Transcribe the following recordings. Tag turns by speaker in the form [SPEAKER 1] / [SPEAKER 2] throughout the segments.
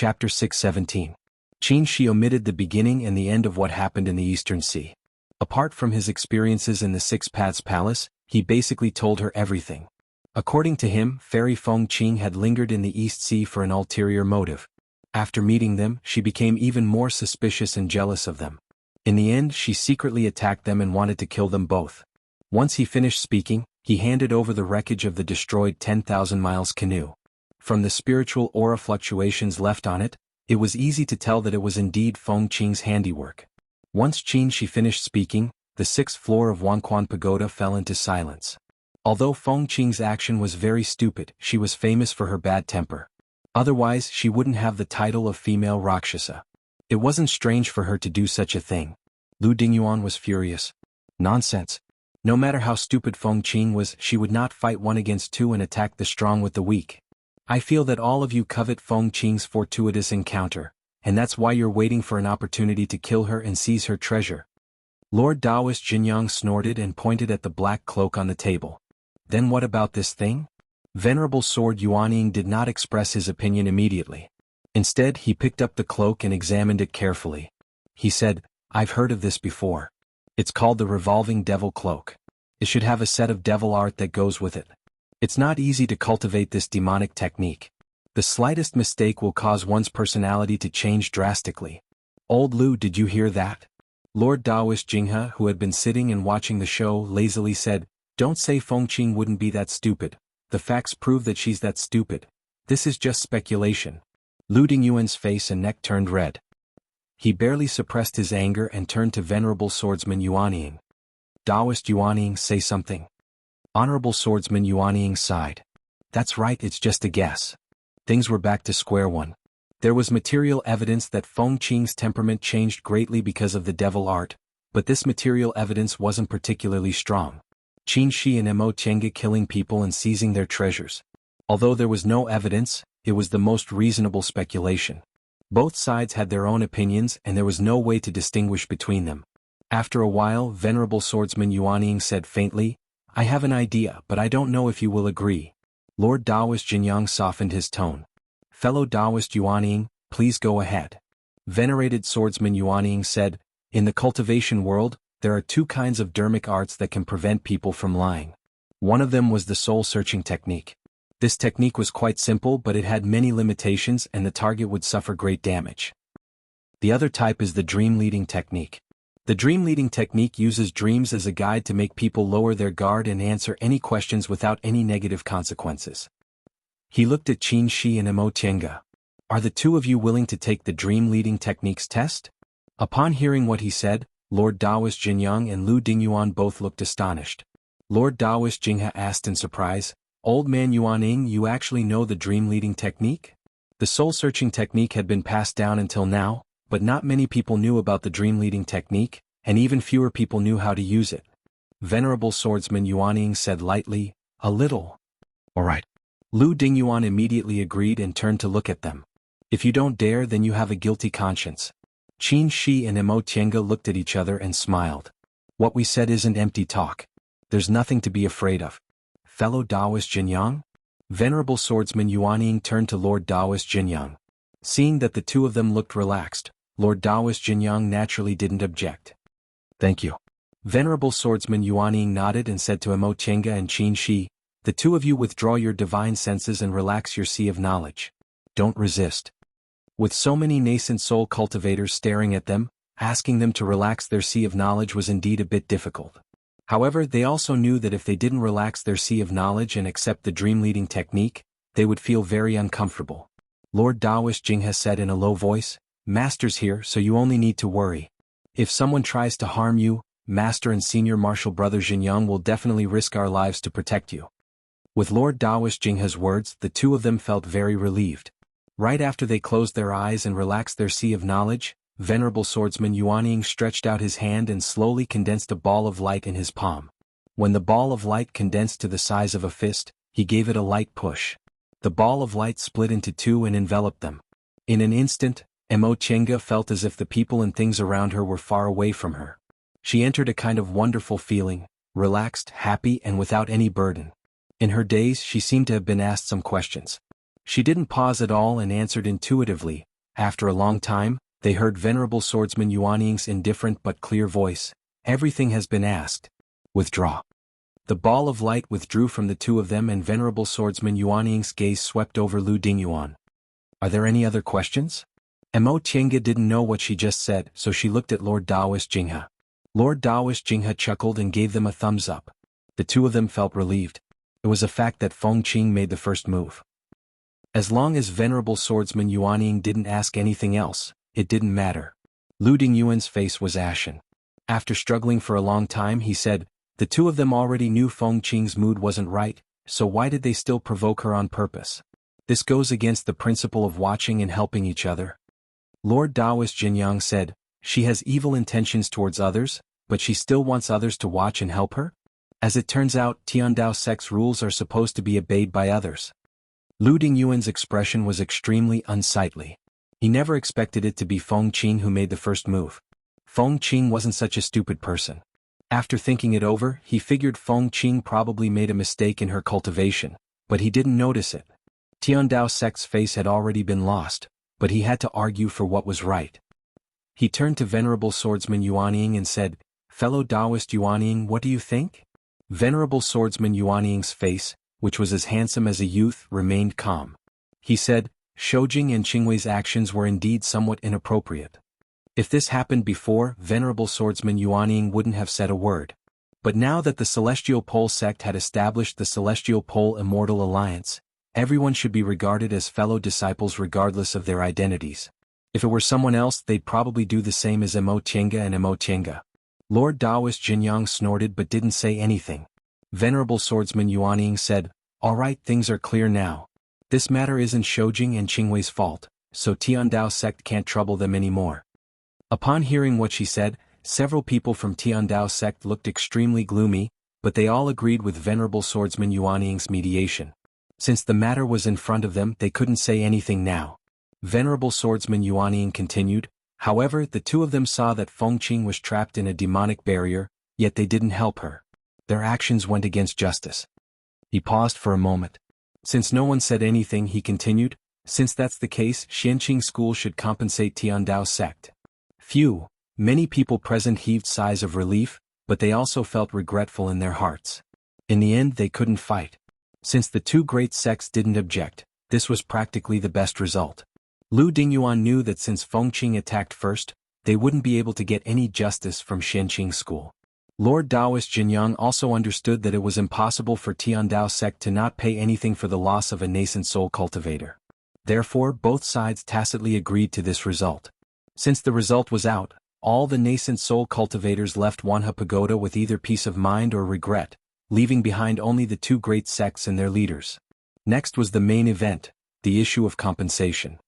[SPEAKER 1] Chapter 6:17. Qin Shi omitted the beginning and the end of what happened in the Eastern Sea. Apart from his experiences in the Six Paths Palace, he basically told her everything. According to him, Fairy Feng Qing had lingered in the East Sea for an ulterior motive. After meeting them, she became even more suspicious and jealous of them. In the end, she secretly attacked them and wanted to kill them both. Once he finished speaking, he handed over the wreckage of the destroyed 10,000 miles canoe. From the spiritual aura fluctuations left on it, it was easy to tell that it was indeed Feng Qing's handiwork. Once Qin Shi finished speaking, the sixth floor of Wanquan Pagoda fell into silence. Although Feng Qing's action was very stupid, she was famous for her bad temper. Otherwise, she wouldn't have the title of female Rakshasa. It wasn't strange for her to do such a thing. Lu Dingyuan was furious. Nonsense. No matter how stupid Feng Qing was, she would not fight one against two and attack the strong with the weak. I feel that all of you covet Feng Qing's fortuitous encounter, and that's why you're waiting for an opportunity to kill her and seize her treasure. Lord Taoist Jinyang snorted and pointed at the black cloak on the table. Then what about this thing? Venerable Sword Yuanying did not express his opinion immediately. Instead, he picked up the cloak and examined it carefully. He said, "I've heard of this before. It's called the Revolving Devil Cloak. It should have a set of devil art that goes with it. It's not easy to cultivate this demonic technique. The slightest mistake will cause one's personality to change drastically." Old Lu, did you hear that? Lord Taoist Jinghe, who had been sitting and watching the show, lazily said, "Don't say Feng Qing wouldn't be that stupid. The facts prove that she's that stupid. This is just speculation." Lu Dingyuan's face and neck turned red. He barely suppressed his anger and turned to Venerable Swordsman Yuanying. "Taoist Yuanying, say something." Honorable Swordsman Yuanying sighed. "That's right, it's just a guess." Things were back to square one. There was material evidence that Feng Qing's temperament changed greatly because of the devil art, but this material evidence wasn't particularly strong. Qin Shi and Mo Tiange killing people and seizing their treasures. Although there was no evidence, it was the most reasonable speculation. Both sides had their own opinions and there was no way to distinguish between them. After a while, Venerable Swordsman Yuanying said faintly, "I have an idea, but I don't know if you will agree." Lord Taoist Jinyang softened his tone. "Fellow Taoist Yuanying, please go ahead." Venerated Swordsman Yuanying said, "In the cultivation world, there are two kinds of dermic arts that can prevent people from lying. One of them was the soul-searching technique. This technique was quite simple, but it had many limitations and the target would suffer great damage. The other type is the dream-leading technique. The dream-leading technique uses dreams as a guide to make people lower their guard and answer any questions without any negative consequences." He looked at Qin Shi and Mo Tiange. "Are the two of you willing to take the dream-leading techniques test?" Upon hearing what he said, Lord Taoist Jinyang and Lu Dingyuan both looked astonished. Lord Taoist Jinghe asked in surprise, "Old man Yuanying, you actually know the dream-leading technique?" The soul-searching technique had been passed down until now, but not many people knew about the dream-leading technique, and even fewer people knew how to use it. Venerable Swordsman Yuanying said lightly, "A little." "All right." Lu Dingyuan immediately agreed and turned to look at them. "If you don't dare, then you have a guilty conscience." Qin Shi and Mo Tiange looked at each other and smiled. "What we said isn't empty talk. There's nothing to be afraid of." "Fellow Taoist Jinyang?" Venerable Swordsman Yuanying turned to Lord Taoist Jinyang. Seeing that the two of them looked relaxed, Lord Taoist Jinyang naturally didn't object. "Thank you." Venerable Swordsman Yuanying nodded and said to Mo Tiange and Qin Shi, "The two of you withdraw your divine senses and relax your sea of knowledge. Don't resist." With so many nascent soul cultivators staring at them, asking them to relax their sea of knowledge was indeed a bit difficult. However, they also knew that if they didn't relax their sea of knowledge and accept the dream-leading technique, they would feel very uncomfortable. Lord Taoist Jinghe said in a low voice, "Master's here, so you only need to worry. If someone tries to harm you, Master and Senior Martial Brother Jinyang will definitely risk our lives to protect you." With Lord Taoist Jinghe's words, the two of them felt very relieved. Right after they closed their eyes and relaxed their sea of knowledge, Venerable Swordsman Yuanying stretched out his hand and slowly condensed a ball of light in his palm. When the ball of light condensed to the size of a fist, he gave it a light push. The ball of light split into two and enveloped them. In an instant, Mo Tiange felt as if the people and things around her were far away from her. She entered a kind of wonderful feeling, relaxed, happy and without any burden. In her daze she seemed to have been asked some questions. She didn't pause at all and answered intuitively, After a long time, they heard Venerable Swordsman Yuanying's indifferent but clear voice. Everything has been asked. Withdraw. The ball of light withdrew from the two of them and Venerable Swordsman Yuanying's gaze swept over Lu Dingyuan. Are there any other questions? Mo Tiange didn't know what she just said, so she looked at Lord Daoist Jinghe. Lord Daoist Jinghe chuckled and gave them a thumbs up. The two of them felt relieved. It was a fact that Feng Qing made the first move. As long as Venerable Swordsman Yuanying didn't ask anything else, it didn't matter. Lu Dingyuan's face was ashen. After struggling for a long time he said, the two of them already knew Feng Qing's mood wasn't right, so why did they still provoke her on purpose? This goes against the principle of watching and helping each other. Lord Daoist Jinyang said, she has evil intentions towards others, but she still wants others to watch and help her? As it turns out, Tiandao sect's rules are supposed to be obeyed by others. Lu Dingyuan's expression was extremely unsightly. He never expected it to be Feng Qing who made the first move. Feng Qing wasn't such a stupid person. After thinking it over, he figured Feng Qing probably made a mistake in her cultivation, but he didn't notice it. Tiandao sect's face had already been lost, but he had to argue for what was right. He turned to Venerable Swordsman Yuanying and said, fellow Daoist Yuanying, what do you think? Venerable Swordsman Yuanying's face, which was as handsome as a youth, remained calm. He said, Shoujing and Qingwei's actions were indeed somewhat inappropriate. If this happened before, Venerable Swordsman Yuanying wouldn't have said a word. But now that the Celestial Pole sect had established the Celestial Pole Immortal Alliance, everyone should be regarded as fellow disciples regardless of their identities. If it were someone else, they'd probably do the same as Mo Tiange and Mo Tiange. Lord Daoist Jinyang snorted but didn't say anything. Venerable Swordsman Yuanying said, all right, things are clear now. This matter isn't Shoujing and Qingwei's fault, so Tiandao sect can't trouble them anymore. Upon hearing what she said, several people from Tiandao sect looked extremely gloomy, but they all agreed with Venerable Swordsman Yuanying's mediation. Since the matter was in front of them, they couldn't say anything now. Venerable Swordsman Yuanying continued, however, the two of them saw that Feng Qing was trapped in a demonic barrier, yet they didn't help her. Their actions went against justice. He paused for a moment. Since no one said anything, he continued, since that's the case, Xianqing School should compensate Tiandao sect. Many people present heaved sighs of relief, but they also felt regretful in their hearts. In the end, they couldn't fight. Since the two great sects didn't object, this was practically the best result. Lu Dingyuan knew that since Feng Qing attacked first, they wouldn't be able to get any justice from Xianqing School. Lord Daoist Jinyang also understood that it was impossible for Tiandao sect to not pay anything for the loss of a nascent soul cultivator. Therefore, both sides tacitly agreed to this result. Since the result was out, all the nascent soul cultivators left Wanhe Pagoda with either peace of mind or regret, leaving behind only the two great sects and their leaders. Next was the main event, the issue of compensation.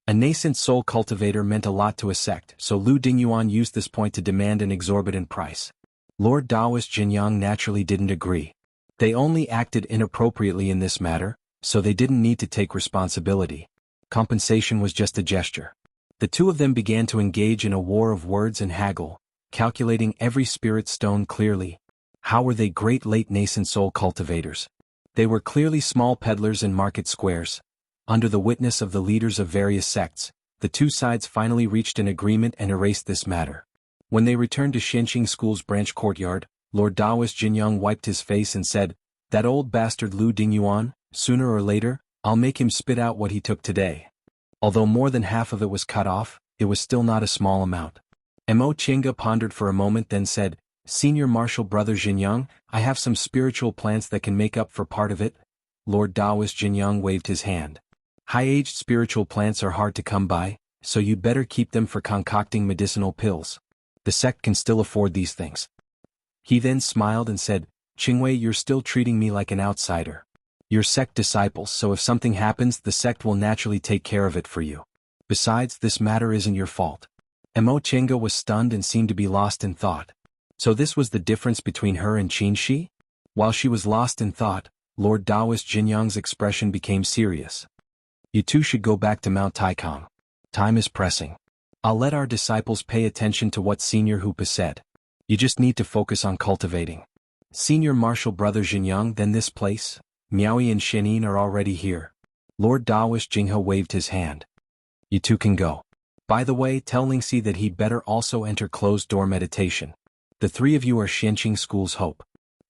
[SPEAKER 1] A nascent soul cultivator meant a lot to a sect, so Lu Dingyuan used this point to demand an exorbitant price. Lord Daoist Jinyang naturally didn't agree. They only acted inappropriately in this matter, so they didn't need to take responsibility. Compensation was just a gesture. The two of them began to engage in a war of words and haggle, calculating every spirit stone clearly. How were they great late nascent soul cultivators? They were clearly small peddlers in market squares. Under the witness of the leaders of various sects, the two sides finally reached an agreement and erased this matter. When they returned to Xianqing School's branch courtyard, Lord Daoist Jinyang wiped his face and said, that old bastard Lu Dingyuan, sooner or later, I'll make him spit out what he took today. Although more than half of it was cut off, it was still not a small amount. Mo Tiange pondered for a moment then said, Senior Martial Brother Jinyang, I have some spiritual plants that can make up for part of it. Lord Daoist Jinyang waved his hand. High-aged spiritual plants are hard to come by, so you'd better keep them for concocting medicinal pills. The sect can still afford these things. He then smiled and said, Qingwei, you're still treating me like an outsider. You're sect disciples, so if something happens, the sect will naturally take care of it for you. Besides, this matter isn't your fault. Mo Tiange was stunned and seemed to be lost in thought. So this was the difference between her and Qinshi? While she was lost in thought, Lord Daoist Jinyang's expression became serious. You two should go back to Mount Taikang. Time is pressing. I'll let our disciples pay attention to what Senior Hoopa said. You just need to focus on cultivating. Senior Martial Brother Jinyang, then this place, Miaoyi and Shenin are already here. Lord Daoist Jinghe waved his hand. You two can go. By the way, tell Lingxi that he'd better also enter closed-door meditation. The three of you are Xianqing School's hope.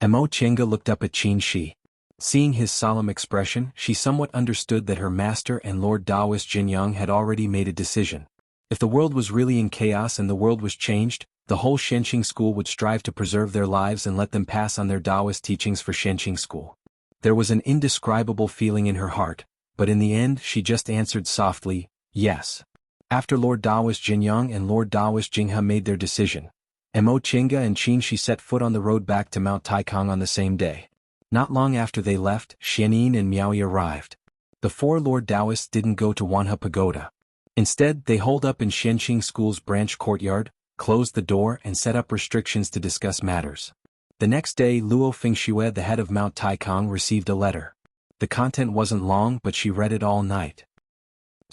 [SPEAKER 1] Mo Chenga looked up at Qin Shi. Seeing his solemn expression, she somewhat understood that her master and Lord Taoist Jinyang had already made a decision. If the world was really in chaos and the world was changed, the whole Xianqing School would strive to preserve their lives and let them pass on their Taoist teachings for Xianqing School. There was an indescribable feeling in her heart, but in the end she just answered softly, yes. After Lord Taoist Jinyang and Lord Taoist Jinghe made their decision, Mo Chenga and Qin Shi set foot on the road back to Mount Taikang on the same day. Not long after they left, Xianyin and Miaoyi arrived. The four Lord Taoists didn't go to Wanhe Pagoda. Instead, they holed up in Xianqing School's branch courtyard, closed the door and set up restrictions to discuss matters. The next day, Luo Fengxue, the head of Mount Taikang, received a letter. The content wasn't long, but she read it all night.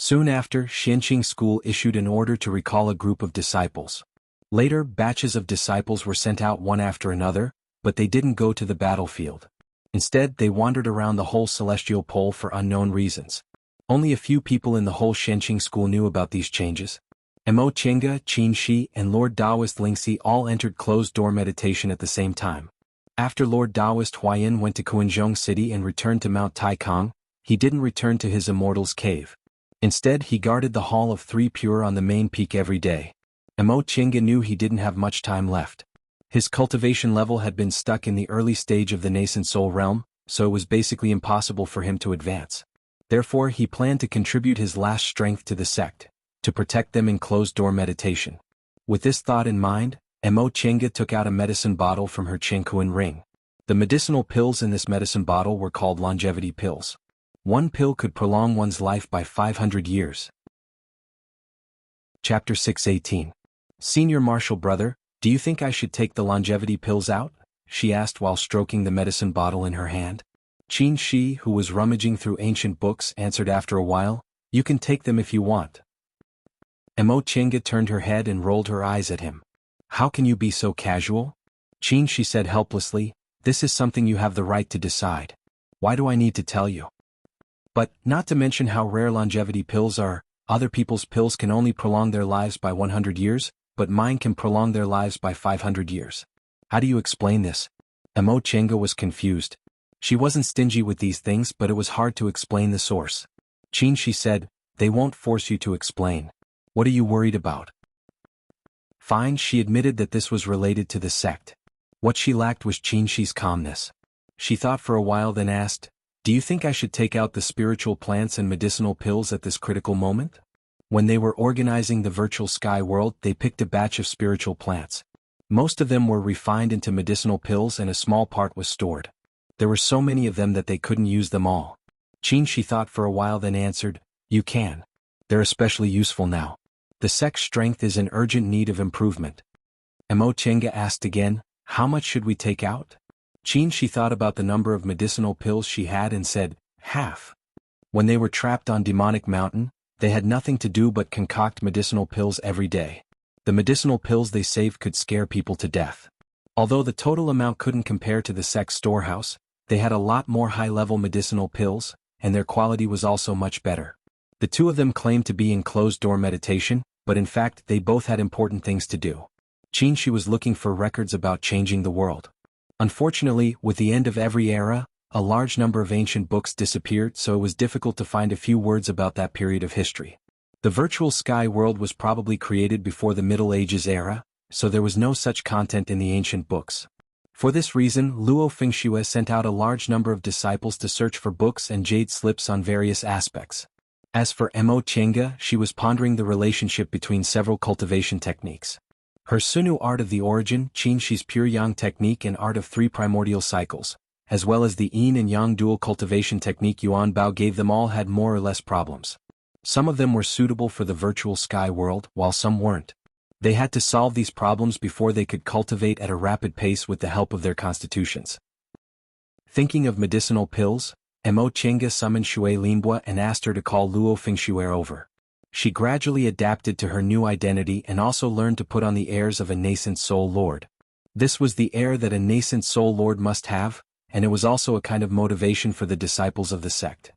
[SPEAKER 1] Soon after, Xianqing School issued an order to recall a group of disciples. Later, batches of disciples were sent out one after another, but they didn't go to the battlefield. Instead, they wandered around the whole celestial pole for unknown reasons. Only a few people in the whole Xianqing School knew about these changes. Mo Chenga, Qin Shi, and Lord Taoist Lingxi all entered closed-door meditation at the same time. After Lord Taoist Huayan went to Quanzhong City and returned to Mount Taikang, he didn't return to his Immortal's Cave. Instead, he guarded the Hall of Three Pure on the main peak every day. Mo Chenga knew he didn't have much time left. His cultivation level had been stuck in the early stage of the nascent soul realm, so it was basically impossible for him to advance. Therefore, he planned to contribute his last strength to the sect, to protect them in closed-door meditation. With this thought in mind, Mo Chenga took out a medicine bottle from her Chengkuan ring. The medicinal pills in this medicine bottle were called longevity pills. One pill could prolong one's life by 500 years. Chapter 6:18. Senior Marshal Brother, do you think I should take the longevity pills out? She asked while stroking the medicine bottle in her hand. Qin Shi, who was rummaging through ancient books, answered after a while, you can take them if you want. Mo Chenga turned her head and rolled her eyes at him. How can you be so casual? Qin Shi said helplessly, this is something you have the right to decide. Why do I need to tell you? But, not to mention how rare longevity pills are, other people's pills can only prolong their lives by 100 years, but mine can prolong their lives by 500 years. How do you explain this? Mo Chenga was confused. She wasn't stingy with these things, but it was hard to explain the source. Qin Shi said, they won't force you to explain. What are you worried about? Fine, she admitted that this was related to the sect. What she lacked was Qin Shi's calmness. She thought for a while, then asked, do you think I should take out the spiritual plants and medicinal pills at this critical moment? When they were organizing the virtual sky world, they picked a batch of spiritual plants. Most of them were refined into medicinal pills and a small part was stored. There were so many of them that they couldn't use them all. Qin Shi thought for a while, then answered, you can. They're especially useful now. The sect's strength is in urgent need of improvement. Mo Chenga asked again, how much should we take out? Qin Shi thought about the number of medicinal pills she had and said, half. When they were trapped on Demonic Mountain, they had nothing to do but concoct medicinal pills every day. The medicinal pills they saved could scare people to death. Although the total amount couldn't compare to the sect's storehouse, they had a lot more high-level medicinal pills, and their quality was also much better. The two of them claimed to be in closed-door meditation, but in fact they both had important things to do. Qin Shi was looking for records about changing the world. Unfortunately, with the end of every era, a large number of ancient books disappeared, so it was difficult to find a few words about that period of history. The virtual sky world was probably created before the Middle Ages era, so there was no such content in the ancient books. For this reason, Luo Fengxue sent out a large number of disciples to search for books and jade slips on various aspects. As for Mo Chenga, she was pondering the relationship between several cultivation techniques. Her Sunu art of the origin, Qin Shi's pure yang technique and art of three primordial cycles, as well as the yin and yang dual cultivation technique Yuan Bao gave them all had more or less problems. Some of them were suitable for the virtual sky world, while some weren't. They had to solve these problems before they could cultivate at a rapid pace with the help of their constitutions. Thinking of medicinal pills, Mo Chenga summoned Shui Linbua and asked her to call Luo Fengxue over. She gradually adapted to her new identity and also learned to put on the airs of a nascent soul lord. This was the air that a nascent soul lord must have, and it was also a kind of motivation for the disciples of the sect.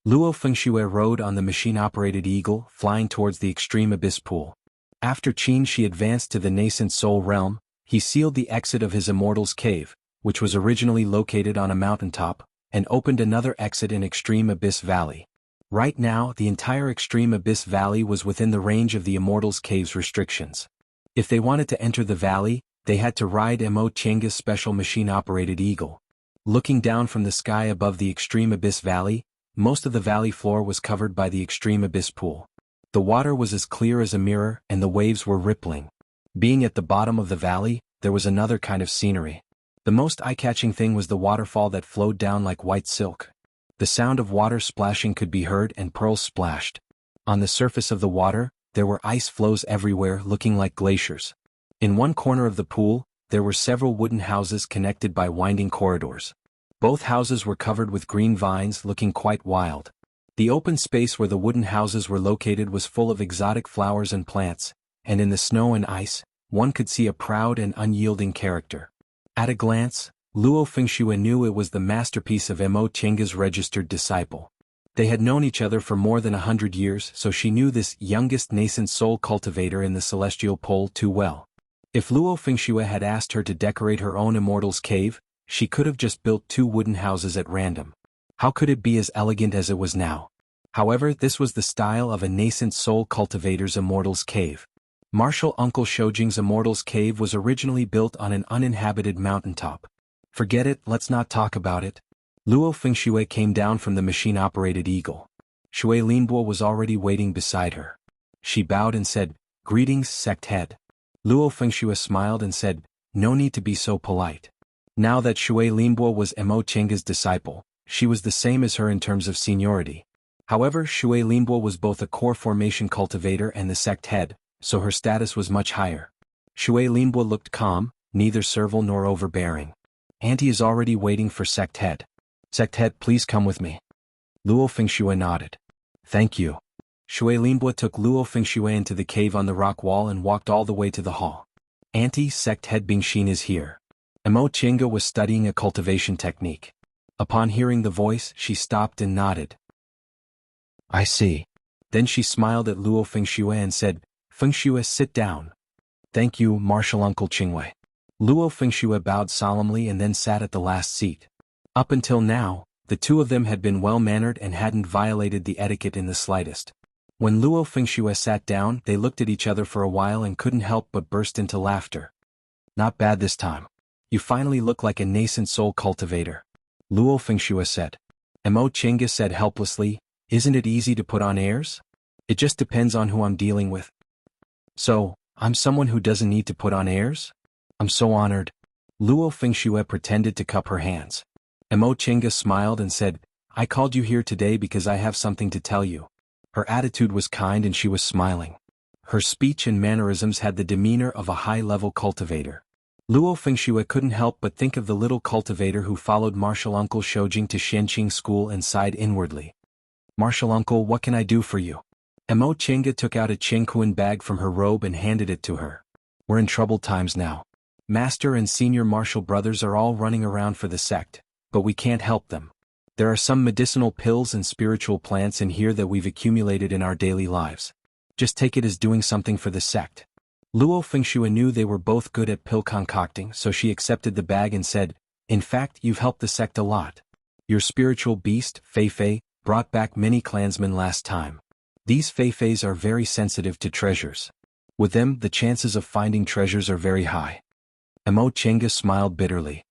[SPEAKER 1] Luo Fengxue rode on the machine-operated eagle, flying towards the extreme abyss pool. After Qin Shi advanced to the nascent soul realm, he sealed the exit of his immortal's cave, which was originally located on a mountaintop, and opened another exit in Extreme Abyss Valley. Right now, the entire Extreme Abyss Valley was within the range of the Immortal's Cave's restrictions. If they wanted to enter the valley, they had to ride Mo Chenga's special machine-operated eagle. Looking down from the sky above the Extreme Abyss Valley, most of the valley floor was covered by the Extreme Abyss Pool. The water was as clear as a mirror and the waves were rippling. Being at the bottom of the valley, there was another kind of scenery. The most eye-catching thing was the waterfall that flowed down like white silk. The sound of water splashing could be heard and pearls splashed. On the surface of the water, there were ice flows everywhere looking like glaciers. In one corner of the pool, there were several wooden houses connected by winding corridors. Both houses were covered with green vines looking quite wild. The open space where the wooden houses were located was full of exotic flowers and plants, and in the snow and ice, one could see a proud and unyielding character. At a glance, Luo Fengxue knew it was the masterpiece of Mo Chenga's registered disciple. They had known each other for more than 100 years, so she knew this youngest nascent soul cultivator in the celestial pole too well. If Luo Fengxue had asked her to decorate her own immortal's cave, she could have just built 2 wooden houses at random. How could it be as elegant as it was now? However, this was the style of a nascent soul cultivator's immortal's cave. Martial Uncle Shoujing's immortal's cave was originally built on an uninhabited mountaintop. Forget it, let's not talk about it. Luo Fengxue came down from the machine-operated eagle. Shui Linbo was already waiting beside her. She bowed and said, "Greetings, sect head." Luo Fengxue smiled and said, "No need to be so polite." Now that Shui Linbo was Mo Chenga's disciple, she was the same as her in terms of seniority. However, Shui Linbo was both a core formation cultivator and the sect head, so her status was much higher. Shui Linbo looked calm, neither servile nor overbearing. "Auntie is already waiting for sect head. Sect head, please come with me." Luo Fengxue nodded. "Thank you." Shui Linbo took Luo Fengxue into the cave on the rock wall and walked all the way to the hall. "Auntie, sect head Bingxin is here." Mo Chenga was studying a cultivation technique. Upon hearing the voice, she stopped and nodded. "I see." Then she smiled at Luo Fengxue and said, "Fengxue, sit down." "Thank you, Martial Uncle Qingwei." Luo Fengxue bowed solemnly and then sat at the last seat. Up until now, the two of them had been well-mannered and hadn't violated the etiquette in the slightest. When Luo Fengxue sat down, they looked at each other for a while and couldn't help but burst into laughter. "Not bad this time. You finally look like a nascent soul cultivator," Luo Fengxue said. Mo Chenga said helplessly, "Isn't it easy to put on airs? It just depends on who I'm dealing with." "So, I'm someone who doesn't need to put on airs? I'm so honored." Luo Fengxue pretended to cup her hands. Mo Chenga smiled and said, "I called you here today because I have something to tell you." Her attitude was kind and she was smiling. Her speech and mannerisms had the demeanor of a high-level cultivator. Luo Fengxue couldn't help but think of the little cultivator who followed Martial Uncle Shoujing to Xianqing School and sighed inwardly. "Martial Uncle, what can I do for you?" Mo Chenga took out a Qingquan bag from her robe and handed it to her. "We're in troubled times now. Master and senior martial brothers are all running around for the sect, but we can't help them. There are some medicinal pills and spiritual plants in here that we've accumulated in our daily lives. Just take it as doing something for the sect." Luo Fengxue knew they were both good at pill concocting, so she accepted the bag and said, "In fact, you've helped the sect a lot. Your spiritual beast, Fei Fei, brought back many clansmen last time. These Fei Feis are very sensitive to treasures. With them, the chances of finding treasures are very high." Mo Chenga smiled bitterly.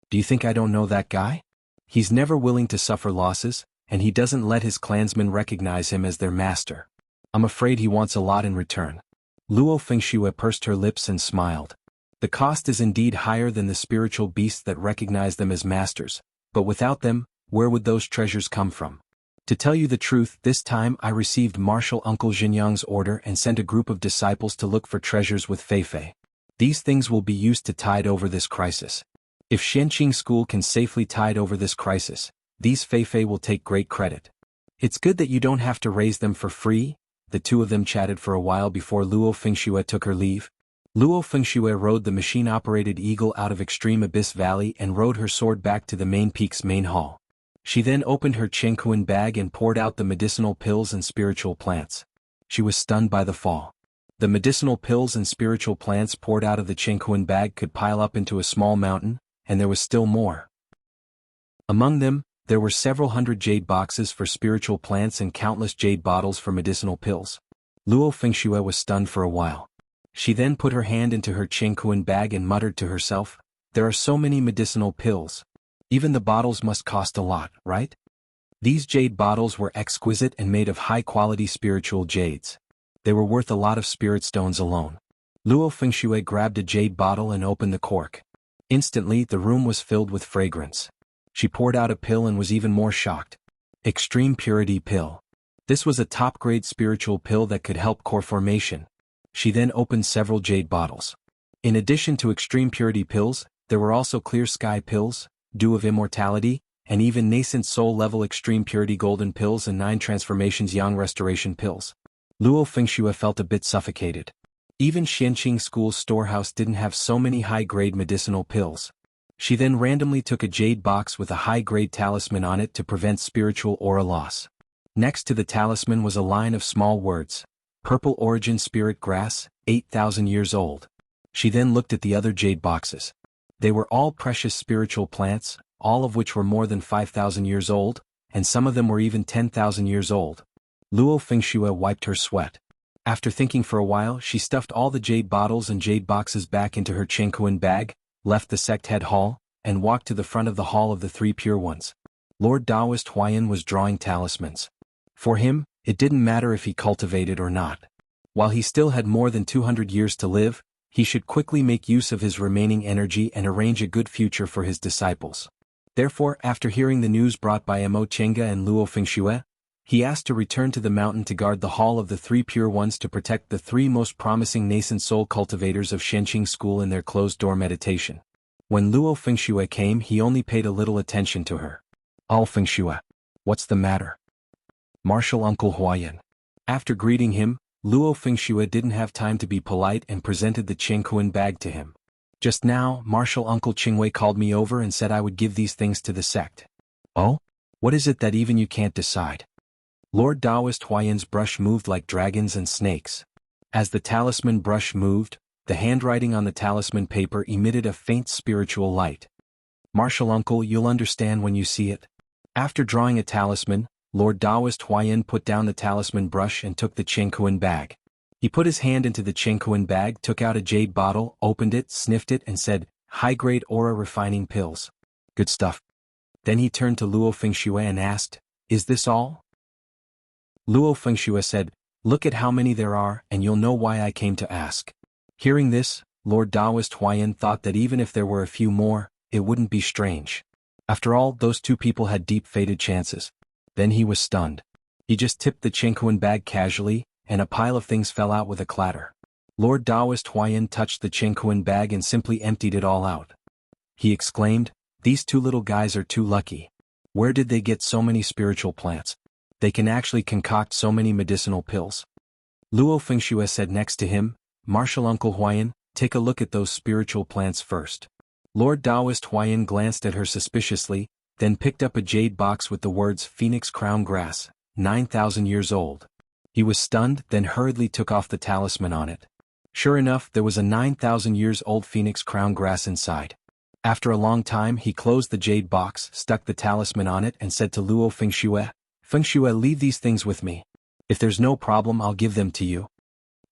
[SPEAKER 1] "Do you think I don't know that guy? He's never willing to suffer losses, and he doesn't let his clansmen recognize him as their master. I'm afraid he wants a lot in return." Luo Fengxue pursed her lips and smiled. The cost is indeed higher than the spiritual beasts that recognize them as masters, but without them, where would those treasures come from? To tell you the truth, this time I received Martial Uncle Xinyang's order and sent a group of disciples to look for treasures with Fei Fei. These things will be used to tide over this crisis. If Xianqing School can safely tide over this crisis, these Fei Fei will take great credit. It's good that you don't have to raise them for free." The two of them chatted for a while before Luo Fengxue took her leave. Luo Fengxue rode the machine-operated eagle out of Extreme Abyss Valley and rode her sword back to the main peak's main hall. She then opened her Chengkuan bag and poured out the medicinal pills and spiritual plants. She was stunned by the fall. The medicinal pills and spiritual plants poured out of the Chengkuan bag could pile up into a small mountain, and there was still more. Among them, there were several hundred jade boxes for spiritual plants and countless jade bottles for medicinal pills. Luo Fengxue was stunned for a while. She then put her hand into her Chengkuan bag and muttered to herself, "There are so many medicinal pills. Even the bottles must cost a lot, right?" These jade bottles were exquisite and made of high-quality spiritual jades. They were worth a lot of spirit stones alone. Luo Fengxue grabbed a jade bottle and opened the cork. Instantly, the room was filled with fragrance. She poured out a pill and was even more shocked. Extreme Purity Pill. This was a top-grade spiritual pill that could help core formation. She then opened several jade bottles. In addition to Extreme Purity pills, there were also Clear Sky pills, Dew of Immortality, and even nascent soul-level Extreme Purity Golden pills and 9 Transformations Yang Restoration pills. Luo Fengxue felt a bit suffocated. Even Xianqing School's storehouse didn't have so many high-grade medicinal pills. She then randomly took a jade box with a high-grade talisman on it to prevent spiritual aura loss. Next to the talisman was a line of small words. Purple Origin Spirit Grass, 8,000 years old. She then looked at the other jade boxes. They were all precious spiritual plants, all of which were more than 5,000 years old, and some of them were even 10,000 years old. Luo Fengxue wiped her sweat. After thinking for a while, she stuffed all the jade bottles and jade boxes back into her Chengkuan bag, left the sect head hall, and walked to the front of the Hall of the Three Pure Ones. Lord Taoist Huayan was drawing talismans. For him, it didn't matter if he cultivated or not. While he still had more than 200 years to live, he should quickly make use of his remaining energy and arrange a good future for his disciples. Therefore, after hearing the news brought by Mo Chenga and Luo Fengxue, he asked to return to the mountain to guard the Hall of the Three Pure Ones to protect the 3 most promising nascent soul cultivators of Xianqing School in their closed-door meditation. When Luo Fengxue came, he only paid a little attention to her. "All Fengxue. What's the matter?" Martial Uncle Huayan. After greeting him, Luo Fengxue didn't have time to be polite and presented the Chengkuan bag to him. "Just now, Martial Uncle Qingwei called me over and said I would give these things to the sect." "Oh? What is it that even you can't decide?" Lord Taoist Huayan's brush moved like dragons and snakes. As the talisman brush moved, the handwriting on the talisman paper emitted a faint spiritual light. "Martial Uncle, you'll understand when you see it." After drawing a talisman, Lord Taoist Huayan put down the talisman brush and took the Chengkuan bag. He put his hand into the Chengkuan bag, took out a jade bottle, opened it, sniffed it, and said, "High-grade aura refining pills. Good stuff." Then he turned to Luo Fengxue and asked, "Is this all?" Luo Fengxue said, "Look at how many there are, and you'll know why I came to ask." Hearing this, Lord Taoist Huayan thought that even if there were a few more, it wouldn't be strange. After all, those 2 people had deep-fated chances. Then he was stunned. He just tipped the Chengkuan bag casually, and a pile of things fell out with a clatter. Lord Taoist Huayan touched the Chengkuan bag and simply emptied it all out. He exclaimed, "These 2 little guys are too lucky. Where did they get so many spiritual plants? They can actually concoct so many medicinal pills." Luo Fengxue said next to him, "Martial Uncle Huayan, take a look at those spiritual plants first." Lord Taoist Huayan glanced at her suspiciously, then picked up a jade box with the words Phoenix Crown Grass, 9,000 years old. He was stunned, then hurriedly took off the talisman on it. Sure enough, there was a 9,000 years old Phoenix Crown Grass inside. After a long time, he closed the jade box, stuck the talisman on it, and said to Luo Fengxue, "Fengxue, leave these things with me. If there's no problem, I'll give them to you."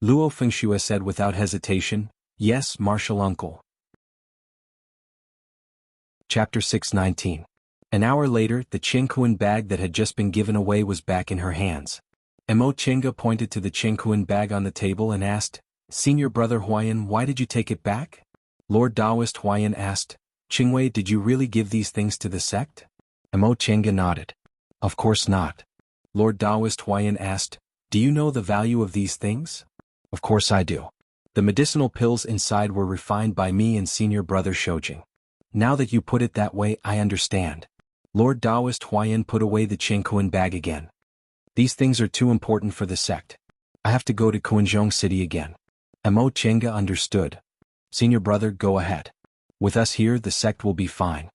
[SPEAKER 1] Luo Fengxue said without hesitation, "Yes, Martial Uncle." Chapter 619. An hour later, the Chengkuan bag that had just been given away was back in her hands. Mo Chenga pointed to the Chengkuan bag on the table and asked, "Senior Brother Huayan, why did you take it back?" Lord Taoist Huayan asked, "Qingwei, did you really give these things to the sect?" Mo Chenga nodded. "Of course not." Lord Taoist Huayan asked, "Do you know the value of these things?" "Of course I do. The medicinal pills inside were refined by me and Senior Brother Shoujing. Now that you put it that way, I understand." Lord Taoist Huayan put away the Chengkuan bag again. "These things are too important for the sect. I have to go to Quanzhong City again." Mo Chenga understood. "Senior Brother, go ahead. With us here, the sect will be fine."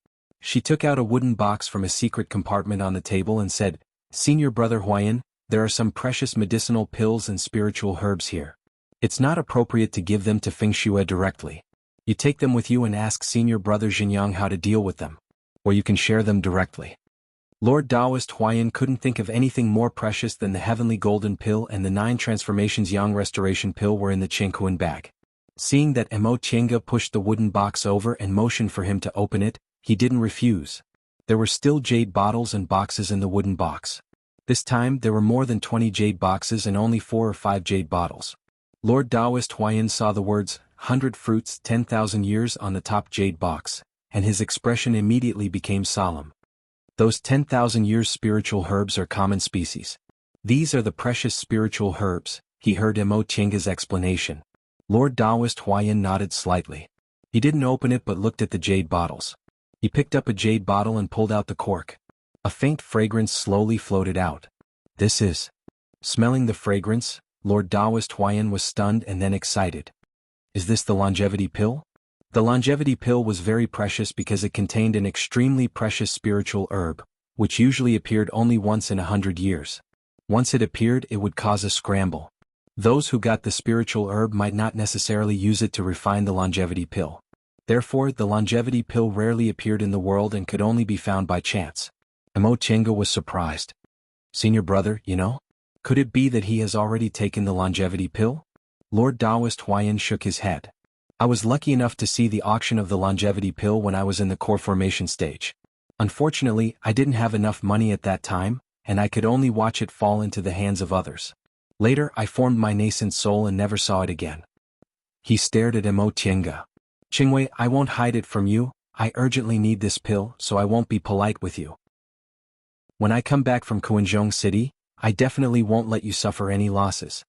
[SPEAKER 1] She took out a wooden box from a secret compartment on the table and said, "Senior Brother Huayan, there are some precious medicinal pills and spiritual herbs here. It's not appropriate to give them to Feng Shui directly. You take them with you and ask Senior Brother Xinjiang how to deal with them. Or you can share them directly." Lord Taoist Huayan couldn't think of anything more precious than the heavenly golden pill, and the 9 transformations yang restoration pill were in the Qingkuan bag. Seeing that Mo Tiange pushed the wooden box over and motioned for him to open it, he didn't refuse. There were still jade bottles and boxes in the wooden box. This time there were more than 20 jade boxes and only 4 or 5 jade bottles. Lord Taoist Huayan saw the words, 100 fruits 10,000 years on the top jade box, and his expression immediately became solemn. Those 10,000 years spiritual herbs are common species. These are the precious spiritual herbs, he heard Mo Tiange's explanation. Lord Taoist Huayan nodded slightly. He didn't open it but looked at the jade bottles. He picked up a jade bottle and pulled out the cork. A faint fragrance slowly floated out. This is. Smelling the fragrance, Lord Taoist Huayan was stunned and then excited. Is this the longevity pill? The longevity pill was very precious because it contained an extremely precious spiritual herb, which usually appeared only once in 100 years. Once it appeared, it would cause a scramble. Those who got the spiritual herb might not necessarily use it to refine the longevity pill. Therefore, the longevity pill rarely appeared in the world and could only be found by chance. Mo Tiange was surprised. Senior Brother, could it be that he has already taken the longevity pill? Lord Taoist Huayan shook his head. I was lucky enough to see the auction of the longevity pill when I was in the core formation stage. Unfortunately, I didn't have enough money at that time, and I could only watch it fall into the hands of others. Later, I formed my nascent soul and never saw it again. He stared at Mo Tiange. Qingwei, I won't hide it from you. I urgently need this pill, so I won't be polite with you. When I come back from Kuanzhong City, I definitely won't let you suffer any losses.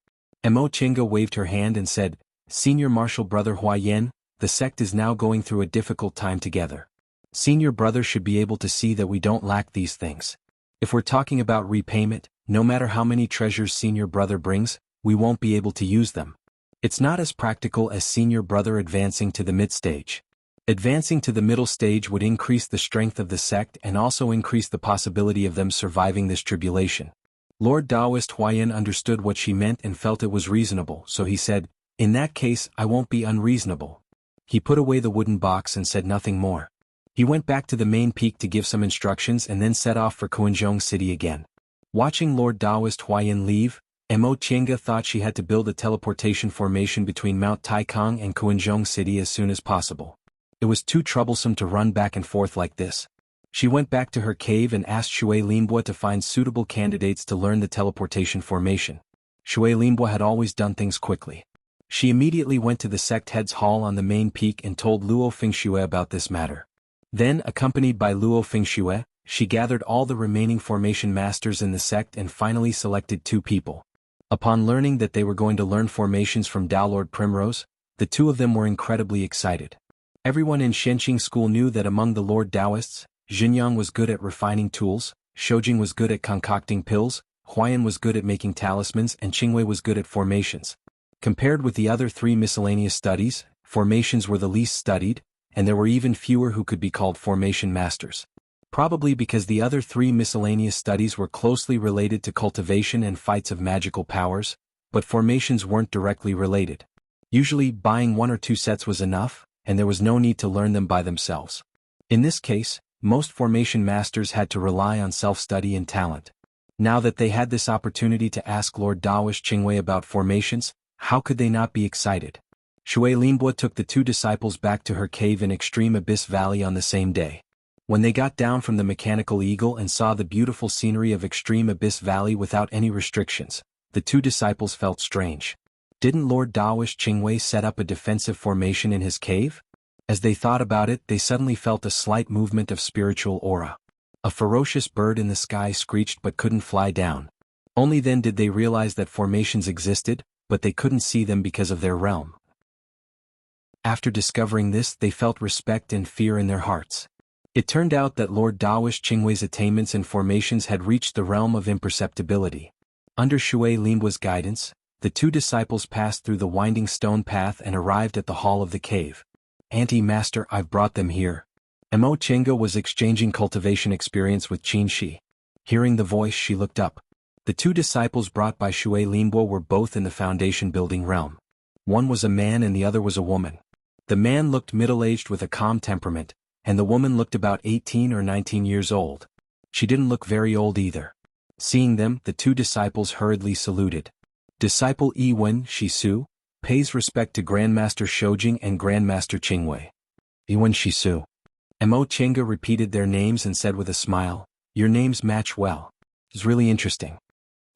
[SPEAKER 1] Mo Tiange waved her hand and said, Senior Marshal Brother Huayan, the sect is now going through a difficult time together. Senior Brother should be able to see that we don't lack these things. If we're talking about repayment, no matter how many treasures Senior Brother brings, we won't be able to use them. It's not as practical as Senior Brother advancing to the mid-stage. Advancing to the middle stage would increase the strength of the sect and also increase the possibility of them surviving this tribulation. Lord Taoist Huayan understood what she meant and felt it was reasonable, so he said, In that case, I won't be unreasonable. He put away the wooden box and said nothing more. He went back to the main peak to give some instructions and then set off for Kuanzhong City again. Watching Lord Taoist Huayan leave, Mo Tiange thought she had to build a teleportation formation between Mount Taikang and Kuanzhong City as soon as possible. It was too troublesome to run back and forth like this. She went back to her cave and asked Shui Linbo to find suitable candidates to learn the teleportation formation. Shui Linbo had always done things quickly. She immediately went to the sect head's hall on the main peak and told Luo Fengshui about this matter. Then, accompanied by Luo Fengshui, she gathered all the remaining formation masters in the sect and finally selected 2 people. Upon learning that they were going to learn formations from Tao Lord Primrose, the 2 of them were incredibly excited. Everyone in Shenqing school knew that among the Lord Taoists, Xinjiang was good at refining tools, Shoujing was good at concocting pills, Huayan was good at making talismans, and Qingwei was good at formations. Compared with the other 3 miscellaneous studies, formations were the least studied, and there were even fewer who could be called formation masters. Probably because the other 3 miscellaneous studies were closely related to cultivation and fights of magical powers, but formations weren't directly related. Usually, buying 1 or 2 sets was enough, and there was no need to learn them by themselves. In this case, most formation masters had to rely on self-study and talent. Now that they had this opportunity to ask Lord Taoist Qingwei about formations, how could they not be excited? Shui Linbo took the 2 disciples back to her cave in Extreme Abyss Valley on the same day. When they got down from the mechanical eagle and saw the beautiful scenery of Extreme Abyss Valley without any restrictions, the 2 disciples felt strange. Didn't Lord Taoist Qingwei set up a defensive formation in his cave? As they thought about it, they suddenly felt a slight movement of spiritual aura. A ferocious bird in the sky screeched but couldn't fly down. Only then did they realize that formations existed, but they couldn't see them because of their realm. After discovering this, they felt respect and fear in their hearts. It turned out that Lord Taoist Qingwei's attainments and formations had reached the realm of imperceptibility. Under Shui Linbo's guidance, the 2 disciples passed through the winding stone path and arrived at the hall of the cave. Master, I've brought them here. Mo Chenga was exchanging cultivation experience with Qin Shi. Hearing the voice, she looked up. The two disciples brought by Shui Linbo were both in the foundation building realm. One was a man and the other was a woman. The man looked middle-aged with a calm temperament, and the woman looked about 18 or 19 years old. She didn't look very old either. Seeing them, the two disciples hurriedly saluted. Disciple Yiwen Shisu pays respect to Grandmaster Shoujing and Grandmaster Qingwei. Yiwen Shisu. Mo Chenga repeated their names and said with a smile, "Your names match well. It's really interesting."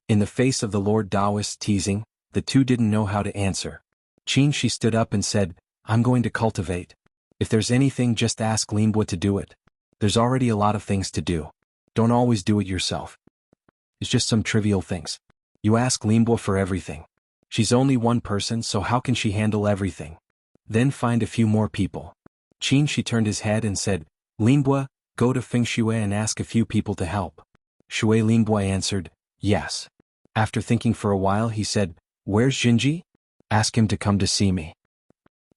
[SPEAKER 1] In the face of the Lord Taoist's teasing, the two didn't know how to answer. Qin Shi stood up and said, "I'm going to cultivate. If there's anything, just ask Linbo to do it. There's already a lot of things to do. Don't always do it yourself. It's just some trivial things. You ask Linbo for everything. She's only one person, so how can she handle everything? Then find a few more people." Qin Shi turned his head and said, "Linbo, go to Feng Shui and ask a few people to help." Shui Linbo answered, "Yes." After thinking for a while, he said, "Where's Jinji? Ask him to come to see me."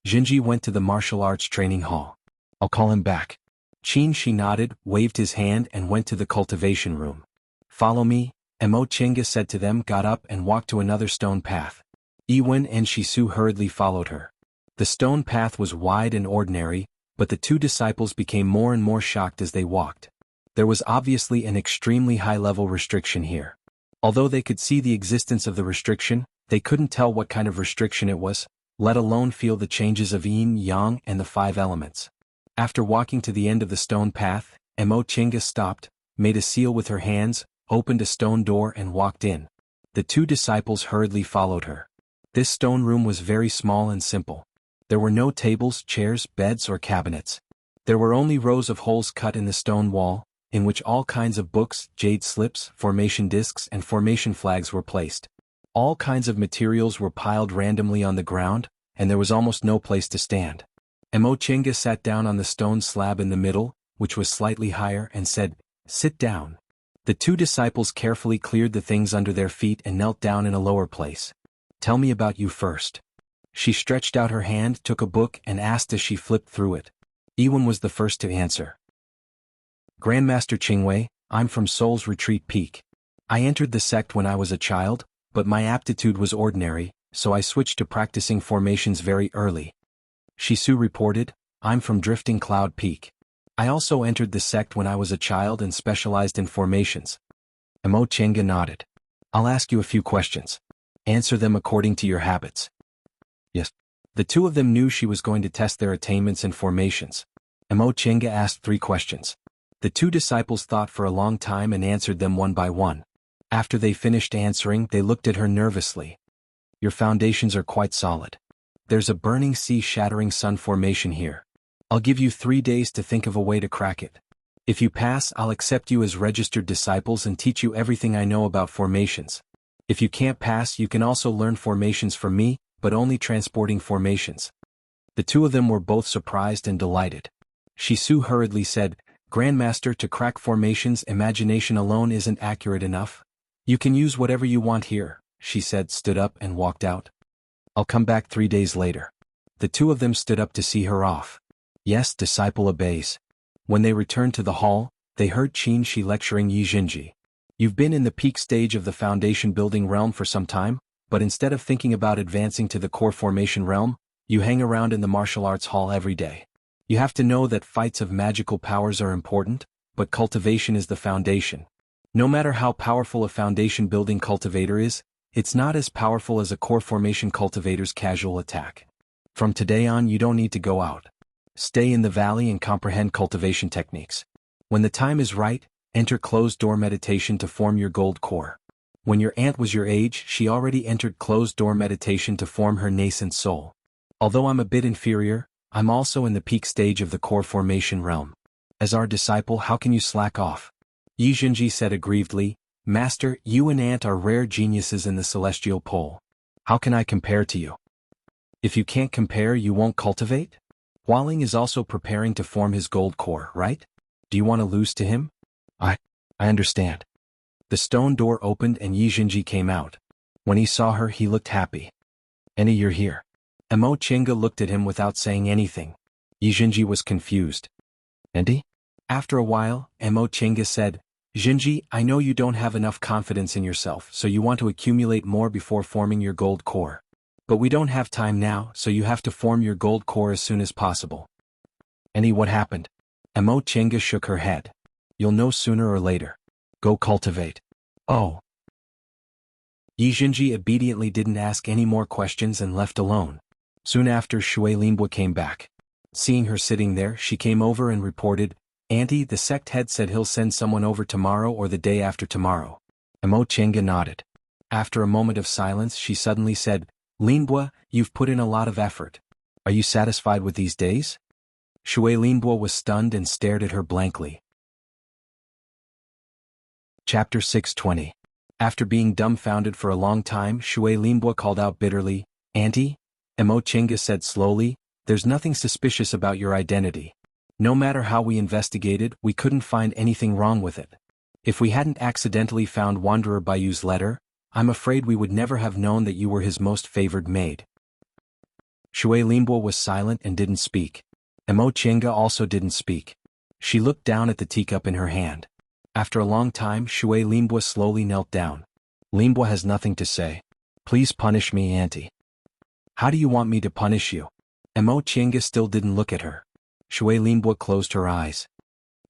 [SPEAKER 1] Jinji went to the martial arts training hall. "I'll call him back." Qin Shi nodded, waved his hand and went to the cultivation room. "Follow me," Mo Chenga said to them, got up and walked to another stone path. Yiwen and Shisu hurriedly followed her. The stone path was wide and ordinary, but the two disciples became more and more shocked as they walked. There was obviously an extremely high-level restriction here. Although they could see the existence of the restriction, they couldn't tell what kind of restriction it was, let alone feel the changes of yin, yang, and the five elements. After walking to the end of the stone path, Mo Chenga stopped, made a seal with her hands, opened a stone door and walked in. The two disciples hurriedly followed her. This stone room was very small and simple. There were no tables, chairs, beds, or cabinets. There were only rows of holes cut in the stone wall, in which all kinds of books, jade slips, formation discs, and formation flags were placed. All kinds of materials were piled randomly on the ground, and there was almost no place to stand. Mo Chenga sat down on the stone slab in the middle, which was slightly higher, and said, "Sit down." The two disciples carefully cleared the things under their feet and knelt down in a lower place. "Tell me about you first." She stretched out her hand, took a book, and asked as she flipped through it. Yiwen was the first to answer. "Grandmaster Qingwei, I'm from Seoul's Retreat Peak. I entered the sect when I was a child, but my aptitude was ordinary, so I switched to practicing formations very early." Shisu reported, "I'm from Drifting Cloud Peak. I also entered the sect when I was a child and specialized in formations." Mo Chenga nodded. "I'll ask you a few questions. Answer them according to your habits." "Yes." The two of them knew she was going to test their attainments in formations. Mo Chenga asked 3 questions. The two disciples thought for a long time and answered them one by one. After they finished answering, they looked at her nervously. "Your foundations are quite solid. There's a burning sea shattering sun formation here. I'll give you 3 days to think of a way to crack it. If you pass, I'll accept you as registered disciples and teach you everything I know about formations. If you can't pass, you can also learn formations from me, but only transporting formations." The two of them were both surprised and delighted. Shisu hurriedly said, "Grandmaster, to crack formations, imagination alone isn't accurate enough. You can use whatever you want here," she said, stood up and walked out. "I'll come back 3 days later." The two of them stood up to see her off. Yes, disciple obeys. When they returned to the hall, they heard Qin Shi lecturing Yi Jinji. "You've been in the peak stage of the foundation building realm for some time, but instead of thinking about advancing to the core formation realm, you hang around in the martial arts hall every day. You have to know that fights of magical powers are important, but cultivation is the foundation. No matter how powerful a foundation building cultivator is, it's not as powerful as a core formation cultivator's casual attack. From today on, you don't need to go out. Stay in the valley and comprehend cultivation techniques. When the time is right, enter closed-door meditation to form your gold core. When your aunt was your age, she already entered closed-door meditation to form her nascent soul. Although I'm a bit inferior, I'm also in the peak stage of the core formation realm. As our disciple, how can you slack off?" Yi Jinji said aggrievedly, "Master, you and Aunt are rare geniuses in the celestial pole. How can I compare to you?" "If you can't compare, you won't cultivate? Hualing is also preparing to form his gold core, right? Do you want to lose to him?" I understand." The stone door opened and Yi Jinji came out. When he saw her, he looked happy. "Annie, you're here." Mo Chenga looked at him without saying anything. Yi Jinji was confused. Auntie? After a while, Mo Chenga said, Jinji, I know you don't have enough confidence in yourself, so you want to accumulate more before forming your gold core. But we don't have time now, so you have to form your gold core as soon as possible. Auntie, what happened? Mo Chenga shook her head. You'll know sooner or later. Go cultivate. Oh. Yi Jinji obediently didn't ask any more questions and left alone. Soon after, Shui Linbua came back. Seeing her sitting there, she came over and reported, Auntie, the sect head said he'll send someone over tomorrow or the day after tomorrow. Mo Chenga nodded. After a moment of silence, she suddenly said, Linbua, you've put in a lot of effort. Are you satisfied with these days? Shui Linbua was stunned and stared at her blankly. Chapter 620. After being dumbfounded for a long time, Shui Linbua called out bitterly, Auntie? Mo Chenga said slowly, there's nothing suspicious about your identity. No matter how we investigated, we couldn't find anything wrong with it. If we hadn't accidentally found Wanderer Bayu's letter, I'm afraid we would never have known that you were his most favored maid. Shui Linbua was silent and didn't speak. Mo Chenga also didn't speak. She looked down at the teacup in her hand. After a long time, Shui Linbua slowly knelt down. Linbua has nothing to say. Please punish me, Auntie. How do you want me to punish you? Mo Chenga still didn't look at her. Shui Linbua closed her eyes.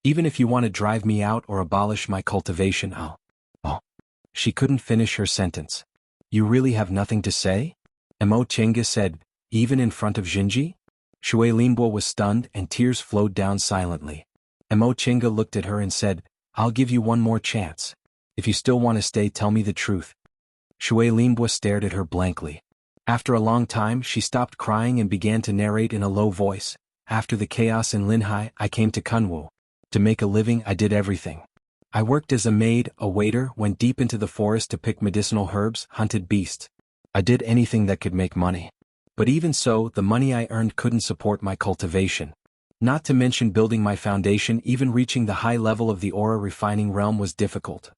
[SPEAKER 1] Even if you want to drive me out or abolish my cultivation, I'll. Oh. She couldn't finish her sentence. You really have nothing to say? Mo Chenga said, even in front of Jinji? Shui Linbua was stunned and tears flowed down silently. Mo Chenga looked at her and said, I'll give you one more chance. If you still want to stay, tell me the truth. Shui Linbua stared at her blankly. After a long time, she stopped crying and began to narrate in a low voice. After the chaos in Linhai, I came to Kunwu. To make a living, I did everything. I worked as a maid, a waiter, went deep into the forest to pick medicinal herbs, hunted beasts. I did anything that could make money. But even so, the money I earned couldn't support my cultivation. Not to mention building my foundation, even reaching the high level of the aura refining realm was difficult.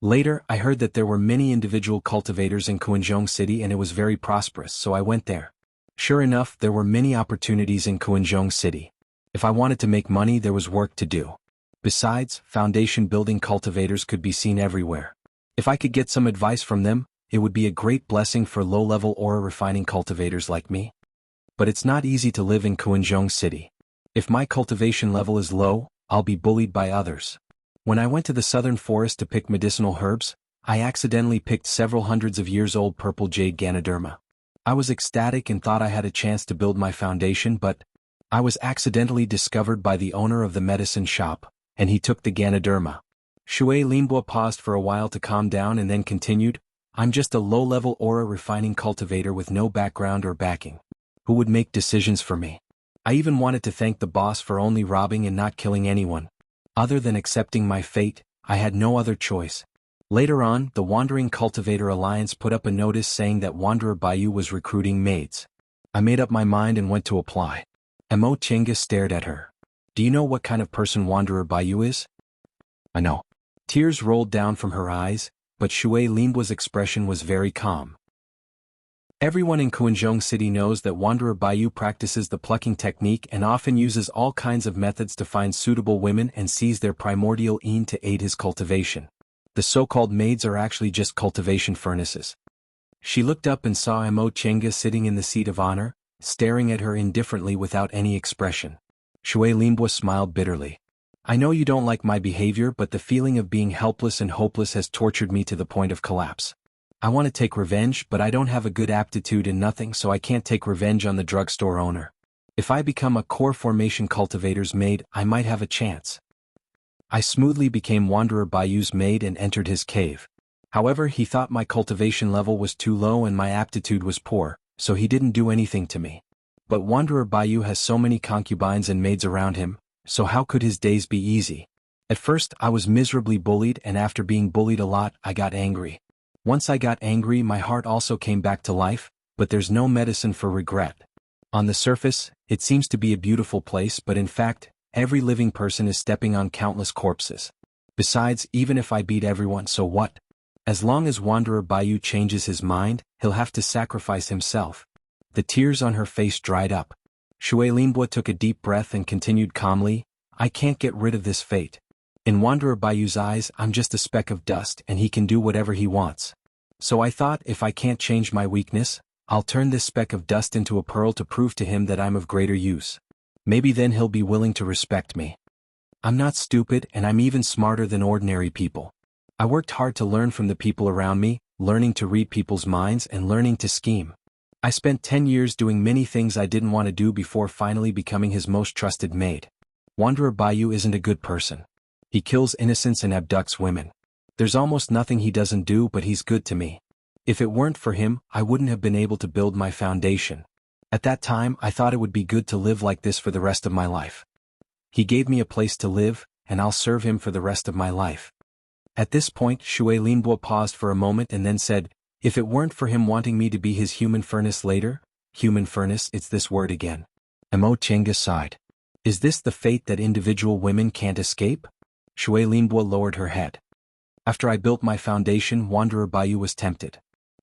[SPEAKER 1] Later, I heard that there were many individual cultivators in Kuanzhong City and it was very prosperous, so I went there. Sure enough, there were many opportunities in Kuanzhong City. If I wanted to make money, there was work to do. Besides, foundation building cultivators could be seen everywhere. If I could get some advice from them, it would be a great blessing for low-level aura refining cultivators like me. But it's not easy to live in Kuanzhong City. If my cultivation level is low, I'll be bullied by others. When I went to the southern forest to pick medicinal herbs, I accidentally picked several hundreds of years old purple jade Ganoderma. I was ecstatic and thought I had a chance to build my foundation, but I was accidentally discovered by the owner of the medicine shop, and he took the Ganoderma. Shui Linbua paused for a while to calm down and then continued, I'm just a low-level aura refining cultivator with no background or backing. Who would make decisions for me? I even wanted to thank the boss for only robbing and not killing anyone. Other than accepting my fate, I had no other choice. Later on, the Wandering Cultivator Alliance put up a notice saying that Wanderer Bayu was recruiting maids. I made up my mind and went to apply. Mo Chenga stared at her. Do you know what kind of person Wanderer Bayu is? I know. Tears rolled down from her eyes, but Shui Linbua's expression was very calm. Everyone in Kuanzhong City knows that Wanderer Bayu practices the plucking technique and often uses all kinds of methods to find suitable women and seize their primordial yin to aid his cultivation. The so-called maids are actually just cultivation furnaces. She looked up and saw Mo Chenga sitting in the seat of honor, staring at her indifferently without any expression. Shui Linbua smiled bitterly. I know you don't like my behavior, but the feeling of being helpless and hopeless has tortured me to the point of collapse. I want to take revenge, but I don't have a good aptitude in nothing, so I can't take revenge on the drugstore owner. If I become a core formation cultivator's maid, I might have a chance. I smoothly became Wanderer Bayu's maid and entered his cave. However, he thought my cultivation level was too low and my aptitude was poor, so he didn't do anything to me. But Wanderer Bayu has so many concubines and maids around him, so how could his days be easy? At first, I was miserably bullied, and after being bullied a lot, I got angry. Once I got angry, my heart also came back to life, but there's no medicine for regret. On the surface, it seems to be a beautiful place, but in fact, every living person is stepping on countless corpses. Besides, even if I beat everyone, so what? As long as Wanderer Bayu changes his mind, he'll have to sacrifice himself. The tears on her face dried up. Shui Linbua took a deep breath and continued calmly, I can't get rid of this fate. In Wanderer Bayou's eyes, I'm just a speck of dust and he can do whatever he wants. So I thought if I can't change my weakness, I'll turn this speck of dust into a pearl to prove to him that I'm of greater use. Maybe then he'll be willing to respect me. I'm not stupid and I'm even smarter than ordinary people. I worked hard to learn from the people around me, learning to read people's minds and learning to scheme. I spent 10 years doing many things I didn't want to do before finally becoming his most trusted maid. Wanderer Bayou isn't a good person. He kills innocents and abducts women. There's almost nothing he doesn't do, but he's good to me. If it weren't for him, I wouldn't have been able to build my foundation. At that time, I thought it would be good to live like this for the rest of my life. He gave me a place to live, and I'll serve him for the rest of my life. At this point, Shui Linbo paused for a moment and then said, if it weren't for him wanting me to be his human furnace later, human furnace, it's this word again. Mo Chenga sighed. Is this the fate that individual women can't escape? Shui Linbo lowered her head. After I built my foundation, Wanderer Bayou was tempted.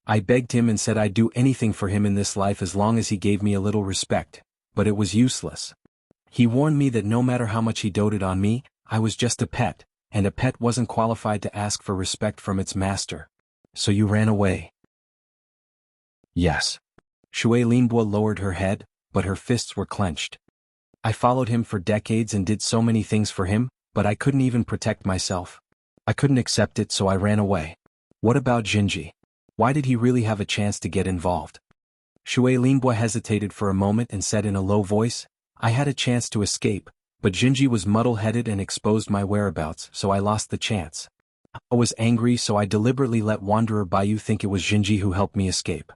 [SPEAKER 1] I begged him and said I'd do anything for him in this life as long as he gave me a little respect, but it was useless. He warned me that no matter how much he doted on me, I was just a pet, and a pet wasn't qualified to ask for respect from its master. So you ran away? Yes. Shui Linbo lowered her head, but her fists were clenched. I followed him for decades and did so many things for him, but I couldn't even protect myself. I couldn't accept it, so I ran away. What about Jinji? Why did he really have a chance to get involved? Shui Linbo hesitated for a moment and said in a low voice, I had a chance to escape, but Jinji was muddle-headed and exposed my whereabouts, so I lost the chance. I was angry, so I deliberately let Wanderer Bayou think it was Jinji who helped me escape.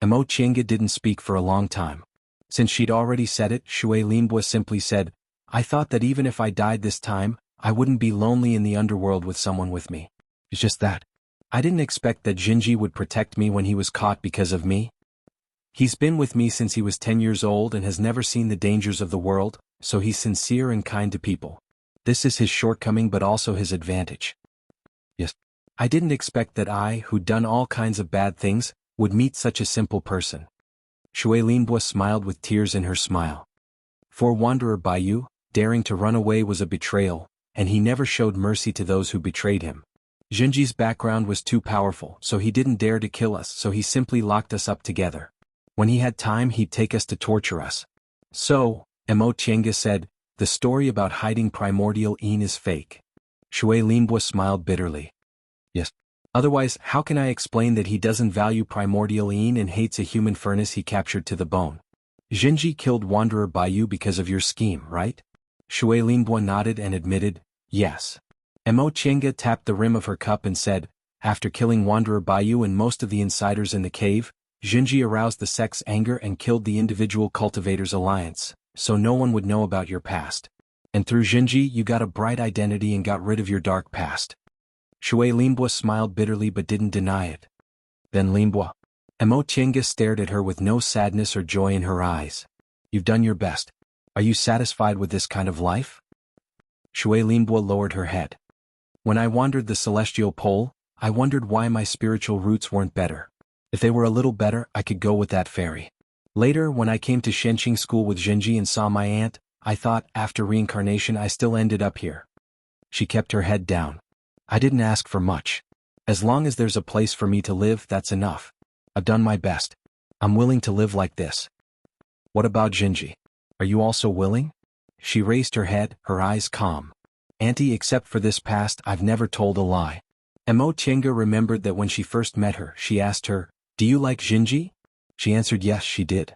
[SPEAKER 1] Mo Chenga didn't speak for a long time. Since she'd already said it, Shui Linbo simply said, I thought that even if I died this time, I wouldn't be lonely in the underworld with someone with me. It's just that. I didn't expect that Jinji would protect me when he was caught because of me. He's been with me since he was 10 years old and has never seen the dangers of the world, so he's sincere and kind to people. This is his shortcoming but also his advantage. Yes. I didn't expect that I, who'd done all kinds of bad things, would meet such a simple person. Shui Linbo smiled with tears in her smile. For Wanderer Bayou, daring to run away was a betrayal, and he never showed mercy to those who betrayed him. Jinji's background was too powerful, so he didn't dare to kill us, so he simply locked us up together. When he had time, he'd take us to torture us. So, Mo Chenga said, the story about hiding primordial Een is fake. Shui Linbo smiled bitterly. Yes. Otherwise, how can I explain that he doesn't value primordial Een and hates a human furnace he captured to the bone? Jinji killed Wanderer Bayou because of your scheme, right? Shui Linbo nodded and admitted, yes. Mo Chenga tapped the rim of her cup and said, after killing Wanderer Bayou and most of the insiders in the cave, Jinji aroused the sect's anger and killed the individual cultivators' alliance, so no one would know about your past. And through Jinji you got a bright identity and got rid of your dark past. Shui Linbo smiled bitterly but didn't deny it. Then Linbo. Mo Chenga stared at her with no sadness or joy in her eyes. You've done your best. Are you satisfied with this kind of life? Shui Linbo lowered her head. When I wandered the celestial pole, I wondered why my spiritual roots weren't better. If they were a little better, I could go with that fairy. Later, when I came to Shenqing school with Jinji and saw my aunt, I thought, after reincarnation I still ended up here. She kept her head down. I didn't ask for much. As long as there's a place for me to live, that's enough. I've done my best. I'm willing to live like this. What about Jinji? Are you also willing? She raised her head, her eyes calm. Auntie, except for this past, I've never told a lie. Mo Chenga remembered that when she first met her, she asked her, do you like Jinji? She answered yes, she did.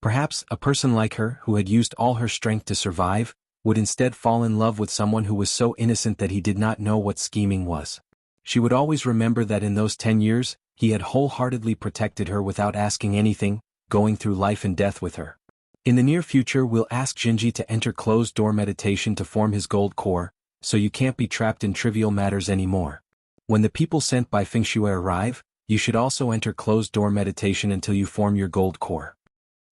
[SPEAKER 1] Perhaps a person like her, who had used all her strength to survive, would instead fall in love with someone who was so innocent that he did not know what scheming was. She would always remember that in those 10 years, he had wholeheartedly protected her without asking anything, going through life and death with her. In the near future, we'll ask Jinji to enter closed-door meditation to form his gold core, so you can't be trapped in trivial matters anymore. When the people sent by Feng Shui arrive, you should also enter closed-door meditation until you form your gold core.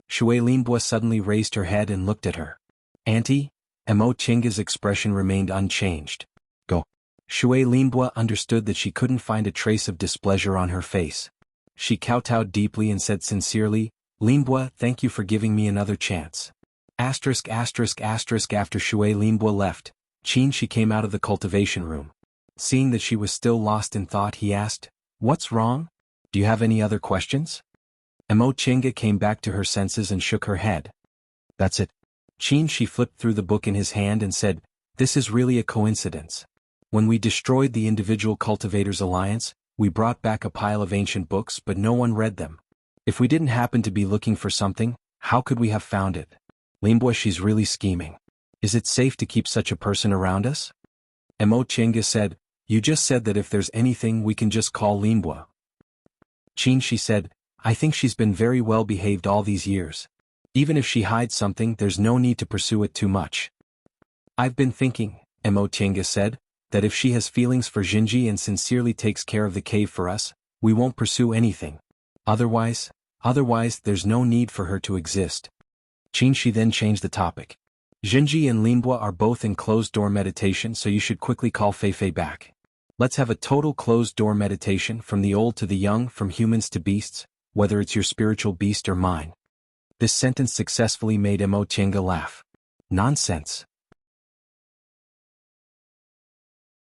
[SPEAKER 1] Shui Linbo suddenly raised her head and looked at her. Auntie? Mo Chenga's expression remained unchanged. Go. Shui Linbo understood that she couldn't find a trace of displeasure on her face. She kowtowed deeply and said sincerely, Linbo, thank you for giving me another chance. Asterisk asterisk asterisk after Shui Linbo left, Qin Shi came out of the cultivation room. Seeing that she was still lost in thought, he asked, "What's wrong? Do you have any other questions?" Emo Chinga came back to her senses and shook her head. "That's it." Qin Shi flipped through the book in his hand and said, "This is really a coincidence. When we destroyed the Individual Cultivators Alliance, we brought back a pile of ancient books but no one read them. If we didn't happen to be looking for something, how could we have found it? Linbo, she's really scheming. Is it safe to keep such a person around us?" Emo Chinga said, "You just said that if there's anything we can just call Linbo." Qin Shi said, "I think she's been very well behaved all these years. Even if she hides something, there's no need to pursue it too much." "I've been thinking," Emo Chinga said, "that if she has feelings for Jinji and sincerely takes care of the cave for us, we won't pursue anything. Otherwise, there's no need for her to exist." Qin Shi then changed the topic. "Jinji and Linbo are both in closed-door meditation, so you should quickly call Feifei back. Let's have a total closed-door meditation from the old to the young, from humans to beasts, whether it's your spiritual beast or mine." This sentence successfully made Emo Chinga laugh. Nonsense.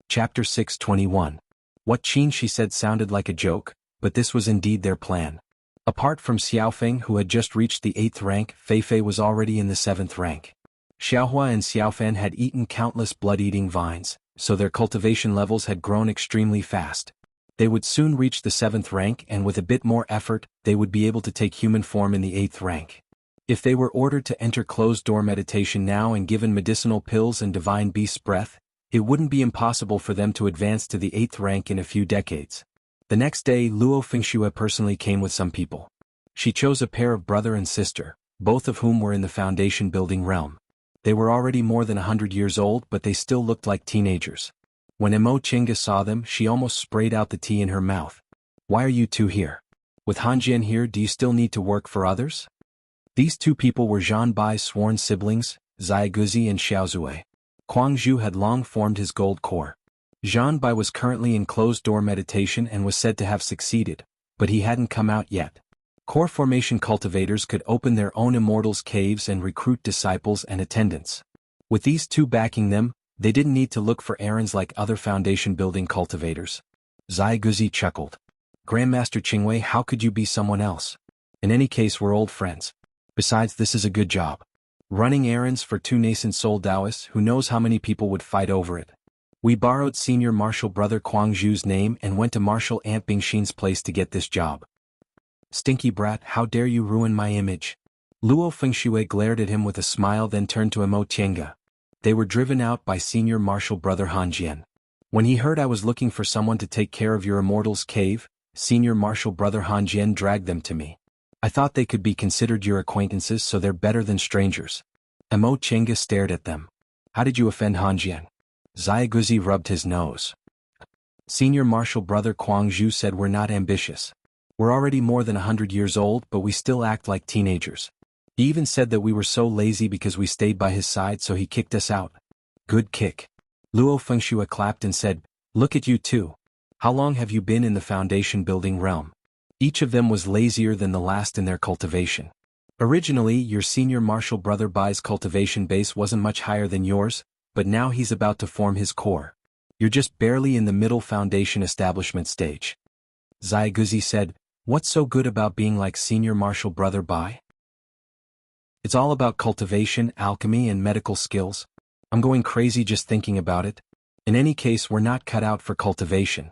[SPEAKER 1] Chapter 621. What Qin Shi said sounded like a joke, but this was indeed their plan. Apart from Xiaofeng, who had just reached the 8th rank, Feifei was already in the 7th rank. Xiaohua and Xiaofan had eaten countless blood-eating vines, so their cultivation levels had grown extremely fast. They would soon reach the 7th rank, and with a bit more effort, they would be able to take human form in the 8th rank. If they were ordered to enter closed-door meditation now and given medicinal pills and divine beast's breath, it wouldn't be impossible for them to advance to the 8th rank in a few decades. The next day, Luo Fengxue personally came with some people. She chose a pair of brother and sister, both of whom were in the foundation-building realm. They were already more than 100 years old, but they still looked like teenagers. When Emo Chinga saw them, she almost sprayed out the tea in her mouth. "Why are you two here? With Hanjian here, do you still need to work for others?" These two people were Zhan Bai's sworn siblings, Xiaoguzi and Xiaozue. Kuang Zhu had long formed his gold core. Zhan Bai was currently in closed-door meditation and was said to have succeeded, but he hadn't come out yet. Core formation cultivators could open their own immortals' caves and recruit disciples and attendants. With these two backing them, they didn't need to look for errands like other foundation-building cultivators. Xiaoguzi chuckled. "Grandmaster Qingwei, how could you be someone else? In any case, we're old friends. Besides, this is a good job. Running errands for two nascent soul Taoists, who knows how many people would fight over it. We borrowed Senior Marshal Brother Kuang Zhu's name and went to Marshal Aunt Bingxin's place to get this job." "Stinky brat, how dare you ruin my image?" Luo Fengxue glared at him with a smile, then turned to Emo Tienga. "They were driven out by Senior Marshal Brother Hanjian. When he heard I was looking for someone to take care of your immortals' cave, Senior Marshal Brother Hanjian dragged them to me. I thought they could be considered your acquaintances, so they're better than strangers." Emo Chinga stared at them. "How did you offend Hanjian?" Xiaoguzi rubbed his nose. Senior Marshal Brother Kuang Zhu said, "We're not ambitious. We're already more than 100 years old, but we still act like teenagers. He even said that we were so lazy because we stayed by his side, so he kicked us out." "Good kick." Luo Fengxue clapped and said, "Look at you two. How long have you been in the foundation-building realm?" Each of them was lazier than the last in their cultivation. "Originally, your Senior Marshal Brother Bai's cultivation base wasn't much higher than yours, but now he's about to form his core. You're just barely in the middle foundation establishment stage." Xiaoguzi said, "What's so good about being like Senior Marshal Brother Bai? It's all about cultivation, alchemy, and medical skills. I'm going crazy just thinking about it. In any case, we're not cut out for cultivation."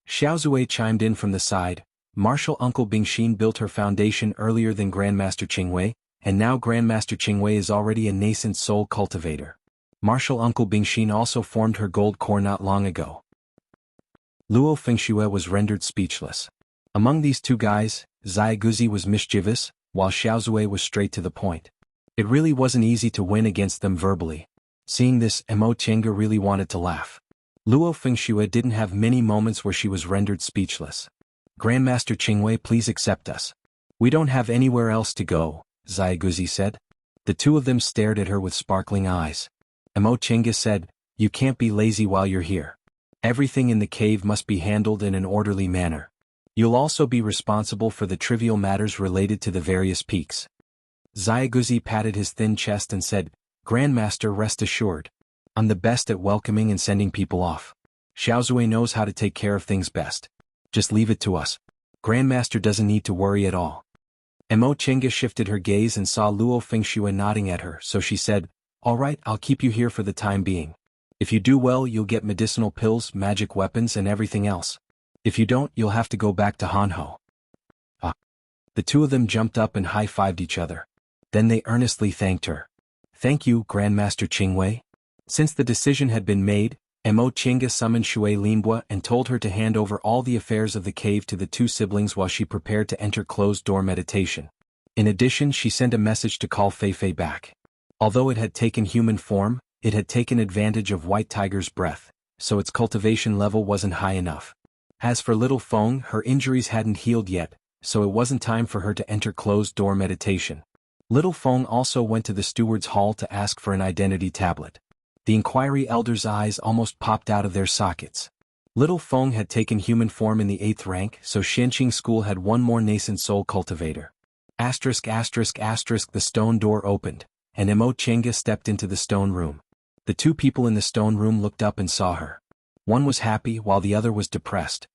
[SPEAKER 1] Xiaozue chimed in from the side. "Marshal Uncle Bingxin built her foundation earlier than Grandmaster Qingwei, and now Grandmaster Qingwei is already a nascent soul cultivator. Marshal Uncle Bingxin also formed her gold core not long ago." Luo Fengxue was rendered speechless. Among these two guys, Xiaoguzi was mischievous, while Xiaozue was straight to the point. It really wasn't easy to win against them verbally. Seeing this, Emo Tienga really wanted to laugh. Luo Fengxue didn't have many moments where she was rendered speechless. "Grandmaster Qingwei, please accept us. We don't have anywhere else to go," Xiaoguzi said. The two of them stared at her with sparkling eyes. Emo Tienga said, "You can't be lazy while you're here. Everything in the cave must be handled in an orderly manner. You'll also be responsible for the trivial matters related to the various peaks." Xiaoguzi patted his thin chest and said, Grandmaster, rest assured. I'm the best at welcoming and sending people off. Xiaozui knows how to take care of things best. Just leave it to us. Grandmaster doesn't need to worry at all. Mo Chenga shifted her gaze and saw Luo Fengxue nodding at her, so she said, All right, I'll keep you here for the time being. If you do well, you'll get medicinal pills, magic weapons, and everything else. If you don't, you'll have to go back to Hanhou. Ah. The two of them jumped up and high-fived each other. Then they earnestly thanked her. Thank you, Grandmaster Qingwei. Since the decision had been made, Mo Chenga summoned Shui Linbua and told her to hand over all the affairs of the cave to the two siblings while she prepared to enter closed-door meditation. In addition, she sent a message to call Feifei back. Although it had taken human form, it had taken advantage of White Tiger's breath, so its cultivation level wasn't high enough. As for little Feng, her injuries hadn't healed yet, so it wasn't time for her to enter closed-door meditation. Little Feng also went to the steward's hall to ask for an identity tablet. The inquiry elder's eyes almost popped out of their sockets. Little Feng had taken human form in the 8th rank, so Shanqing School had one more nascent soul cultivator. The stone door opened, and Mo Chenga stepped into the stone room. The two people in the stone room looked up and saw her. One was happy while the other was depressed.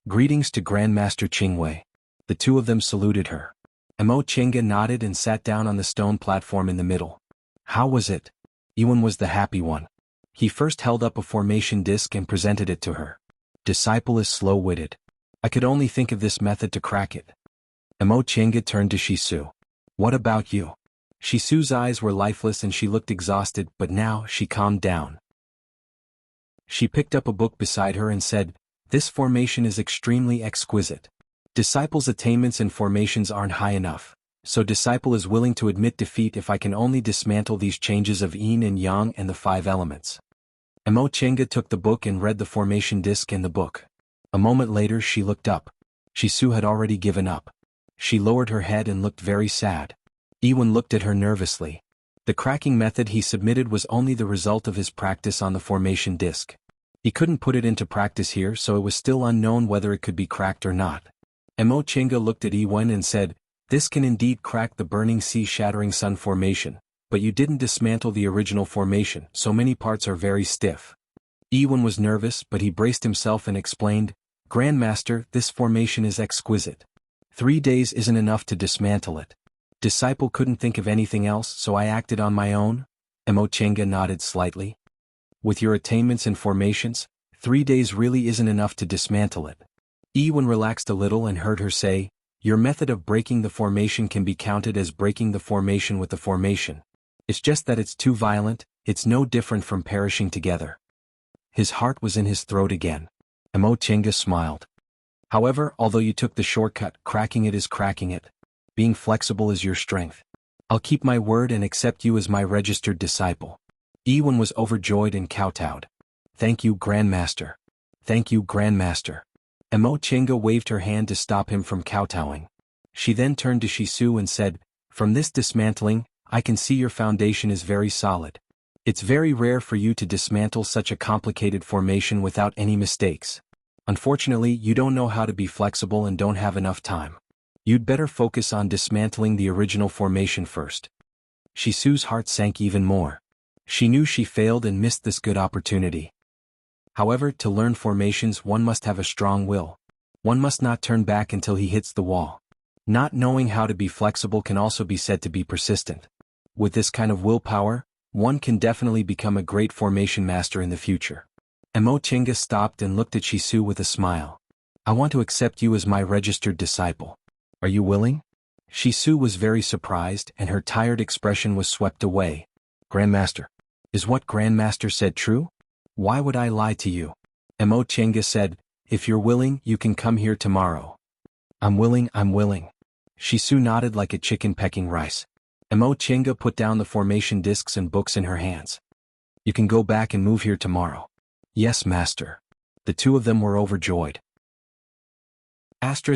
[SPEAKER 1] Greetings to Grandmaster Qingwei. The two of them saluted her. Mo Chenga nodded and sat down on the stone platform in the middle. How was it? Ewan was the happy one. He first held up a formation disc and presented it to her. Disciple is slow-witted. I could only think of this method to crack it. Mo Chenga turned to Shisu. What about you? Shisu's eyes were lifeless and she looked exhausted, but now she calmed down. She picked up a book beside her and said, This formation is extremely exquisite. Disciple's attainments in formations aren't high enough, so Disciple is willing to admit defeat if I can only dismantle these changes of yin and yang and the 5 elements. Mo Chenga took the book and read the formation disc in the book. A moment later she looked up. Shisu had already given up. She lowered her head and looked very sad. Ewan looked at her nervously. The cracking method he submitted was only the result of his practice on the formation disc. He couldn't put it into practice here, so it was still unknown whether it could be cracked or not. Mo Chenga looked at Ewan and said, This can indeed crack the burning sea shattering sun formation, but you didn't dismantle the original formation, so many parts are very stiff. Ewan was nervous, but he braced himself and explained, Grandmaster, this formation is exquisite. 3 days isn't enough to dismantle it. Disciple couldn't think of anything else, so I acted on my own? Mo Chenga nodded slightly. With your attainments and formations, 3 days really isn't enough to dismantle it. Ewan relaxed a little and heard her say, Your method of breaking the formation can be counted as breaking the formation with the formation. It's just that it's too violent, it's no different from perishing together. His heart was in his throat again. Mo Chenga smiled. However, although you took the shortcut, cracking it is cracking it. Being flexible is your strength. I'll keep my word and accept you as my registered disciple. Ewan was overjoyed and kowtowed. Thank you, Grandmaster. Thank you, Grandmaster. Mo Chenga waved her hand to stop him from kowtowing. She then turned to Shisu and said, From this dismantling, I can see your foundation is very solid. It's very rare for you to dismantle such a complicated formation without any mistakes. Unfortunately, you don't know how to be flexible and don't have enough time. You'd better focus on dismantling the original formation first. Shisu's heart sank even more. She knew she failed and missed this good opportunity. However, to learn formations one must have a strong will. One must not turn back until he hits the wall. Not knowing how to be flexible can also be said to be persistent. With this kind of willpower, one can definitely become a great formation master in the future. Mo Chenga stopped and looked at Shisu with a smile. I want to accept you as my registered disciple. Are you willing? Shisu was very surprised and her tired expression was swept away. Grandmaster. Is what Grandmaster said true? Why would I lie to you? Mo Chenga said, If you're willing, you can come here tomorrow. I'm willing. Shisu nodded like a chicken pecking rice. Mo Chenga put down the formation discs and books in her hands. You can go back and move here tomorrow. Yes, master. The two of them were overjoyed. After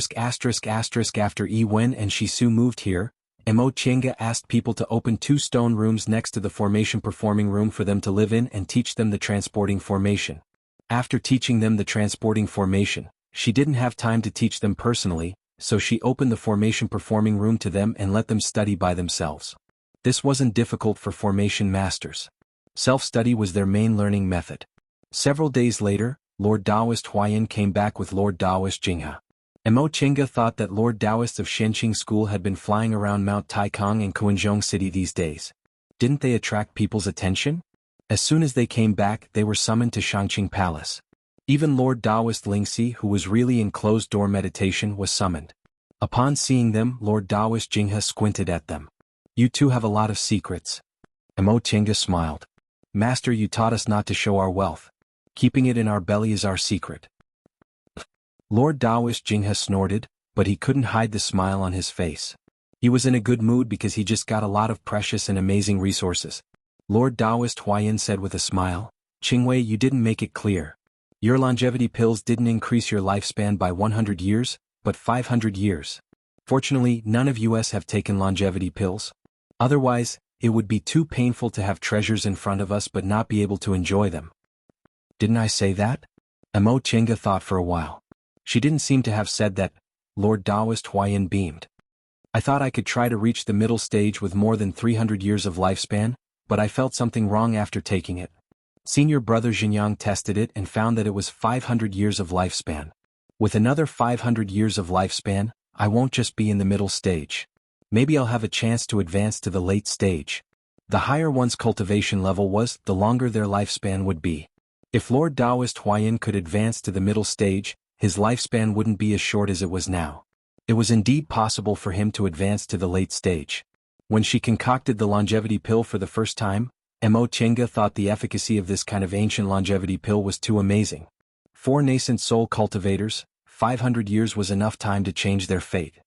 [SPEAKER 1] Ewen and Shisu moved here, Mo Chenga asked people to open 2 stone rooms next to the formation performing room for them to live in and teach them the transporting formation. After teaching them the transporting formation, she didn't have time to teach them personally, so she opened the formation performing room to them and let them study by themselves. This wasn't difficult for formation masters. Self-study was their main learning method. Several days later, Lord Taoist Huayan came back with Lord Taoist Jinghe. Mo Chenga thought that Lord Taoists of Shenqing School had been flying around Mount Taikang and Kuanzhong City these days. Didn't they attract people's attention? As soon as they came back, they were summoned to Shangqing Palace. Even Lord Taoist Lingxi, who was really in closed-door meditation, was summoned. Upon seeing them, Lord Taoist Jinghe squinted at them. "You two have a lot of secrets." Mo Chenga smiled. "Master, you taught us not to show our wealth. Keeping it in our belly is our secret." Lord Taoist Jinghe snorted, but he couldn't hide the smile on his face. He was in a good mood because he just got a lot of precious and amazing resources. Lord Taoist Huayan said with a smile, "Qingwei, you didn't make it clear. Your longevity pills didn't increase your lifespan by 100 years, but 500 years. Fortunately, none of us have taken longevity pills. Otherwise, it would be too painful to have treasures in front of us but not be able to enjoy them." "Didn't I say that?" Mo Chenga thought for a while. She didn't seem to have said that. Lord Taoist Huayan beamed. "I thought I could try to reach the middle stage with more than 300 years of lifespan, but I felt something wrong after taking it. Senior brother Xinjiang tested it and found that it was 500 years of lifespan. With another 500 years of lifespan, I won't just be in the middle stage. Maybe I'll have a chance to advance to the late stage. The higher one's cultivation level was, the longer their lifespan would be. If Lord Taoist Huayan could advance to the middle stage, his lifespan wouldn't be as short as it was now. It was indeed possible for him to advance to the late stage." When she concocted the longevity pill for the first time, Mo Chenga thought the efficacy of this kind of ancient longevity pill was too amazing. 4 nascent soul cultivators, 500 years was enough time to change their fate.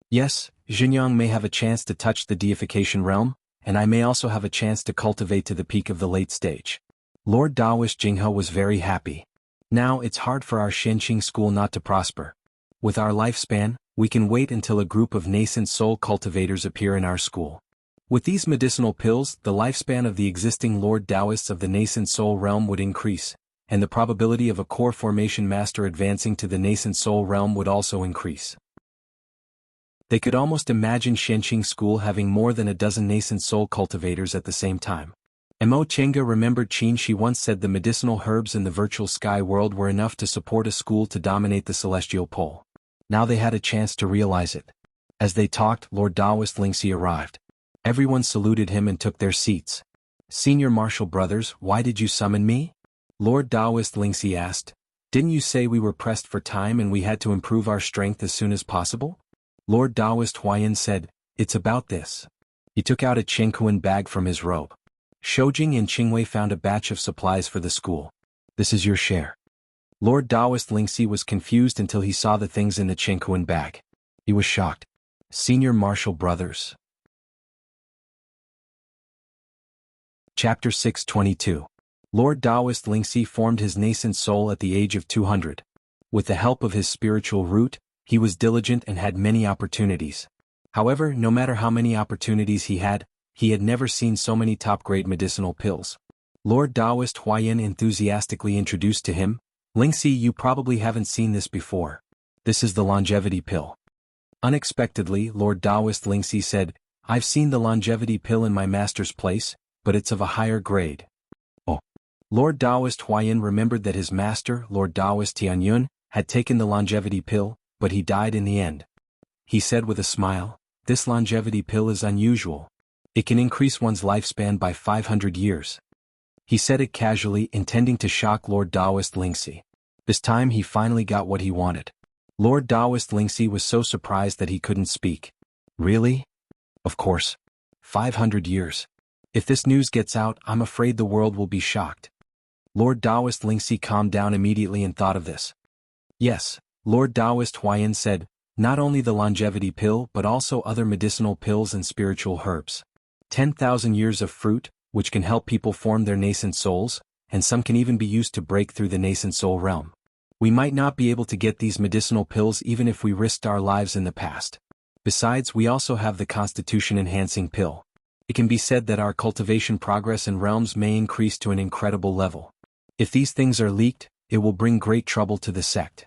[SPEAKER 1] Yes, Xinjiang may have a chance to touch the deification realm, and I may also have a chance to cultivate to the peak of the late stage. Lord Taoist Jinghe was very happy. Now it's hard for our Shenqing school not to prosper. With our lifespan, we can wait until a group of nascent soul cultivators appear in our school. With these medicinal pills, the lifespan of the existing Lord Taoists of the nascent soul realm would increase, and the probability of a core formation master advancing to the nascent soul realm would also increase. They could almost imagine Shenqing School having more than a dozen nascent soul cultivators at the same time. Mo Chenga remembered Qin Shi once said the medicinal herbs in the virtual sky world were enough to support a school to dominate the celestial pole. Now they had a chance to realize it. As they talked, Lord Taoist Lingxi arrived. Everyone saluted him and took their seats. "Senior Marshal Brothers, why did you summon me?" Lord Taoist Lingxi asked. "Didn't you say we were pressed for time and we had to improve our strength as soon as possible?" Lord Taoist Huayan said, "It's about this." He took out a Qingkuan bag from his robe. Shoujing and Qingwei found a batch of supplies for the school. "This is your share." Lord Taoist Lingxi was confused until he saw the things in the Qingkuan bag. He was shocked. Senior Marshal Brothers. Chapter 622. Lord Taoist Lingxi formed his nascent soul at the age of 200. With the help of his spiritual root, he was diligent and had many opportunities. However, no matter how many opportunities he had never seen so many top-grade medicinal pills. Lord Taoist Huayan enthusiastically introduced to him, "Lingxi, you probably haven't seen this before. This is the longevity pill." Unexpectedly, Lord Taoist Lingxi said, "I've seen the longevity pill in my master's place, but it's of a higher grade." Oh. Lord Taoist Huayan remembered that his master, Lord Taoist Tianyun, had taken the longevity pill, but he died in the end. He said with a smile, "This longevity pill is unusual. It can increase one's lifespan by 500 years. He said it casually, intending to shock Lord Taoist Lingxi. This time he finally got what he wanted. Lord Taoist Lingxi was so surprised that he couldn't speak. "Really?" "Of course. 500 years. If this news gets out, I'm afraid the world will be shocked." Lord Taoist Lingxi calmed down immediately and thought of this. "Yes," Lord Taoist Huayan said, "not only the longevity pill but also other medicinal pills and spiritual herbs. 10,000 years of fruit, which can help people form their nascent souls, and some can even be used to break through the nascent soul realm. We might not be able to get these medicinal pills even if we risked our lives in the past. Besides, we also have the constitution-enhancing pill. It can be said that our cultivation progress and realms may increase to an incredible level. If these things are leaked, it will bring great trouble to the sect."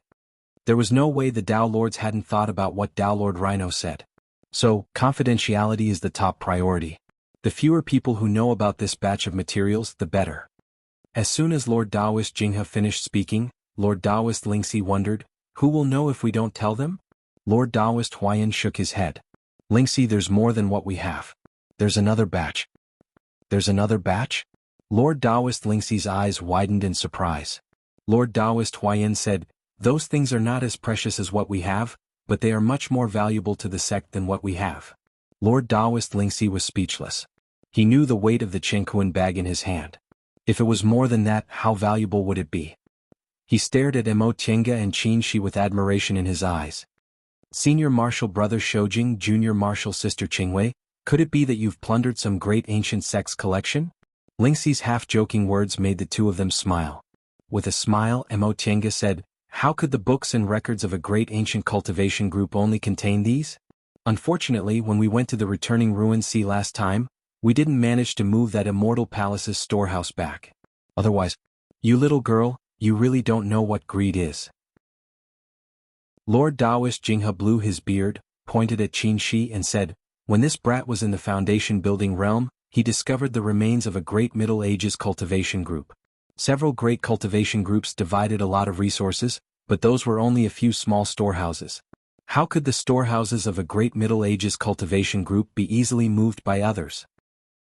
[SPEAKER 1] There was no way the Tao Lords hadn't thought about what Tao Lord Rhino said. So, confidentiality is the top priority. The fewer people who know about this batch of materials, the better. As soon as Lord Taoist Jinghe finished speaking, Lord Taoist Lingxi wondered, who will know if we don't tell them? Lord Taoist Huayan shook his head. Lingxi, there's more than what we have. There's another batch. There's another batch? Lord Taoist Lingxi's eyes widened in surprise. Lord Taoist Huayan said, those things are not as precious as what we have, but they are much more valuable to the sect than what we have. Lord Taoist Lingxi was speechless. He knew the weight of the Chengkuan bag in his hand. If it was more than that, how valuable would it be? He stared at Mo Tiange and Qin Shi with admiration in his eyes. Senior Marshal Brother Shoujing, Junior Marshal Sister Qingwei, could it be that you've plundered some great ancient sect's collection? Lingxi's half-joking words made the two of them smile. With a smile, Mo Tiange said, how could the books and records of a great ancient cultivation group only contain these? Unfortunately, when we went to the returning ruin sea last time, we didn't manage to move that immortal palace's storehouse back. Otherwise, you little girl, you really don't know what greed is. Lord Taoist Jinghe blew his beard, pointed at Qin Shi and said, when this brat was in the foundation building realm, he discovered the remains of a great Middle Ages cultivation group. Several great cultivation groups divided a lot of resources, but those were only a few small storehouses. How could the storehouses of a great Middle Ages cultivation group be easily moved by others?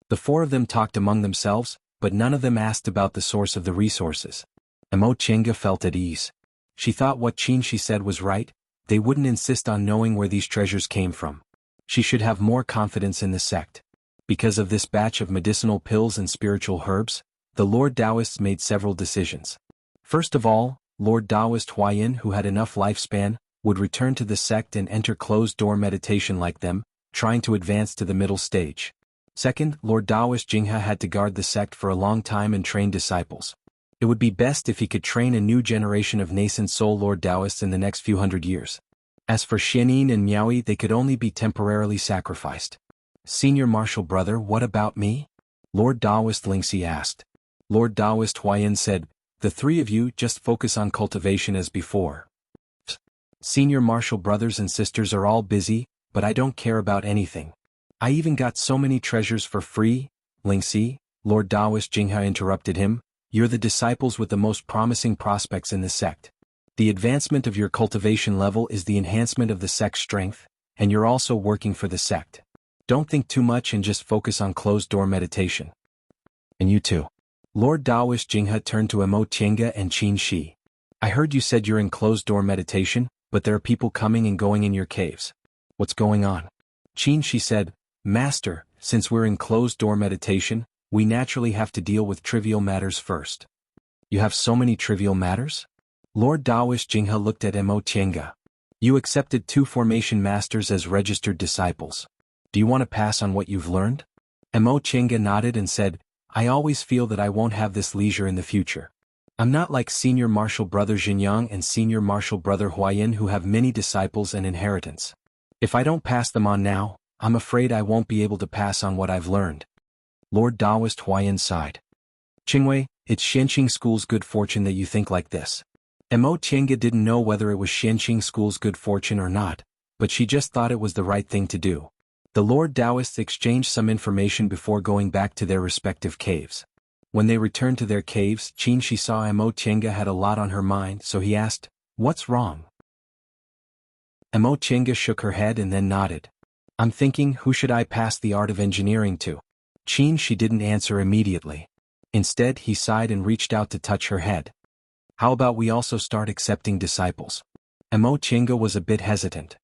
[SPEAKER 1] The four of them talked among themselves, but none of them asked about the source of the resources. Mo Tiange felt at ease. She thought what Qin Shi said was right, they wouldn't insist on knowing where these treasures came from. She should have more confidence in the sect. Because of this batch of medicinal pills and spiritual herbs, the Lord Taoists made several decisions. First of all, Lord Taoist Huayan, who had enough lifespan, would return to the sect and enter closed-door meditation like them, trying to advance to the middle stage. Second, Lord Taoist Jinghe had to guard the sect for a long time and train disciples. It would be best if he could train a new generation of nascent soul Lord Taoists in the next few hundred years. As for Xianin and Miaoyi, they could only be temporarily sacrificed. Senior Marshal Brother, what about me? Lord Taoist Lingxi asked. Lord Taoist Huayan said, the three of you just focus on cultivation as before. Senior Marshal Brothers and sisters are all busy, but I don't care about anything. I even got so many treasures for free. Lingxi, Lord Taoist Jinghe interrupted him, you're the disciples with the most promising prospects in the sect. The advancement of your cultivation level is the enhancement of the sect's strength, and you're also working for the sect. Don't think too much and just focus on closed-door meditation. And you too. Lord Taoist Jinghe turned to Mo Tiange and Qin Shi. I heard you said you're in closed-door meditation, but there are people coming and going in your caves. What's going on? Qin Shi said, Master, since we're in closed-door meditation, we naturally have to deal with trivial matters first. You have so many trivial matters? Lord Taoist Jinghe looked at Mo Tiange. You accepted 2 formation masters as registered disciples. Do you want to pass on what you've learned? Mo Tiange nodded and said, I always feel that I won't have this leisure in the future. I'm not like Senior Marshal Brother Xinjiang and Senior Marshal Brother Huayan who have many disciples and inheritance. If I don't pass them on now, I'm afraid I won't be able to pass on what I've learned. Lord Taoist Huayan sighed. Qingwei, it's Xianqing School's good fortune that you think like this. Mo Tiange didn't know whether it was Xianqing School's good fortune or not, but she just thought it was the right thing to do. The Lord Taoists exchanged some information before going back to their respective caves. When they returned to their caves, Qin Shi saw Mo Tiange had a lot on her mind, so he asked, what's wrong? Mo Tiange shook her head and then nodded. I'm thinking, who should I pass the art of engineering to? Qin Shi didn't answer immediately. Instead, he sighed and reached out to touch her head. How about we also start accepting disciples? Mo Tiange was a bit hesitant.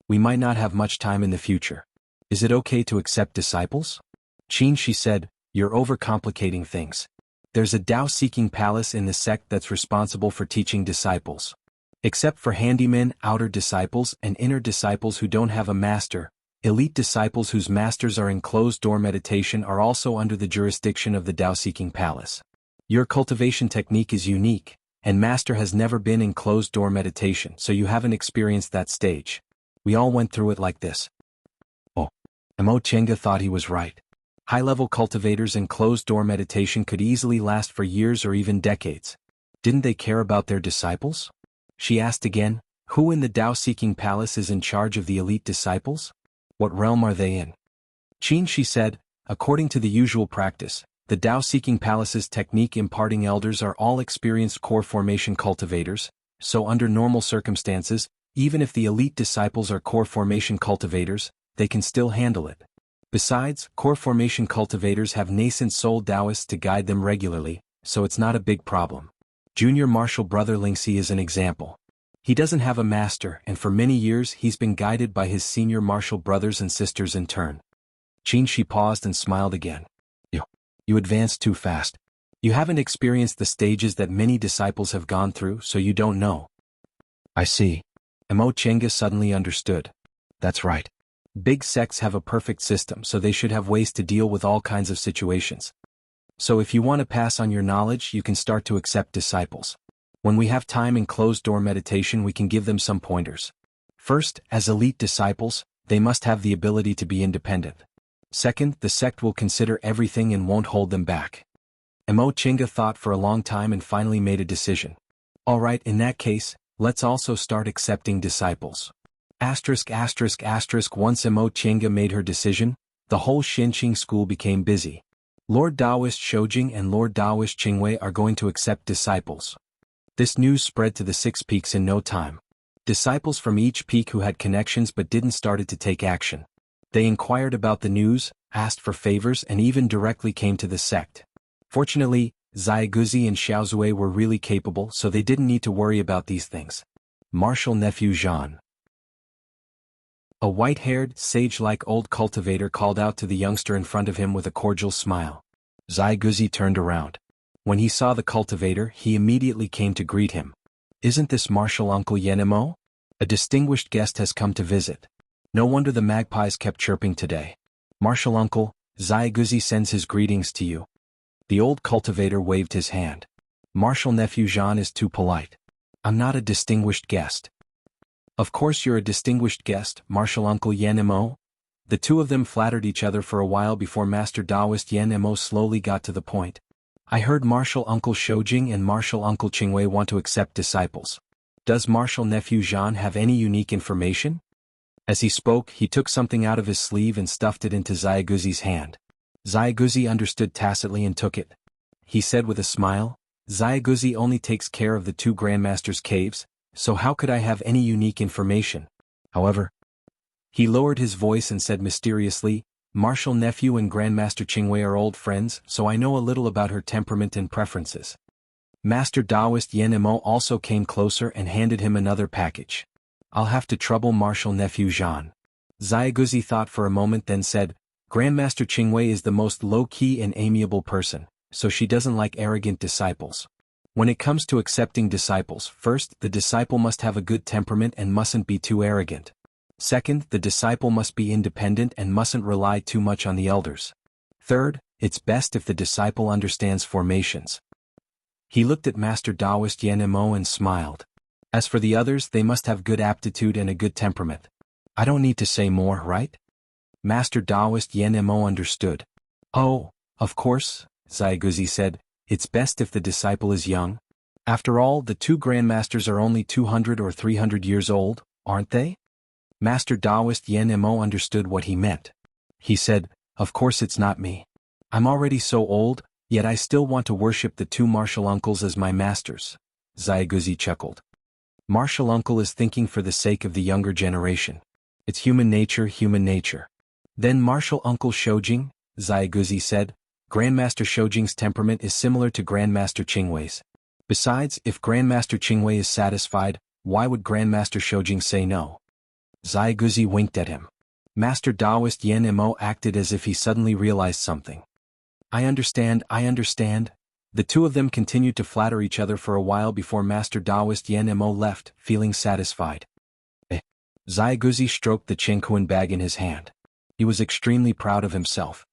[SPEAKER 1] We might not have much time in the future. Is it okay to accept disciples? Qin Shi said, you're overcomplicating things. There's a Tao-seeking palace in the sect that's responsible for teaching disciples. Except for handymen, outer disciples, and inner disciples who don't have a master, elite disciples whose masters are in closed-door meditation are also under the jurisdiction of the Tao-seeking palace. Your cultivation technique is unique, and master has never been in closed-door meditation, so you haven't experienced that stage. We all went through it like this. Oh. Mo Tiange thought he was right. High-level cultivators in closed-door meditation could easily last for years or even decades. Didn't they care about their disciples? She asked again, who in the Tao-seeking palace is in charge of the elite disciples? What realm are they in? Qin, she said, according to the usual practice, the Tao-seeking palace's technique imparting elders are all experienced core formation cultivators, so under normal circumstances, even if the elite disciples are core formation cultivators, they can still handle it. Besides, core formation cultivators have nascent soul Taoists to guide them regularly, so it's not a big problem. Junior martial brother Lingxi is an example. He doesn't have a master, and for many years he's been guided by his senior martial brothers and sisters in turn. Qin, she paused and smiled again. You advanced too fast. You haven't experienced the stages that many disciples have gone through, so you don't know. I see. Mo Chenga suddenly understood. That's right. Big sects have a perfect system, so they should have ways to deal with all kinds of situations. So if you want to pass on your knowledge, you can start to accept disciples. When we have time in closed-door meditation, we can give them some pointers. First, as elite disciples, they must have the ability to be independent. Second, the sect will consider everything and won't hold them back. Mo Chenga thought for a long time and finally made a decision. All right, in that case, let's also start accepting disciples. Once Mo Chenga made her decision, the whole Xinqing school became busy. Lord Taoist Shoujing and Lord Taoist Qingwei are going to accept disciples. This news spread to the 6 peaks in no time. Disciples from each peak who had connections but didn't started to take action. They inquired about the news, asked for favors, and even directly came to the sect. Fortunately, Zhaiguzi and Xiaozui were really capable, so they didn't need to worry about these things. Martial nephew Zhan. A white-haired, sage-like old cultivator called out to the youngster in front of him with a cordial smile. Zhaiguzi turned around. When he saw the cultivator, he immediately came to greet him. Isn't this martial uncle Yenemo? A distinguished guest has come to visit. No wonder the magpies kept chirping today. Martial uncle, Zhaiguzi sends his greetings to you. The old cultivator waved his hand. Martial nephew Zhan is too polite. I'm not a distinguished guest. Of course you're a distinguished guest, martial uncle Yenemo. The two of them flattered each other for a while before Master Taoist Yenemo slowly got to the point. I heard martial uncle Shoujing and martial uncle Qingwei want to accept disciples. Does martial nephew Zhan have any unique information? As he spoke, he took something out of his sleeve and stuffed it into Zhaiguzi's hand. Zhaiguzi understood tacitly and took it. He said with a smile, Zhaiguzi only takes care of the 2 Grandmasters' caves, so how could I have any unique information? However, he lowered his voice and said mysteriously, martial nephew and Grandmaster Qingwei are old friends, so I know a little about her temperament and preferences. Master Taoist Yenemo also came closer and handed him another package. I'll have to trouble martial nephew Zhan. Zhaiguzi thought for a moment, then said, Grandmaster Qingwei is the most low-key and amiable person, so she doesn't like arrogant disciples. When it comes to accepting disciples, first, the disciple must have a good temperament and mustn't be too arrogant. Second, the disciple must be independent and mustn't rely too much on the elders. Third, it's best if the disciple understands formations. He looked at Master Taoist Yenemo and smiled. As for the others, they must have good aptitude and a good temperament. I don't need to say more, right? Master Taoist Yenemo understood. Oh, of course, Zhaiguzi said, it's best if the disciple is young. After all, the 2 Grandmasters are only 200 or 300 years old, aren't they? Master Taoist Yenemo understood what he meant. He said, of course it's not me. I'm already so old, yet I still want to worship the 2 martial uncles as my masters. Zhaiguzi chuckled. Martial uncle is thinking for the sake of the younger generation. It's human nature, human nature. Then martial uncle Shoujing, Zhaiguzi said, Grandmaster Shoujing's temperament is similar to Grandmaster Qingwei's. Besides, if Grandmaster Qingwei is satisfied, why would Grandmaster Shoujing say no? Zhaiguzi winked at him. Master Taoist Yenemo acted as if he suddenly realized something. I understand. The two of them continued to flatter each other for a while before Master Taoist Yenemo left, feeling satisfied. Zhaiguzi stroked the Qingquan bag in his hand. He was extremely proud of himself.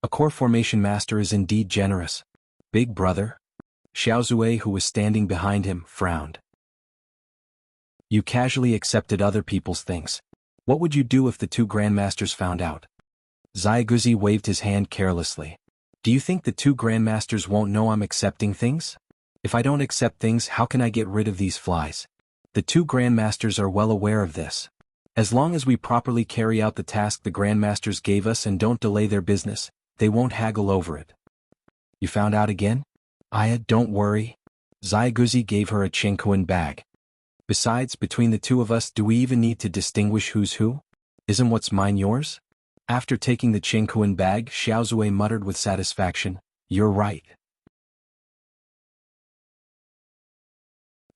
[SPEAKER 1] A core formation master is indeed generous. Big brother? Xiaozui, who was standing behind him, frowned. You casually accepted other people's things. What would you do if the 2 Grandmasters found out? Zhaiguzi waved his hand carelessly. Do you think the 2 Grandmasters won't know I'm accepting things? If I don't accept things, how can I get rid of these flies? The two grandmasters are well aware of this. As long as we properly carry out the task the grandmasters gave us and don't delay their business, they won't haggle over it. You found out again? Aya, don't worry. Xiaoguzi gave her a Qingquan bag. Besides, between the two of us, do we even need to distinguish who's who? Isn't what's mine yours? After taking the Qingquan bag, Xiaozue muttered with satisfaction, "You're right."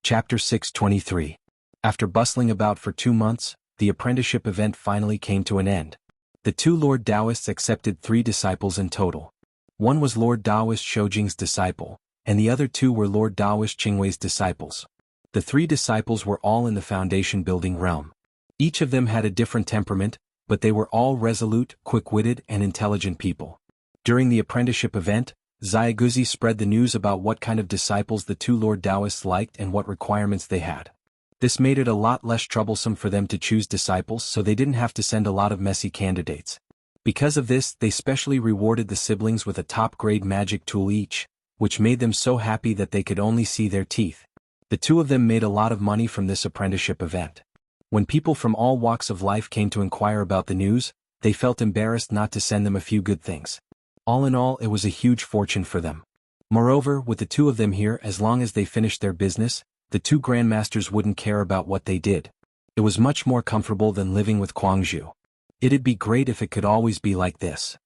[SPEAKER 1] Chapter 623. After bustling about for 2 months, the apprenticeship event finally came to an end. The two Lord Taoists accepted 3 disciples in total. One was Lord Taoist Shoujing's disciple, and the other 2 were Lord Taoist Qingwei's disciples. The 3 disciples were all in the foundation building realm. Each of them had a different temperament, but they were all resolute, quick-witted, and intelligent people. During the apprenticeship event, Xiaoguzi spread the news about what kind of disciples the 2 Lord Taoists liked and what requirements they had. This made it a lot less troublesome for them to choose disciples, so they didn't have to send a lot of messy candidates. Because of this, they specially rewarded the siblings with a top-grade magic tool each, which made them so happy that they could only see their teeth. The 2 of them made a lot of money from this apprenticeship event. When people from all walks of life came to inquire about the news, they felt embarrassed not to send them a few good things. All in all, it was a huge fortune for them. Moreover, with the 2 of them here, as long as they finished their business, the 2 grandmasters wouldn't care about what they did. It was much more comfortable than living with Guangzhou. It'd be great if it could always be like this.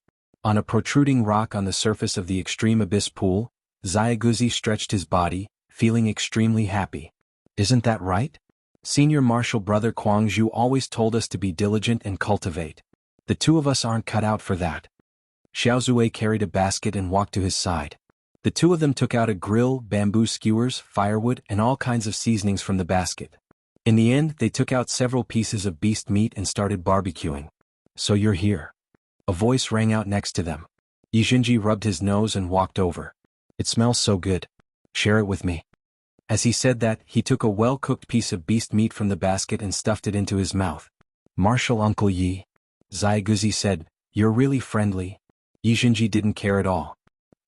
[SPEAKER 1] On a protruding rock on the surface of the extreme abyss pool, Xiaoguzi stretched his body, feeling extremely happy. Isn't that right? Senior Marshal Brother Guangzhou always told us to be diligent and cultivate. The 2 of us aren't cut out for that. Xiaozue carried a basket and walked to his side. The 2 of them took out a grill, bamboo skewers, firewood, and all kinds of seasonings from the basket. In the end, they took out several pieces of beast meat and started barbecuing. "So you're here." A voice rang out next to them. Yijinji rubbed his nose and walked over. "It smells so good. Share it with me." As he said that, he took a well-cooked piece of beast meat from the basket and stuffed it into his mouth. "Marshal Uncle Yi," Xiaoguzi said, "you're really friendly." Yijinji didn't care at all.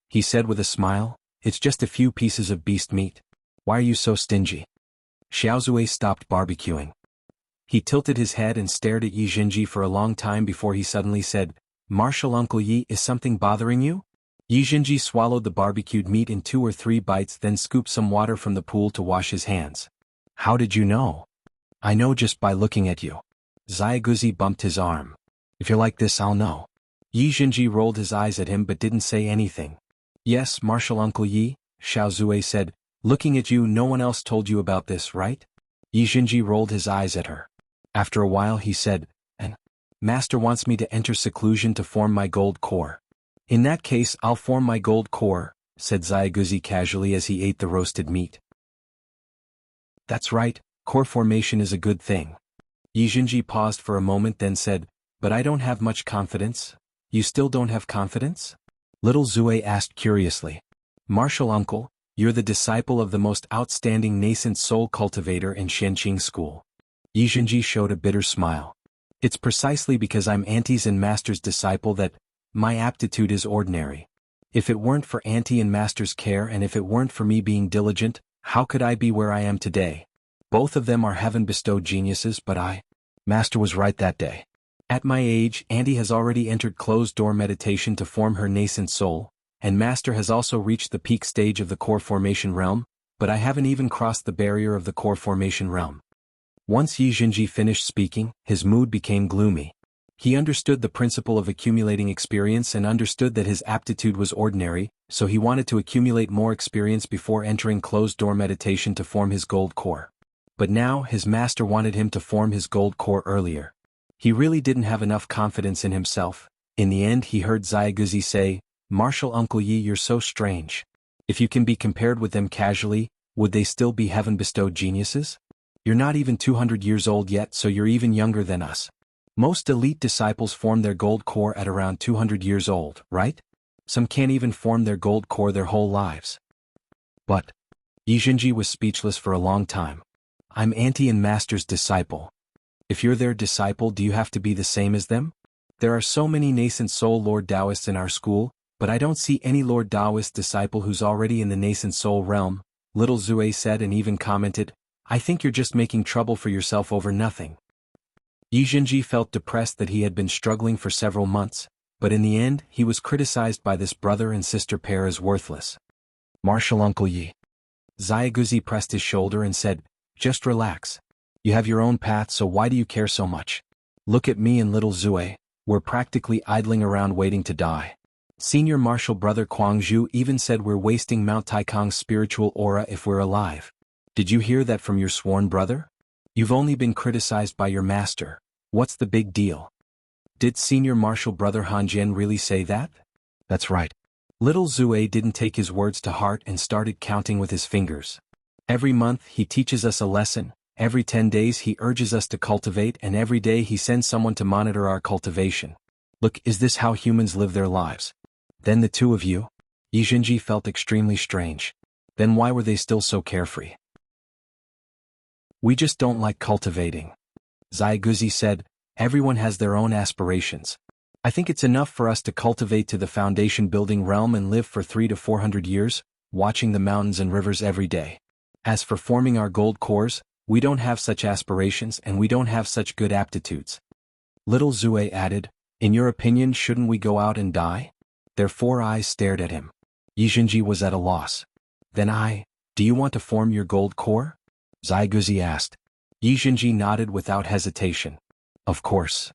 [SPEAKER 1] He said with a smile, "It's just a few pieces of beast meat. Why are you so stingy?" Xiaozue stopped barbecuing. He tilted his head and stared at Yijinji for a long time before he suddenly said, "Marshal Uncle Yi, is something bothering you?" Yijinji swallowed the barbecued meat in 2 or 3 bites, then scooped some water from the pool to wash his hands. "How did you know?" "I know just by looking at you." Xiaoguzi bumped his arm. "If you're like this, I'll know." Yijinji rolled his eyes at him but didn't say anything. "Yes, Marshal Uncle Yi," Xiaozue said, "looking at you, no one else told you about this, right?" Yijinji rolled his eyes at her. After a while he said, "And Master wants me to enter seclusion to form my gold core." "In that case, I'll form my gold core," said Xiaoguzi casually as he ate the roasted meat. "That's right, core formation is a good thing." Yijinji paused for a moment, then said, "But I don't have much confidence." "You still don't have confidence?" Little Zue asked curiously. "Marshal Uncle, you're the disciple of the most outstanding nascent soul cultivator in Shenqing School." Yijinji showed a bitter smile. "It's precisely because I'm Auntie's and Master's disciple that my aptitude is ordinary. If it weren't for Auntie and Master's care and if it weren't for me being diligent, how could I be where I am today? Both of them are heaven-bestowed geniuses, but Master was right that day. At my age, Auntie has already entered closed-door meditation to form her nascent soul, and Master has also reached the peak stage of the core formation realm, but I haven't even crossed the barrier of the core formation realm." Once Yijinji finished speaking, his mood became gloomy. He understood the principle of accumulating experience and understood that his aptitude was ordinary, so he wanted to accumulate more experience before entering closed-door meditation to form his gold core. But now, his master wanted him to form his gold core earlier. He really didn't have enough confidence in himself. In the end, he heard Xiaoguzi say, "Marshal Uncle Yi, you're so strange. If you can be compared with them casually, would they still be heaven-bestowed geniuses? You're not even 200 years old yet, so you're even younger than us. Most elite disciples form their gold core at around 200 years old, right? Some can't even form their gold core their whole lives." "But..." Yijinji was speechless for a long time. "I'm Auntie and Master's disciple. If you're their disciple, do you have to be the same as them? There are so many nascent soul Lord Taoists in our school, but I don't see any Lord Taoist disciple who's already in the nascent soul realm," Little Zue said, and even commented, I think you're just making trouble for yourself over nothing. Yi Jinji felt depressed that he had been struggling for several months, but in the end he was criticized by this brother and sister pair as worthless. Martial Uncle Yi. Xiaoguzi pressed his shoulder and said, just relax. You have your own path, so why do you care so much? Look at me and little Zue, we're practically idling around waiting to die. Senior Martial Brother Guangzhu even said we're wasting Mount Taikong's spiritual aura if we're alive. Did you hear that from your sworn brother? You've only been criticized by your master. What's the big deal? Did Senior Martial Brother Hanjian really say that? That's right. Little Zue didn't take his words to heart and started counting with his fingers. Every month he teaches us a lesson, every 10 days he urges us to cultivate, and every day he sends someone to monitor our cultivation. Look, is this how humans live their lives? Then the two of you? Yi Jinji felt extremely strange. Then why were they still so carefree? We just don't like cultivating. Xiaoguzi said, everyone has their own aspirations. I think it's enough for us to cultivate to the foundation building realm and live for 300 to 400 years, watching the mountains and rivers every day. As for forming our gold cores, we don't have such aspirations and we don't have such good aptitudes. Little Zue added, in your opinion, shouldn't we go out and die? Their 4 eyes stared at him. Yi Jinji was at a loss. Then do you want to form your gold core? Xiaoguzi asked. Yi Jinji nodded without hesitation. Of course.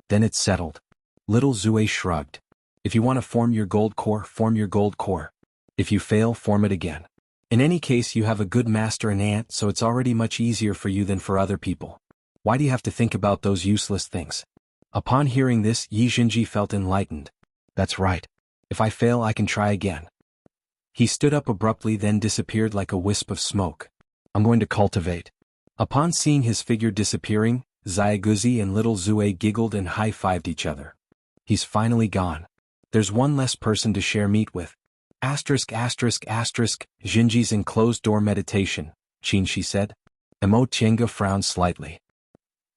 [SPEAKER 1] Then it's settled. Little Zue shrugged. If you want to form your gold core, form your gold core. If you fail, form it again. In any case, you have a good master and aunt, so it's already much easier for you than for other people. Why do you have to think about those useless things? Upon hearing this, Yi Jinji felt enlightened. That's right. If I fail, I can try again. He stood up abruptly, then disappeared like a wisp of smoke. I'm going to cultivate. Upon seeing his figure disappearing, Xiaoguzi and little Zue giggled and high-fived each other. He's finally gone. There's one less person to share meat with. Jinji's in closed-door meditation, Qinshi said. Emo Tiange frowned slightly.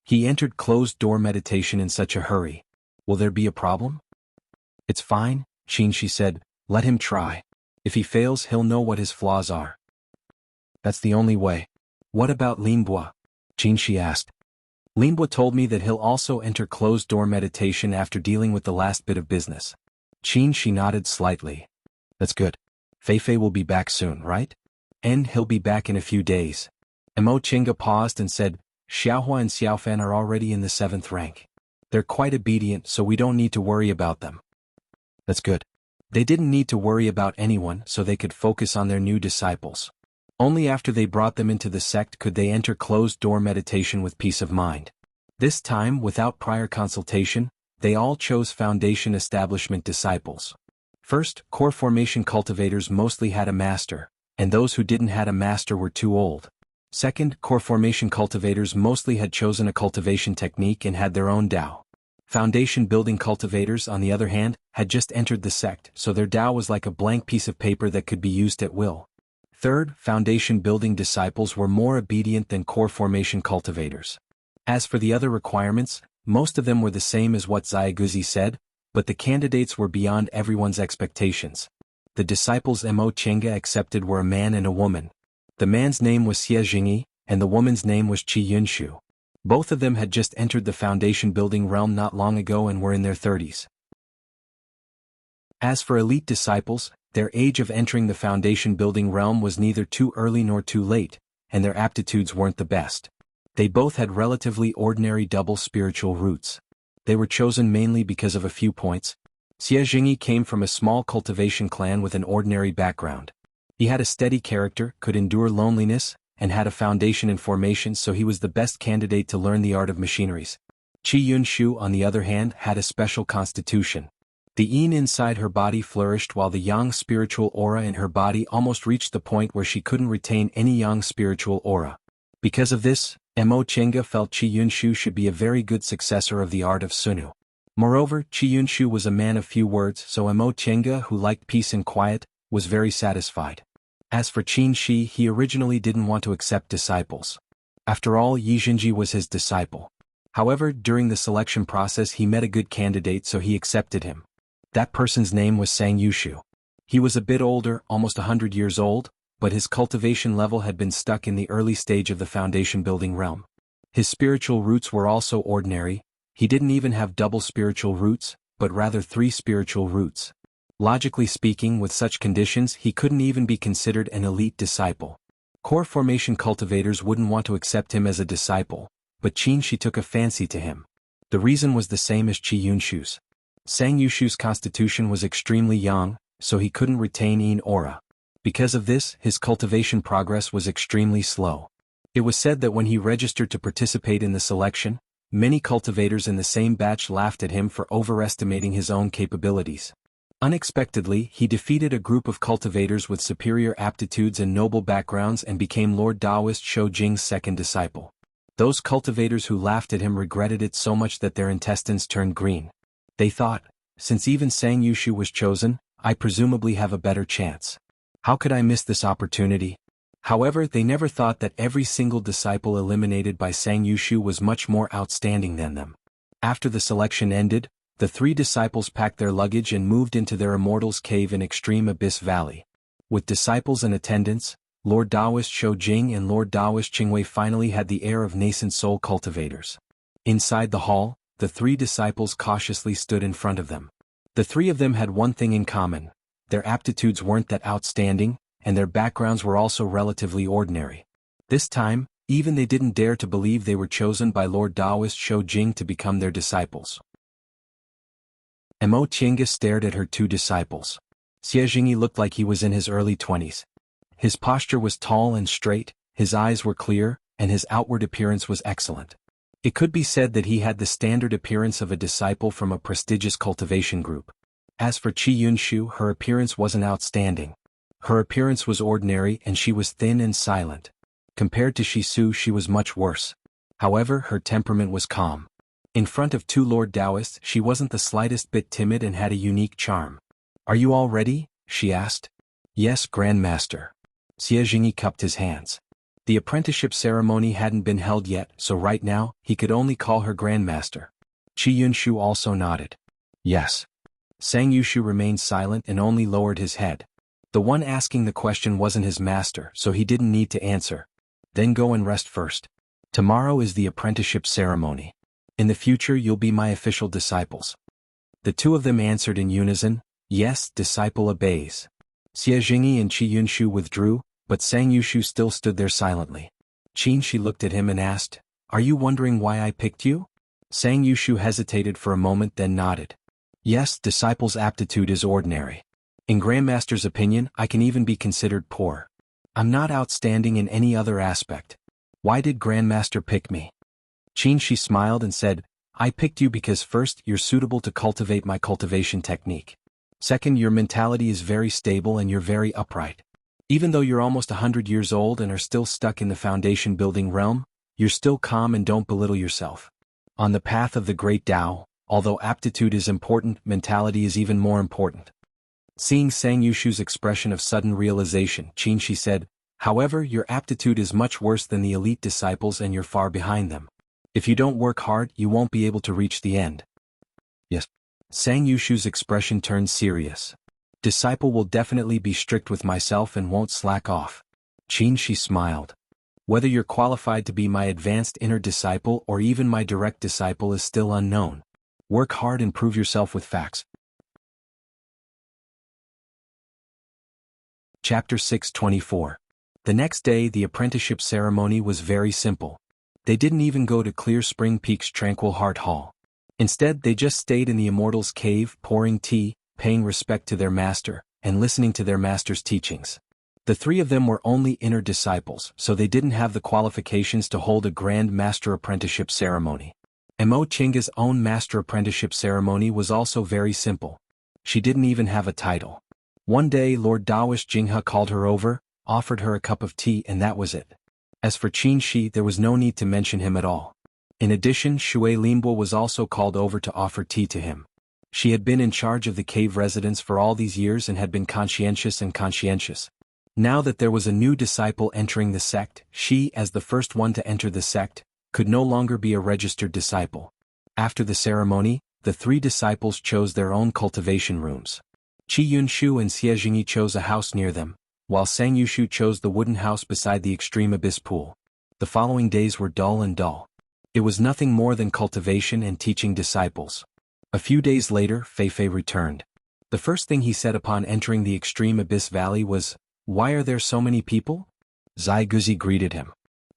[SPEAKER 1] He entered closed-door meditation in such a hurry. Will there be a problem? It's fine, Qinshi said. Let him try. If he fails, he'll know what his flaws are. That's the only way. What about Linbua? Qinshi asked. Linbua told me that he'll also enter closed-door meditation after dealing with the last bit of business. Qinshi nodded slightly. That's good. Feifei will be back soon, right? And he'll be back in a few days. Emo Chinga paused and said, Xiaohua and Xiaofan are already in the 7th rank. They're quite obedient, so we don't need to worry about them. That's good. They didn't need to worry about anyone, so they could focus on their new disciples. Only after they brought them into the sect could they enter closed-door meditation with peace of mind. This time, without prior consultation, they all chose foundation establishment disciples. First, core formation cultivators mostly had a master, and those who didn't have a master were too old. Second, core formation cultivators mostly had chosen a cultivation technique and had their own Dao. Foundation building cultivators, on the other hand, had just entered the sect, so their Dao was like a blank piece of paper that could be used at will. Third, foundation building disciples were more obedient than core formation cultivators. As for the other requirements, most of them were the same as what Xiaoguzi said, but the candidates were beyond everyone's expectations. The disciples Mo Chenga accepted were a man and a woman. The man's name was Xie Jingyi, and the woman's name was Qi Yunshu. Both of them had just entered the foundation building realm not long ago and were in their 30s. As for elite disciples, their age of entering the foundation building realm was neither too early nor too late, and their aptitudes weren't the best. They both had relatively ordinary double spiritual roots. They were chosen mainly because of a few points. Xie Jingyi came from a small cultivation clan with an ordinary background. He had a steady character, could endure loneliness, and had a foundation in formation, so he was the best candidate to learn the art of machineries. Qi Yunshu, on the other hand, had a special constitution. The yin inside her body flourished while the yang spiritual aura in her body almost reached the point where she couldn't retain any yang spiritual aura. Because of this, Mo Chenga felt Qi Yunshu should be a very good successor of the art of Sunu. Moreover, Qi Yunshu was a man of few words, so Mo Chenga, who liked peace and quiet, was very satisfied. As for Qin Shi, he originally didn't want to accept disciples. After all, Yi Jinji was his disciple. However, during the selection process he met a good candidate, so he accepted him. That person's name was Sang Yushu. He was a bit older, almost 100 years old, but his cultivation level had been stuck in the early stage of the foundation building realm. His spiritual roots were also ordinary. He didn't even have double spiritual roots, but rather 3 spiritual roots. Logically speaking, with such conditions he couldn't even be considered an elite disciple. Core formation cultivators wouldn't want to accept him as a disciple, but Qin Shi took a fancy to him. The reason was the same as Qi Yunshu's. Sang Yushu's constitution was extremely young, so he couldn't retain Yin aura. Because of this, his cultivation progress was extremely slow. It was said that when he registered to participate in the selection, many cultivators in the same batch laughed at him for overestimating his own capabilities. Unexpectedly, he defeated a group of cultivators with superior aptitudes and noble backgrounds and became Lord Daoist Shou Jing's second disciple. Those cultivators who laughed at him regretted it so much that their intestines turned green. They thought, since even Sang Yushu was chosen, I presumably have a better chance. How could I miss this opportunity? However, they never thought that every single disciple eliminated by Sang Yushu was much more outstanding than them. After the selection ended, the 3 disciples packed their luggage and moved into their Immortals' Cave in Extreme Abyss Valley. With disciples and attendants, Lord Daoist Shou Jing and Lord Daoist Qingwei finally had the air of nascent soul cultivators. Inside the hall, the 3 disciples cautiously stood in front of them. The 3 of them had one thing in common: their aptitudes weren't that outstanding, and their backgrounds were also relatively ordinary. This time, even they didn't dare to believe they were chosen by Lord Daoist Shou Jing to become their disciples. Mo Qianga stared at her 2 disciples. Xie Jingyi looked like he was in his early 20s. His posture was tall and straight, his eyes were clear, and his outward appearance was excellent. It could be said that he had the standard appearance of a disciple from a prestigious cultivation group. As for Qi Yunshu, her appearance wasn't outstanding. Her appearance was ordinary and she was thin and silent. Compared to Shisu, she was much worse. However, her temperament was calm. In front of 2 Lord Daoists, she wasn't the slightest bit timid and had a unique charm. Are you all ready? She asked. Yes, Grandmaster. Xie Jingyi cupped his hands. The apprenticeship ceremony hadn't been held yet, so right now, he could only call her Grandmaster. Qi Yunshu also nodded. Yes. Sang Yushu remained silent and only lowered his head. The one asking the question wasn't his master, so he didn't need to answer. Then go and rest first. Tomorrow is the apprenticeship ceremony. In the future you'll be my official disciples. The 2 of them answered in unison, yes, disciple obeys. Xie Jingyi and Qi Yunshu withdrew, but Sang Yushu still stood there silently. Qin Shi looked at him and asked, Are you wondering why I picked you? Sang Yushu hesitated for a moment then nodded. Yes, disciple's aptitude is ordinary. In Grandmaster's opinion, I can even be considered poor. I'm not outstanding in any other aspect. Why did Grandmaster pick me? Qin Shi smiled and said, I picked you because first, you're suitable to cultivate my cultivation technique. Second, your mentality is very stable and you're very upright. Even though you're almost 100 years old and are still stuck in the foundation building realm, you're still calm and don't belittle yourself. On the path of the great Tao, although aptitude is important, mentality is even more important. Seeing Sang Yushu's expression of sudden realization, Qin Shi said, However, your aptitude is much worse than the elite disciples and you're far behind them. If you don't work hard, you won't be able to reach the end. Yes. Sang Yushu's expression turned serious. Disciple will definitely be strict with myself and won't slack off. Qin Shi smiled. Whether you're qualified to be my advanced inner disciple or even my direct disciple is still unknown. Work hard and prove yourself with facts. Chapter 624. The next day the apprenticeship ceremony was very simple. They didn't even go to Clear Spring Peak's Tranquil Heart Hall. Instead, they just stayed in the Immortals' Cave, pouring tea, paying respect to their master, and listening to their master's teachings. The 3 of them were only inner disciples, so they didn't have the qualifications to hold a Grand Master Apprenticeship ceremony. Mo Qianga's own Master Apprenticeship ceremony was also very simple. She didn't even have a title. One day Lord Daoist Jinghe called her over, offered her a cup of tea and that was it. As for Qin Shi, there was no need to mention him at all. In addition, Shui Linbo was also called over to offer tea to him. She had been in charge of the cave residence for all these years and had been conscientious. Now that there was a new disciple entering the sect, she, as the first one to enter the sect, could no longer be a registered disciple. After the ceremony, the 3 disciples chose their own cultivation rooms. Qi Yunshu and Xie Jingyi chose a house near them, while Sang Yushu chose the wooden house beside the extreme abyss pool. The following days were dull and dull. It was nothing more than cultivation and teaching disciples. A few days later, Feifei returned. The first thing he said upon entering the extreme abyss valley was, "Why are there so many people?" Zai Guzi greeted him.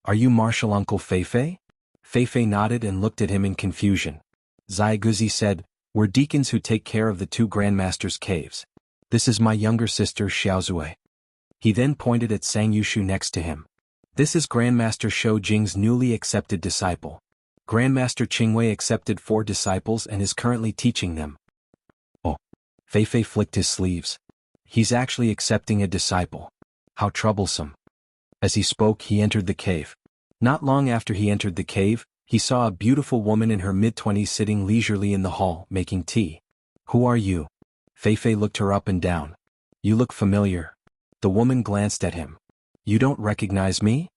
[SPEAKER 1] "Are you Martial Uncle Feifei?" Feifei nodded and looked at him in confusion. Zai Guzi said, "We're deacons who take care of the two Grandmaster's caves. This is my younger sister Xiaozue." He then pointed at Sang Yushu next to him. "This is Grandmaster Shou Jing's newly accepted disciple. Grandmaster Qingwei accepted 4 disciples and is currently teaching them." "Oh." Feifei flicked his sleeves. "He's actually accepting a disciple. How troublesome." As he spoke, he entered the cave. Not long after he entered the cave, he saw a beautiful woman in her mid-20s sitting leisurely in the hall, making tea. "Who are you?" Feifei looked her up and down. "You look familiar." The woman glanced at him. "You don't recognize me?"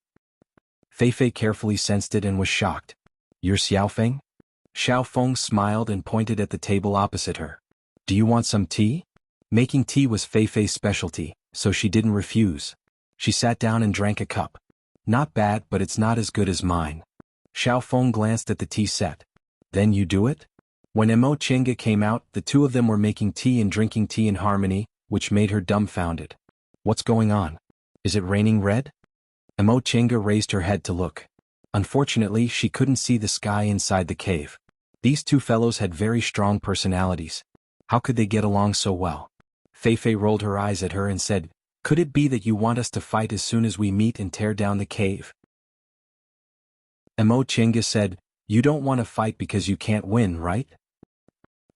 [SPEAKER 1] Feifei carefully sensed it and was shocked. "You're Xiaofeng?" Xiaofeng smiled and pointed at the table opposite her. "Do you want some tea?" Making tea was Feifei's specialty, so she didn't refuse. She sat down and drank a cup. "Not bad, but it's not as good as mine." Xiaofeng glanced at the tea set. "Then you do it?" When Emo Chenga came out, the two of them were making tea and drinking tea in harmony, which made her dumbfounded. "What's going on? Is it raining red?" Emo Chenga raised her head to look. Unfortunately, she couldn't see the sky inside the cave. These two fellows had very strong personalities. How could they get along so well? Feifei rolled her eyes at her and said, "Could it be that you want us to fight as soon as we meet and tear down the cave?" Emo Chenga said, "You don't want to fight because you can't win, right?"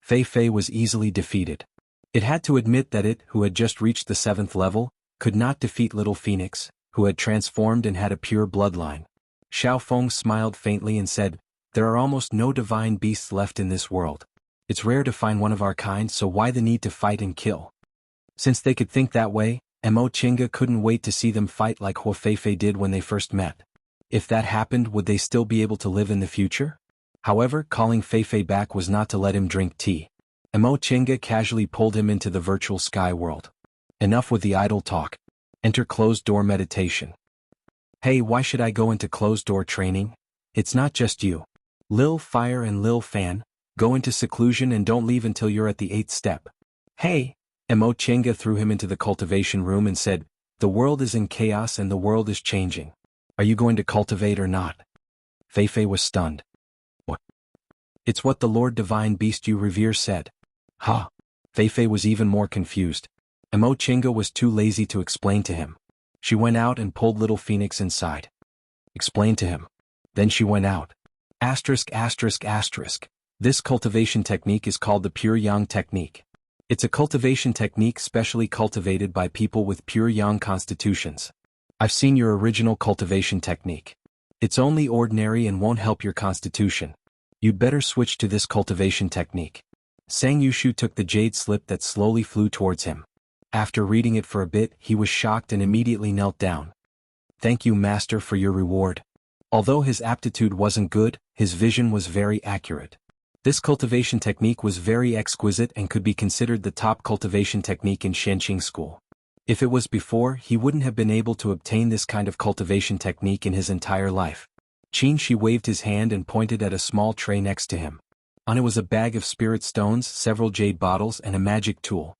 [SPEAKER 1] Feifei was easily defeated. It had to admit that it, who had just reached the 7th level, could not defeat Little Phoenix, who had transformed and had a pure bloodline. Xiaofeng smiled faintly and said, "There are almost no divine beasts left in this world. It's rare to find one of our kind, so why the need to fight and kill?" Since they could think that way, Emo Chenga couldn't wait to see them fight like Hua Feifei did when they first met. If that happened, would they still be able to live in the future? However, calling Feifei back was not to let him drink tea. Emo Chenga casually pulled him into the virtual sky world. "Enough with the idle talk. Enter closed-door meditation." "Hey, why should I go into closed-door training? It's not just you. Lil Fire and Lil Fan, go into seclusion and don't leave until you're at the 8th step." "Hey!" Emo Chenga threw him into the cultivation room and said, "The world is in chaos and the world is changing. Are you going to cultivate or not?" Feifei was stunned. "What?" "It's what the Lord Divine Beast you revere said." "Huh?" Feifei was even more confused. Emo Chenga was too lazy to explain to him. She went out and pulled Little Phoenix inside. "Explain to him." Then she went out. Asterisk asterisk asterisk. This cultivation technique is called the Pure Yang technique. It's a cultivation technique specially cultivated by people with pure Yang constitutions. I've seen your original cultivation technique. It's only ordinary and won't help your constitution. You'd better switch to this cultivation technique. Sang Yushu took the jade slip that slowly flew towards him. After reading it for a bit, he was shocked and immediately knelt down. "Thank you, Master, for your reward." Although his aptitude wasn't good, his vision was very accurate. This cultivation technique was very exquisite and could be considered the top cultivation technique in Shenqing school. If it was before, he wouldn't have been able to obtain this kind of cultivation technique in his entire life. Qin Shi waved his hand and pointed at a small tray next to him. On it was a bag of spirit stones, several jade bottles, and a magic tool.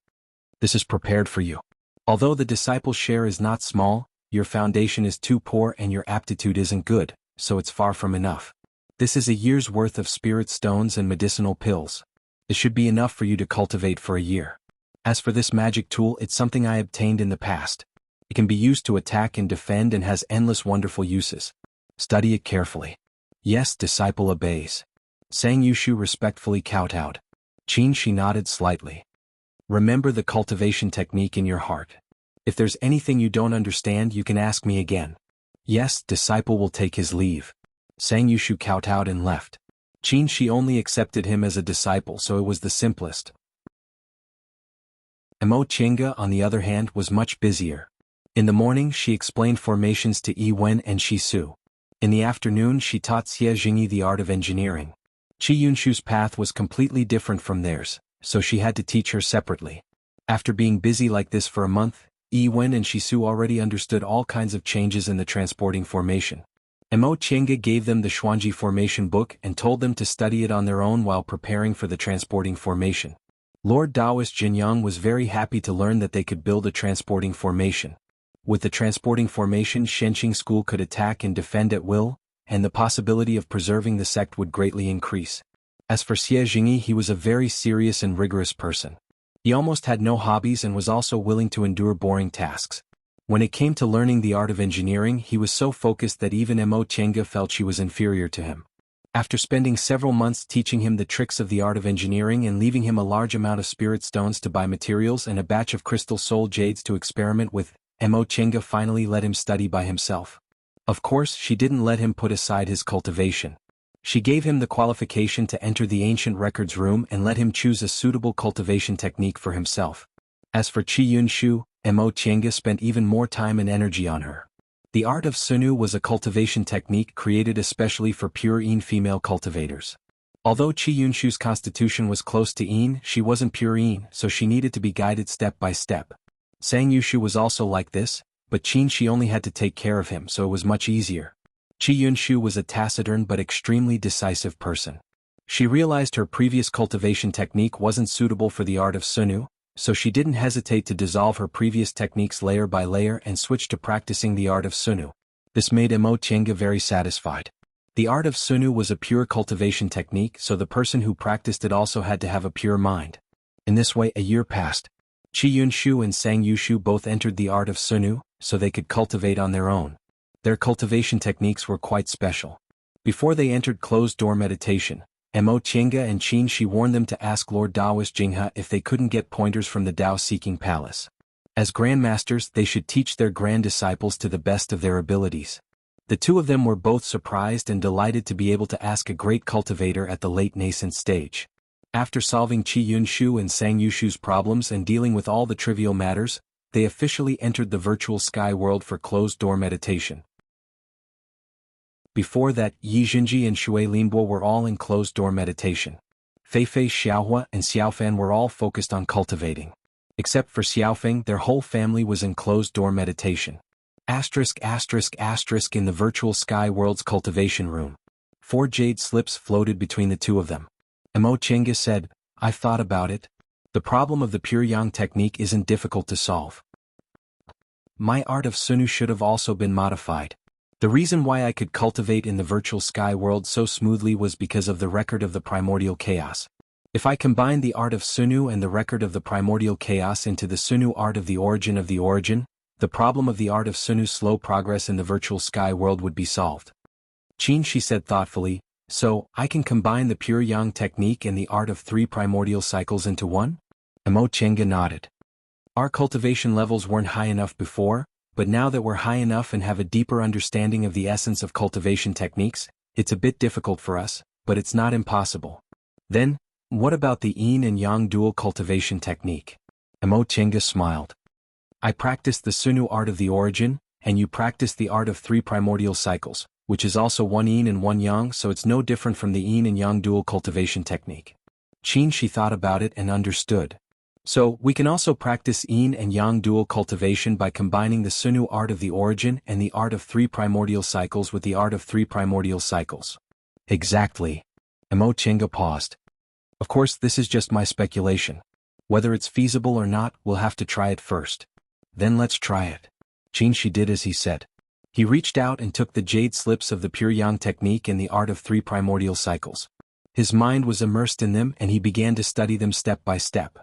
[SPEAKER 1] "This is prepared for you. Although the disciple's share is not small, your foundation is too poor and your aptitude isn't good, so it's far from enough. This is a year's worth of spirit stones and medicinal pills. It should be enough for you to cultivate for a year. As for this magic tool, it's something I obtained in the past. It can be used to attack and defend and has endless wonderful uses. Study it carefully." "Yes, disciple obeys." Sang Yushu respectfully kowtowed. Qin Shi nodded slightly. "Remember the cultivation technique in your heart. If there's anything you don't understand, you can ask me again." "Yes, disciple will take his leave." Sang Yushu kowtowed and left. Qin Shi only accepted him as a disciple, so it was the simplest. Emo Chenga, on the other hand, was much busier. In the morning, she explained formations to Yi Wen and Shi Su. In the afternoon, she taught Xie Jingyi the art of engineering. Qi Yunshu's path was completely different from theirs, so she had to teach her separately. After being busy like this for a month, Yiwen and Shisu already understood all kinds of changes in the transporting formation. Mo Qianga gave them the Xuanji formation book and told them to study it on their own while preparing for the transporting formation. Lord Taoist Jinyang was very happy to learn that they could build a transporting formation. With the transporting formation, Shenqing School could attack and defend at will, and the possibility of preserving the sect would greatly increase. As for Xie Jingyi, he was a very serious and rigorous person. He almost had no hobbies and was also willing to endure boring tasks. When it came to learning the art of engineering, he was so focused that even Mo Qianga felt she was inferior to him. After spending several months teaching him the tricks of the art of engineering and leaving him a large amount of spirit stones to buy materials and a batch of crystal soul jades to experiment with, Mo Qianga finally let him study by himself. Of course, she didn't let him put aside his cultivation. She gave him the qualification to enter the ancient records room and let him choose a suitable cultivation technique for himself. As for Qi Yunshu, Mo Qianga spent even more time and energy on her. The art of Sunu was a cultivation technique created especially for pure Yin female cultivators. Although Qi Yunshu's constitution was close to Yin, she wasn't pure Yin, so she needed to be guided step by step. Sang Yushu was also like this, but Qin Shi only had to take care of him, so it was much easier. Qi Yunshu was a taciturn but extremely decisive person. She realized her previous cultivation technique wasn't suitable for the art of Sunu, so she didn't hesitate to dissolve her previous techniques layer by layer and switch to practicing the art of Sunu. This made Mo Qianga very satisfied. The art of Sunu was a pure cultivation technique, so the person who practiced it also had to have a pure mind. In this way, a year passed. Qi Yunshu and Sang Yushu both entered the art of Sunu, so they could cultivate on their own. Their cultivation techniques were quite special. Before they entered closed-door meditation, Mo Qianga and Qin Shi warned them to ask Lord Taoist Jinghe if they couldn't get pointers from the Tao-seeking palace. As grandmasters, they should teach their grand disciples to the best of their abilities. The two of them were both surprised and delighted to be able to ask a great cultivator at the late nascent stage. After solving Qi Yunshu and Sang Yushu's problems and dealing with all the trivial matters, they officially entered the virtual sky world for closed-door meditation. Before that, Yi Jinji and Shui Linbo were all in closed-door meditation. Feifei, Xiaohua, and Xiaofan were all focused on cultivating. Except for Xiaofeng, their whole family was in closed-door meditation. ***** in the virtual sky world's cultivation room. 4 jade slips floated between the two of them. Mo Qianga said, "I've thought about it. The problem of the pure yang technique isn't difficult to solve. My art of Sunu should have also been modified. The reason why I could cultivate in the virtual sky world so smoothly was because of the record of the primordial chaos. If I combined the art of Sunu and the record of the primordial chaos into the Sunu art of the origin, the problem of the art of Sunu's slow progress in the virtual sky world would be solved." Qin Shi said thoughtfully, "So, I can combine the pure yang technique and the art of 3 primordial cycles into one?" Mo Qianga nodded. "Our cultivation levels weren't high enough before, but now that we're high enough and have a deeper understanding of the essence of cultivation techniques, it's a bit difficult for us, but it's not impossible." "Then, what about the yin and yang dual cultivation technique?" Mo Qianga smiled. "I practice the Sunu art of the origin, and you practice the art of 3 primordial cycles, which is also 1 yin and 1 yang, so it's no different from the yin and yang dual cultivation technique." Qin Shi thought about it and understood. "So, we can also practice yin and yang dual cultivation by combining the Sunu art of the origin and the art of 3 primordial cycles with the art of 3 primordial cycles." "Exactly." Mo Qianga paused. "Of course, this is just my speculation. Whether it's feasible or not, we'll have to try it first." "Then let's try it." Qin Shi did as he said. He reached out and took the jade slips of the pure yang technique and the art of 3 primordial cycles. His mind was immersed in them and he began to study them step by step.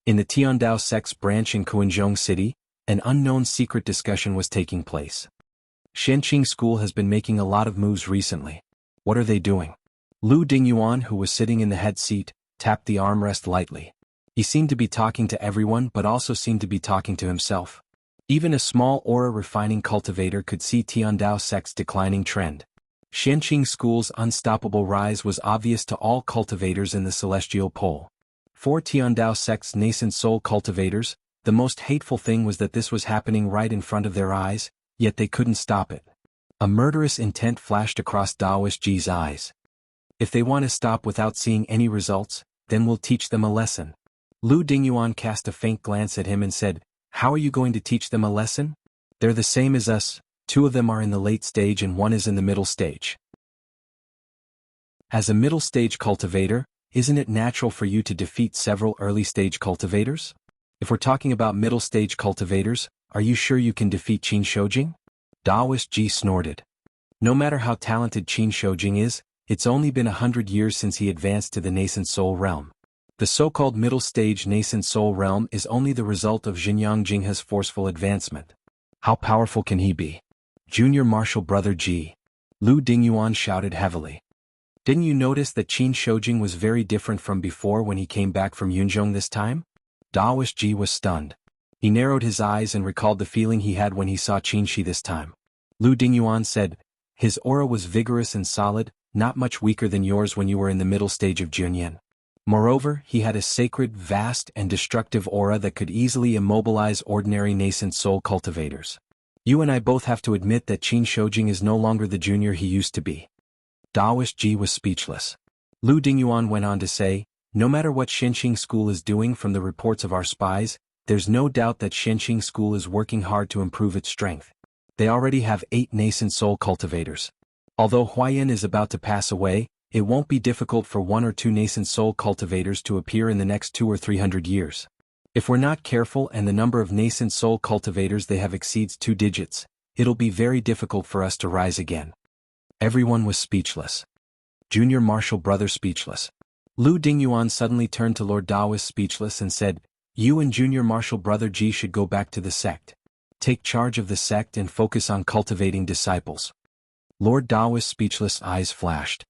[SPEAKER 1] In the Tiandao sect's branch in Kuanzhong City, an unknown secret discussion was taking place. Shenqing School has been making a lot of moves recently. What are they doing? Lu Dingyuan, who was sitting in the head seat, tapped the armrest lightly. He seemed to be talking to everyone but also seemed to be talking to himself. Even a small aura-refining cultivator could see Tiandao sect's declining trend. Shenqing School's unstoppable rise was obvious to all cultivators in the celestial pole. For Tiandao sect's nascent soul cultivators, the most hateful thing was that this was happening right in front of their eyes, yet they couldn't stop it. A murderous intent flashed across Taoist Ji's eyes. "If they want to stop without seeing any results, then we'll teach them a lesson." Lu Dingyuan cast a faint glance at him and said, How are you going to teach them a lesson? They're the same as us, 2 of them are in the late stage and 1 is in the middle stage. As a middle stage cultivator, isn't it natural for you to defeat several early stage cultivators? If we're talking about middle stage cultivators, are you sure you can defeat Qin Shoujing? Daoist Ji snorted. No matter how talented Qin Shoujing is, it's only been 100 years since he advanced to the nascent soul realm. The so-called middle stage nascent soul realm is only the result of Xinjiang Jinghe's forceful advancement. How powerful can he be? Junior martial brother Ji. Lu Dingyuan shouted heavily. Didn't you notice that Qin Shoujing was very different from before when he came back from Yunzhong this time? Daoist Ji was stunned. He narrowed his eyes and recalled the feeling he had when he saw Qin Shi this time. Lu Dingyuan said, his aura was vigorous and solid, not much weaker than yours when you were in the middle stage of Junyan. Moreover, he had a sacred, vast, and destructive aura that could easily immobilize ordinary nascent soul cultivators. You and I both have to admit that Qin Shoujing is no longer the junior he used to be. Daoist Ji was speechless. Lu Dingyuan went on to say, no matter what Shenqing School is doing from the reports of our spies, there's no doubt that Shenqing School is working hard to improve its strength. They already have 8 nascent soul cultivators. Although Huayan is about to pass away, it won't be difficult for 1 or 2 nascent soul cultivators to appear in the next 200 or 300 years. If we're not careful and the number of nascent soul cultivators they have exceeds 2 digits, it'll be very difficult for us to rise again. Everyone was speechless. Junior martial brother speechless. Lu Dingyuan suddenly turned to Lord Daoist speechless and said, you and junior martial brother Ji should go back to the sect. Take charge of the sect and focus on cultivating disciples. Lord Daoist's speechless eyes flashed.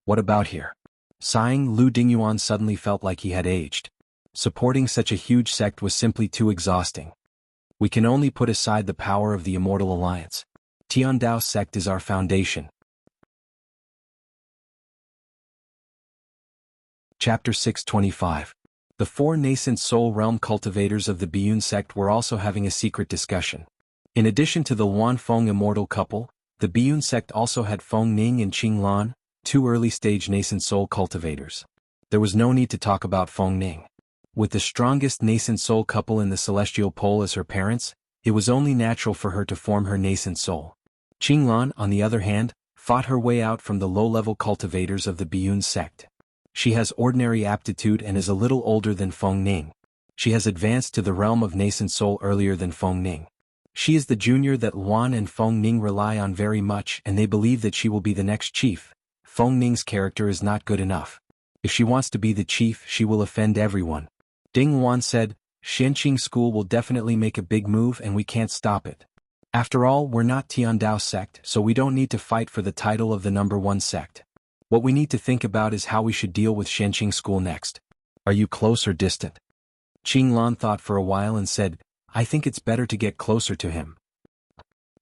[SPEAKER 1] What about here? Sighing, Lu Dingyuan suddenly felt like he had aged. Supporting such a huge sect was simply too exhausting. We can only put aside the power of the Immortal Alliance. Tiandao sect is our foundation. Chapter 625. The 4 nascent soul realm cultivators of the Biyun sect were also having a secret discussion. In addition to the Wan Feng immortal couple, the Biyun sect also had Feng Ning and Qing Lan, 2 early-stage nascent soul cultivators. There was no need to talk about Feng Ning. With the strongest nascent soul couple in the celestial pole as her parents, it was only natural for her to form her nascent soul. Qing Lan, on the other hand, fought her way out from the low-level cultivators of the Biyun sect. She has ordinary aptitude and is a little older than Feng Ning. She has advanced to the realm of nascent soul earlier than Feng Ning. She is the junior that Luan and Feng Ning rely on very much and they believe that she will be the next chief. Feng Ning's character is not good enough. If she wants to be the chief, she will offend everyone. Ding Wan said, Shenqing School will definitely make a big move and we can't stop it. After all, we're not Tiandao sect, so we don't need to fight for the title of the number 1 sect. What we need to think about is how we should deal with Shenqing School next. Are you close or distant? Qing Lan thought for a while and said, I think it's better to get closer to him.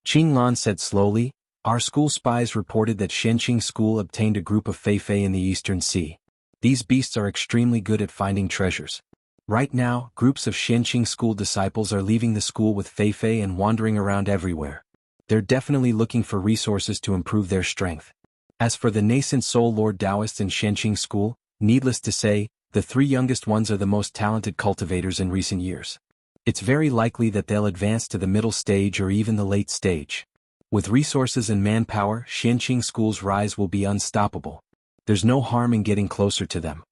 [SPEAKER 1] Qing Lan said slowly, our school spies reported that Shenqing School obtained a group of Fei in the Eastern Sea. These beasts are extremely good at finding treasures. Right now, groups of Shenqing School disciples are leaving the school with Fei and wandering around everywhere. They're definitely looking for resources to improve their strength. As for the nascent soul Lord Taoists in Shenqing School, needless to say, the 3 youngest ones are the most talented cultivators in recent years. It's very likely that they'll advance to the middle stage or even the late stage. With resources and manpower, Shenqing School's rise will be unstoppable. There's no harm in getting closer to them.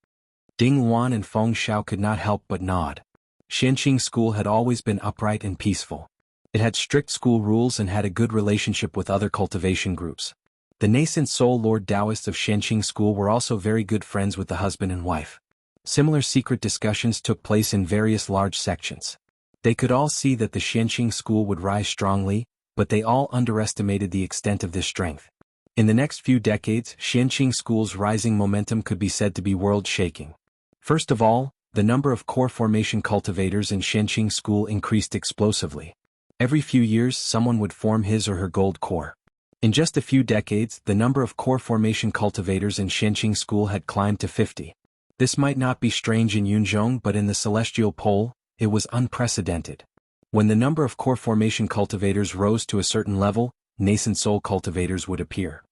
[SPEAKER 1] Ding Wan and Feng Xiao could not help but nod. Shenqing School had always been upright and peaceful. It had strict school rules and had a good relationship with other cultivation groups. The nascent soul Lord Taoists of Shenqing School were also very good friends with the husband and wife. Similar secret discussions took place in various large sections. They could all see that the Shenqing School would rise strongly, but they all underestimated the extent of this strength. In the next few decades, Shenqing School's rising momentum could be said to be world-shaking. First of all, the number of core formation cultivators in Shenqing School increased explosively. Every few years someone would form his or her gold core. In just a few decades, the number of core formation cultivators in Shenqing School had climbed to 50. This might not be strange in Yunzhong, but in the celestial pole, it was unprecedented. When the number of core formation cultivators rose to a certain level, nascent soul cultivators would appear.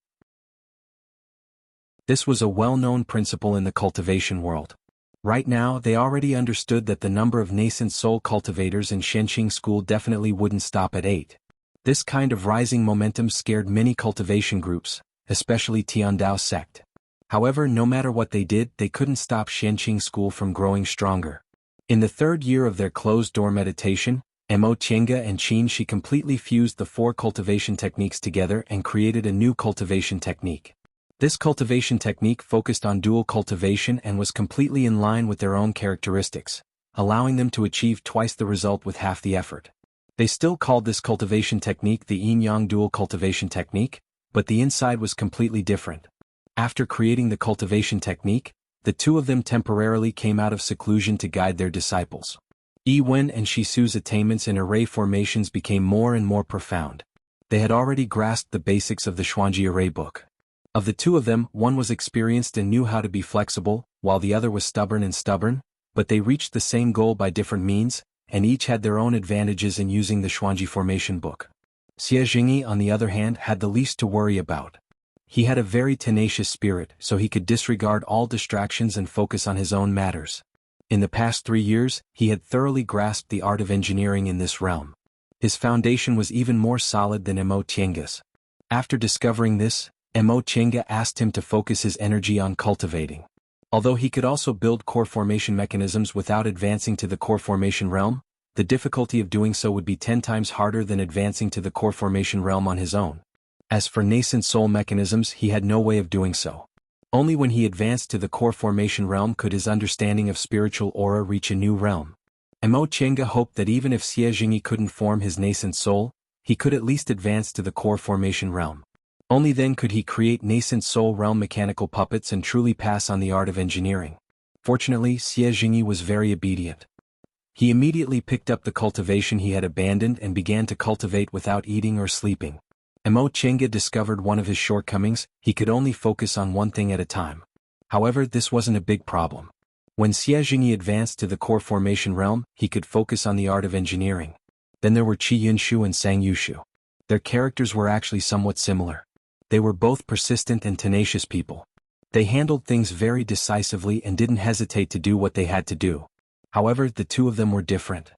[SPEAKER 1] This was a well-known principle in the cultivation world. Right now, they already understood that the number of nascent soul cultivators in Shenqing school definitely wouldn't stop at 8. This kind of rising momentum scared many cultivation groups, especially Tiandao sect. However, no matter what they did, they couldn't stop Shenqing school from growing stronger. In the third year of their closed-door meditation, Mo Tiange and Qin Shi completely fused the 4 cultivation techniques together and created a new cultivation technique. This cultivation technique focused on dual cultivation and was completely in line with their own characteristics, allowing them to achieve twice the result with half the effort. They still called this cultivation technique the yin-yang dual cultivation technique, but the inside was completely different. After creating the cultivation technique, the two of them temporarily came out of seclusion to guide their disciples. Yi Wen and Shisu's attainments in array formations became more and more profound. They had already grasped the basics of the Xuanji array book. Of the two of them, one was experienced and knew how to be flexible, while the other was stubborn, but they reached the same goal by different means, and each had their own advantages in using the Xuanji formation book. Xie Jingyi, on the other hand, had the least to worry about. He had a very tenacious spirit, so he could disregard all distractions and focus on his own matters. In the past 3 years, he had thoroughly grasped the art of engineering in this realm. His foundation was even more solid than Mo Tiange's. After discovering this, Mo Tiange asked him to focus his energy on cultivating. Although he could also build core formation mechanisms without advancing to the core formation realm, the difficulty of doing so would be 10 times harder than advancing to the core formation realm on his own. As for nascent soul mechanisms, he had no way of doing so. Only when he advanced to the core formation realm could his understanding of spiritual aura reach a new realm. Mo Tiange hoped that even if Xie Jingyi couldn't form his nascent soul, he could at least advance to the core formation realm. Only then could he create nascent soul realm mechanical puppets and truly pass on the art of engineering. Fortunately, Xie Jingyi was very obedient. He immediately picked up the cultivation he had abandoned and began to cultivate without eating or sleeping. Mo Tiange discovered one of his shortcomings: he could only focus on one thing at a time. However, this wasn't a big problem. When Xie Jingyi advanced to the core formation realm, he could focus on the art of engineering. Then there were Qi Yunshu and Sang Yushu. Their characters were actually somewhat similar. They were both persistent and tenacious people. They handled things very decisively and didn't hesitate to do what they had to do. However, the two of them were different.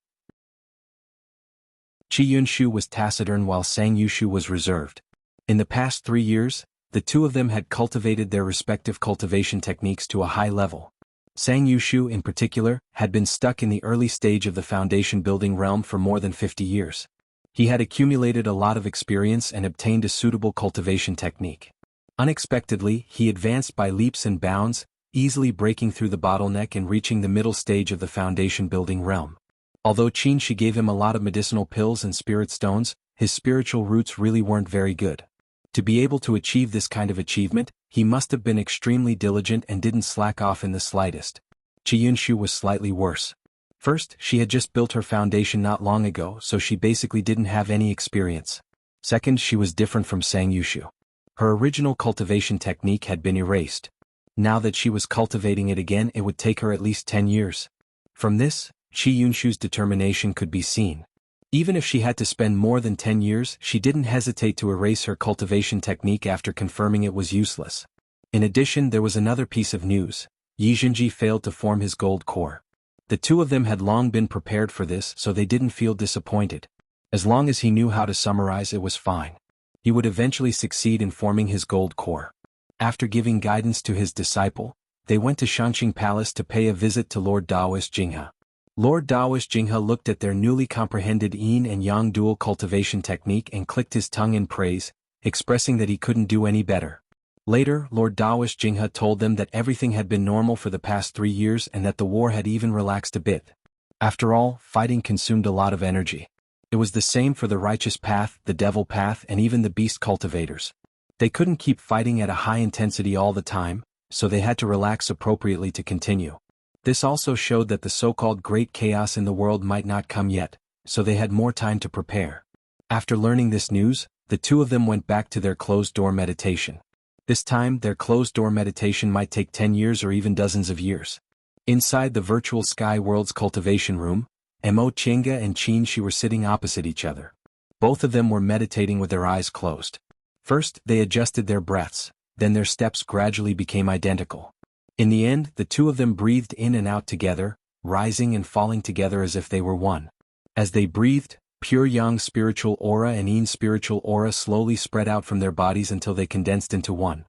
[SPEAKER 1] Qi Yunshu was taciturn while Sang Yushu was reserved. In the past 3 years, the two of them had cultivated their respective cultivation techniques to a high level. Sang Yushu, in particular, had been stuck in the early stage of the foundation building realm for more than 50 years. He had accumulated a lot of experience and obtained a suitable cultivation technique. Unexpectedly, he advanced by leaps and bounds, easily breaking through the bottleneck and reaching the middle stage of the foundation building realm. Although Qin Shi gave him a lot of medicinal pills and spirit stones, his spiritual roots really weren't very good. To be able to achieve this kind of achievement, he must have been extremely diligent and didn't slack off in the slightest. Qi Yunshu was slightly worse. First, she had just built her foundation not long ago, so she basically didn't have any experience. Second, she was different from Sang Yushu. Her original cultivation technique had been erased. Now that she was cultivating it again, it would take her at least 10 years. From this, Qi Yunshu's determination could be seen. Even if she had to spend more than 10 years, she didn't hesitate to erase her cultivation technique after confirming it was useless. In addition, there was another piece of news. Yi Zhenji failed to form his gold core. The two of them had long been prepared for this, so they didn't feel disappointed. As long as he knew how to summarize, it was fine. He would eventually succeed in forming his gold core. After giving guidance to his disciple, they went to Shanqing Palace to pay a visit to Lord Daoist Jinghe. Lord Daoist Jinghe looked at their newly comprehended yin and yang dual cultivation technique and clicked his tongue in praise, expressing that he couldn't do any better. Later, Lord Daoist Jinghe told them that everything had been normal for the past 3 years and that the war had even relaxed a bit. After all, fighting consumed a lot of energy. It was the same for the righteous path, the devil path, and even the beast cultivators. They couldn't keep fighting at a high intensity all the time, so they had to relax appropriately to continue. This also showed that the so-called great chaos in the world might not come yet, so they had more time to prepare. After learning this news, the two of them went back to their closed-door meditation. This time, their closed-door meditation might take 10 years or even dozens of years. Inside the virtual Sky World's cultivation room, Mo Tiange and Qin Shi were sitting opposite each other. Both of them were meditating with their eyes closed. First, they adjusted their breaths, then their steps gradually became identical. In the end, the two of them breathed in and out together, rising and falling together as if they were one. As they breathed, pure yang spiritual aura and yin spiritual aura slowly spread out from their bodies until they condensed into one.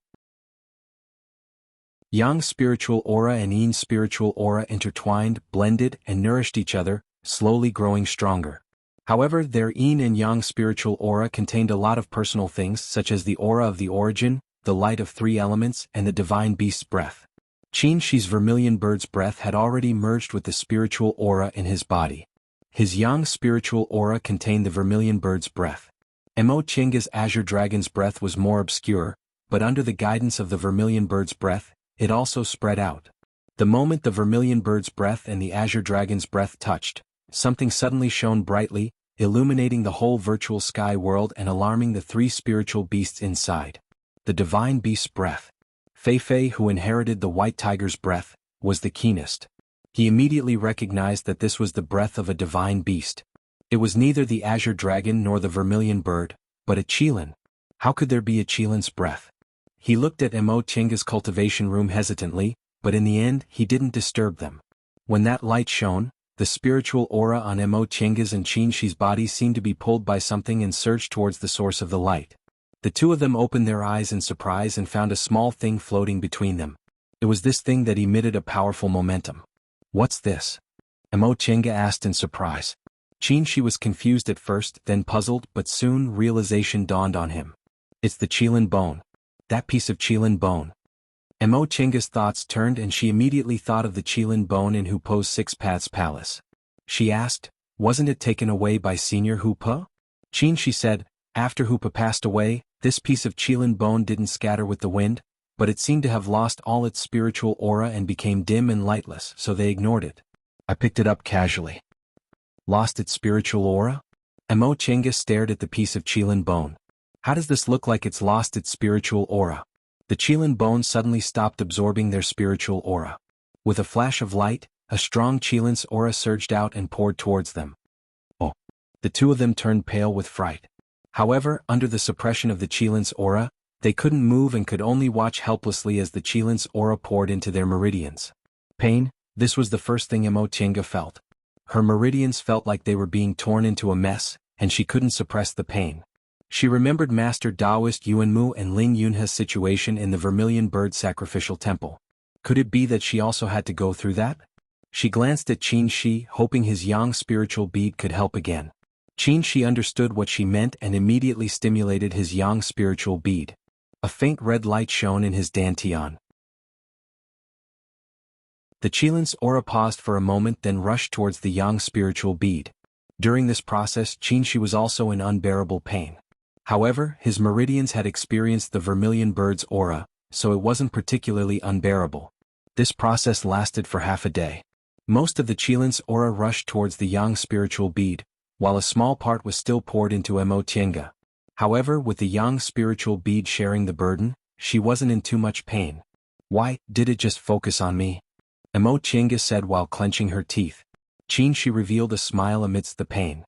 [SPEAKER 1] Yang spiritual aura and yin spiritual aura intertwined, blended, and nourished each other, slowly growing stronger. However, their yin and yang spiritual aura contained a lot of personal things such as the aura of the origin, the light of three elements, and the divine beast's breath. Qin Shi's vermilion bird's breath had already merged with the spiritual aura in his body. His yang spiritual aura contained the vermilion bird's breath. Mo Chinga's azure dragon's breath was more obscure, but under the guidance of the vermilion bird's breath, it also spread out. The moment the vermilion bird's breath and the azure dragon's breath touched, something suddenly shone brightly, illuminating the whole virtual sky world and alarming the three spiritual beasts inside. The divine beast's breath. Fei, who inherited the white tiger's breath, was the keenest. He immediately recognized that this was the breath of a divine beast. It was neither the azure dragon nor the vermilion bird, but a qilin. How could there be a qilin's breath? He looked at Mo Chinga's cultivation room hesitantly, but in the end he didn't disturb them. When that light shone, the spiritual aura on Mo Chinga's and Qin Shi's body seemed to be pulled by something and surged towards the source of the light. The two of them opened their eyes in surprise and found a small thing floating between them. It was this thing that emitted a powerful momentum. "What's this?" Mo Chinga asked in surprise. Qin Shi was confused at first, then puzzled, but soon realization dawned on him. "It's the qilin bone. That piece of qilin bone." Mo Chinga's thoughts turned and she immediately thought of the qilin bone in Hupo's Six Paths Palace. She asked, "Wasn't it taken away by Senior Hupo?" Qin Shi said, "After Hupo passed away, this piece of qilin bone didn't scatter with the wind, but it seemed to have lost all its spiritual aura and became dim and lightless, so they ignored it. I picked it up casually." "Lost its spiritual aura?" Mo Chinga stared at the piece of qilin bone. "How does this look like it's lost its spiritual aura?" The qilin bone suddenly stopped absorbing their spiritual aura. With a flash of light, a strong qilin's aura surged out and poured towards them. Oh! The two of them turned pale with fright. However, under the suppression of the qilin's aura, they couldn't move and could only watch helplessly as the qilin's aura poured into their meridians. Pain, this was the first thing Mo Chinga felt. Her meridians felt like they were being torn into a mess, and she couldn't suppress the pain. She remembered Master Taoist Yuanmu and Ling Yunhe's situation in the Vermilion Bird Sacrificial Temple. Could it be that she also had to go through that? She glanced at Qin Shi, hoping his yang spiritual bead could help again. Qin Shi understood what she meant and immediately stimulated his yang spiritual bead. A faint red light shone in his dantian. The qilin's aura paused for a moment, then rushed towards the yang spiritual bead. During this process, Qin Shi was also in unbearable pain. However, his meridians had experienced the vermilion bird's aura, so it wasn't particularly unbearable. This process lasted for half a day. Most of the qilin's aura rushed towards the yang spiritual bead, while a small part was still poured into Mo Chinga. However, with the yang spiritual bead sharing the burden, she wasn't in too much pain. "Why did it just focus on me?" Mo Chinga said while clenching her teeth. Qin Shi revealed a smile amidst the pain.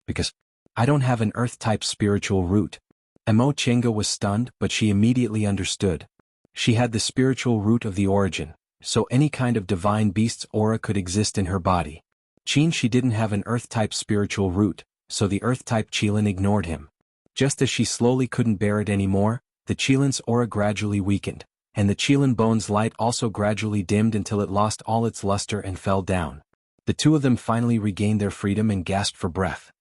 [SPEAKER 1] "Because I don't have an earth-type spiritual root." Mo Chinga was stunned, but she immediately understood. She had the spiritual root of the origin, so any kind of divine beast's aura could exist in her body. Qin Shi didn't have an earth-type spiritual root, so the earth-type qilin ignored him. Just as she slowly couldn't bear it anymore, the qilin's aura gradually weakened, and the qilin bone's light also gradually dimmed until it lost all its luster and fell down. The two of them finally regained their freedom and gasped for breath.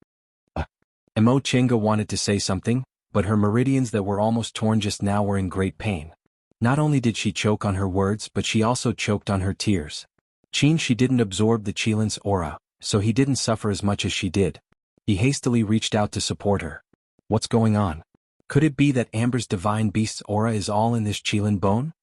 [SPEAKER 1] Mo Chinga wanted to say something, but her meridians that were almost torn just now were in great pain. Not only did she choke on her words, but she also choked on her tears. Qin Shi didn't absorb the qilin's aura, so he didn't suffer as much as she did. He hastily reached out to support her. "What's going on? Could it be that Amber's divine beast's aura is all in this qilin bone?"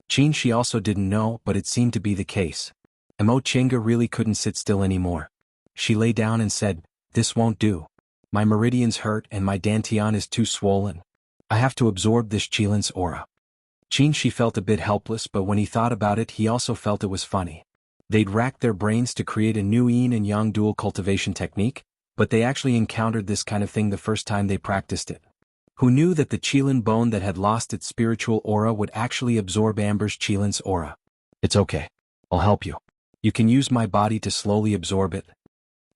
[SPEAKER 1] Qin Shi also didn't know, but it seemed to be the case. Mo Chinga really couldn't sit still anymore. She lay down and said, "This won't do. My meridians hurt and my dantian is too swollen. I have to absorb this qilin's aura." Qin Shi felt a bit helpless, but when he thought about it he also felt it was funny. They'd racked their brains to create a new yin and yang dual cultivation technique, but they actually encountered this kind of thing the first time they practiced it. Who knew that the qilin bone that had lost its spiritual aura would actually absorb Amber's qilin's aura? It's okay. I'll help you. You can use my body to slowly absorb it.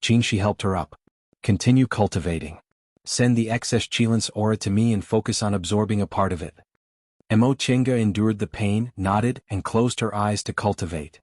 [SPEAKER 1] Qingxi helped her up. Continue cultivating. Send the excess Qilance aura to me and focus on absorbing a part of it. Mo Chenga endured the pain, nodded, and closed her eyes to cultivate.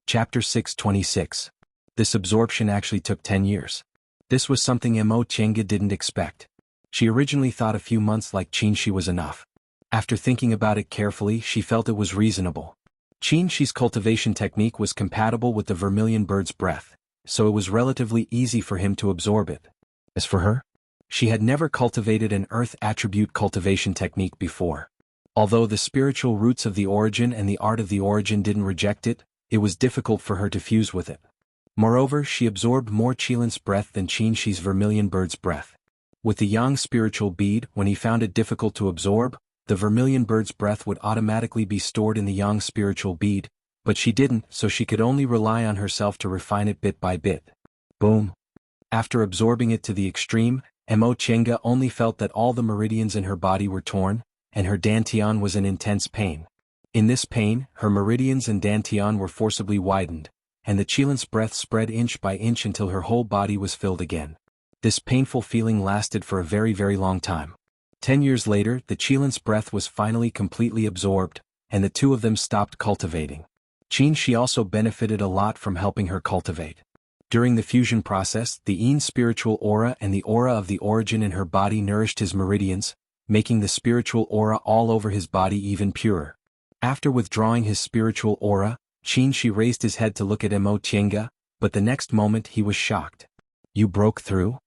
[SPEAKER 1] Chapter 626. This absorption actually took 10 years. This was something Mo Chenga didn't expect. She originally thought a few months like Qingxi was enough. After thinking about it carefully, she felt it was reasonable. Qingxi's cultivation technique was compatible with the vermilion bird's breath, so it was relatively easy for him to absorb it. As for her, she had never cultivated an earth attribute cultivation technique before. Although the spiritual roots of the origin and the art of the origin didn't reject it, it was difficult for her to fuse with it. Moreover, she absorbed more Qilan's breath than Qingxi's vermilion bird's breath. With the yang spiritual bead, when he found it difficult to absorb, the vermilion bird's breath would automatically be stored in the yang spiritual bead, but she didn't, so she could only rely on herself to refine it bit by bit. Boom. After absorbing it to the extreme, Mo Chenga only felt that all the meridians in her body were torn, and her dantian was in intense pain. In this pain, her meridians and dantian were forcibly widened, and the Qilan's breath spread inch by inch until her whole body was filled again. This painful feeling lasted for a very, very long time. 10 years later, the Qilan's breath was finally completely absorbed, and the two of them stopped cultivating. Qingxi also benefited a lot from helping her cultivate. During the fusion process, the Yin spiritual aura and the aura of the origin in her body nourished his meridians, making the spiritual aura all over his body even purer. After withdrawing his spiritual aura, Qingxi raised his head to look at Mo Chenga, but the next moment he was shocked. You broke through?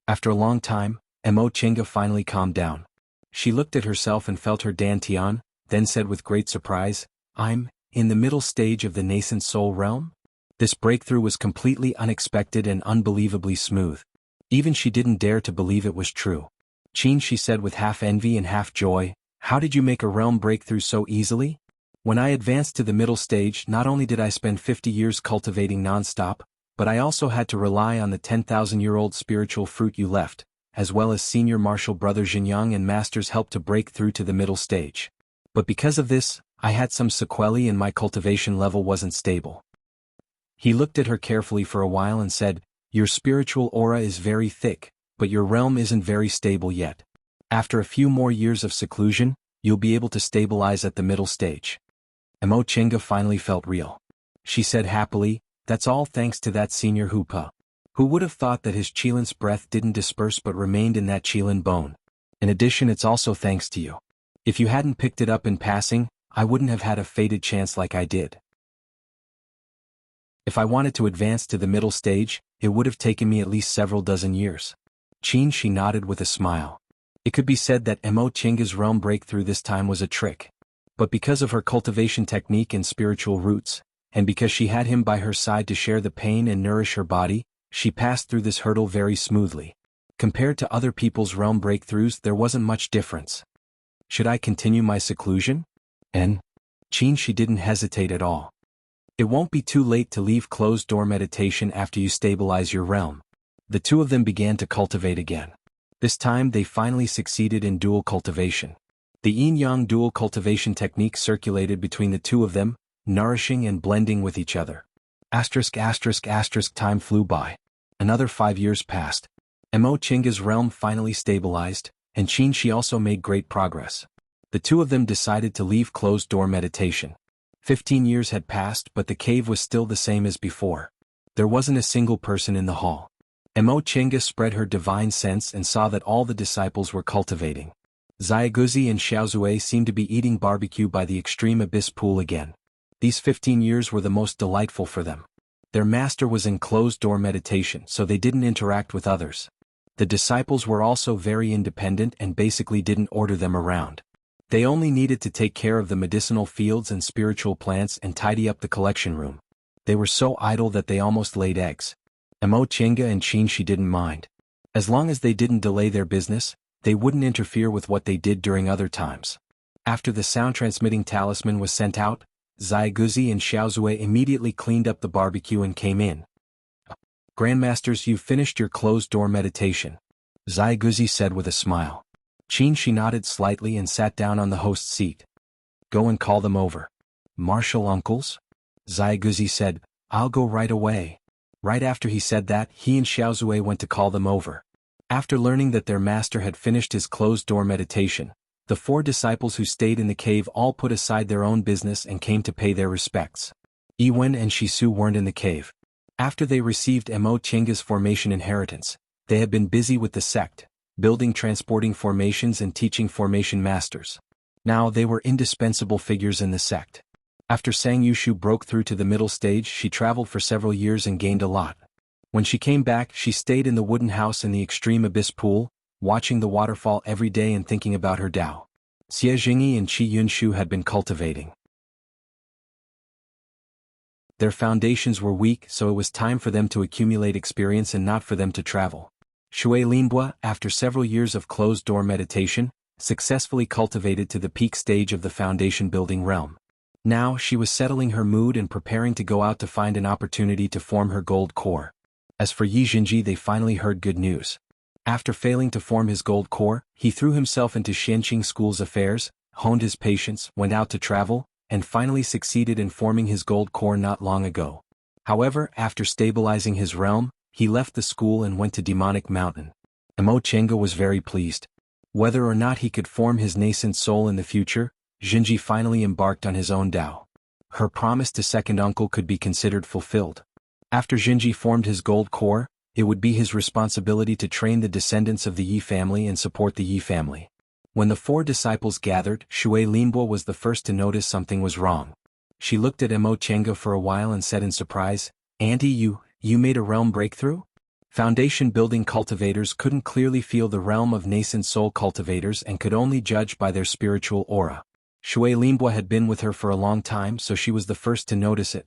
[SPEAKER 1] After a long time, Mo Chenga finally calmed down. She looked at herself and felt her dantian, then said with great surprise, I'm in the middle stage of the nascent soul realm? This breakthrough was completely unexpected and unbelievably smooth. Even she didn't dare to believe it was true. Qingxi said with half envy and half joy, how did you make a realm breakthrough so easily? When I advanced to the middle stage, not only did I spend 50 years cultivating non-stop, but I also had to rely on the 10,000-year-old spiritual fruit you left, as well as senior martial brother Xinjiang and master's help to break through to the middle stage. But because of this, I had some sequelae and my cultivation level wasn't stable. He looked at her carefully for a while and said, your spiritual aura is very thick, but your realm isn't very stable yet. After a few more years of seclusion, you'll be able to stabilize at the middle stage. Mo Chenga finally felt real. She said happily, that's all thanks to that senior Hupa. Who would have thought that his Qilan's breath didn't disperse but remained in that Qilan bone? In addition, it's also thanks to you. If you hadn't picked it up in passing, I wouldn't have had a fated chance like I did. If I wanted to advance to the middle stage, it would have taken me at least several dozen years. Qingxi nodded with a smile. It could be said that Mo Chenga's realm breakthrough this time was a trick. But because of her cultivation technique and spiritual roots, and because she had him by her side to share the pain and nourish her body, she passed through this hurdle very smoothly. Compared to other people's realm breakthroughs, there wasn't much difference. Should I continue my seclusion? Qingxi didn't hesitate at all. It won't be too late to leave closed-door meditation after you stabilize your realm. The two of them began to cultivate again. This time they finally succeeded in dual cultivation. The yin-yang dual cultivation technique circulated between the two of them, nourishing and blending with each other. Time flew by. Another 5 years passed. Mo Chenga's realm finally stabilized, and Qingxi also made great progress. The two of them decided to leave closed-door meditation. 15 years had passed, but the cave was still the same as before. There wasn't a single person in the hall. Mo Chenga spread her divine sense and saw that all the disciples were cultivating. Xiaoguzi and Xiaozue seemed to be eating barbecue by the extreme abyss pool again. These 15 years were the most delightful for them. Their master was in closed-door meditation, so they didn't interact with others. The disciples were also very independent and basically didn't order them around. They only needed to take care of the medicinal fields and spiritual plants and tidy up the collection room. They were so idle that they almost laid eggs. Mo Chenga and Qingxi didn't mind. As long as they didn't delay their business, they wouldn't interfere with what they did during other times. After the sound-transmitting talisman was sent out, Xiaoguzi and Xiaozue immediately cleaned up the barbecue and came in. Grandmasters, you've finished your closed-door meditation, Xiaoguzi said with a smile. Qin Shi nodded slightly and sat down on the host's seat. Go and call them over. Martial uncles? Xiaoguzi said, I'll go right away. Right after he said that, he and Xiaozue went to call them over. After learning that their master had finished his closed-door meditation, the 4 disciples who stayed in the cave all put aside their own business and came to pay their respects. Yiwen and Shisu weren't in the cave. After they received Mo Chenga's formation inheritance, they had been busy with the sect, building transporting formations and teaching formation masters. Now they were indispensable figures in the sect. After Sang Yushu broke through to the middle stage, she traveled for several years and gained a lot. When she came back, she stayed in the wooden house in the extreme abyss pool, watching the waterfall every day and thinking about her Tao. Xie Jingyi and Qi Yunshu had been cultivating. Their foundations were weak, so it was time for them to accumulate experience and not for them to travel. Shui Linbua, after several years of closed-door meditation, successfully cultivated to the peak stage of the foundation-building realm. Now she was settling her mood and preparing to go out to find an opportunity to form her gold core. As for Yi Jinji, they finally heard good news. After failing to form his gold core, he threw himself into Xianqing School's affairs, honed his patience, went out to travel, and finally succeeded in forming his gold core not long ago. However, after stabilizing his realm, he left the school and went to Demonic Mountain. Mo Chenga was very pleased. Whether or not he could form his nascent soul in the future, Jinji finally embarked on his own Tao. Her promise to second uncle could be considered fulfilled. After Jinji formed his gold core, it would be his responsibility to train the descendants of the Yi family and support the Yi family. When the 4 disciples gathered, Shui Linbo was the first to notice something was wrong. She looked at Mo Chenga for a while and said in surprise, Auntie, you made a realm breakthrough? Foundation-building cultivators couldn't clearly feel the realm of nascent soul cultivators and could only judge by their spiritual aura. Shui Linbo had been with her for a long time, so she was the first to notice it.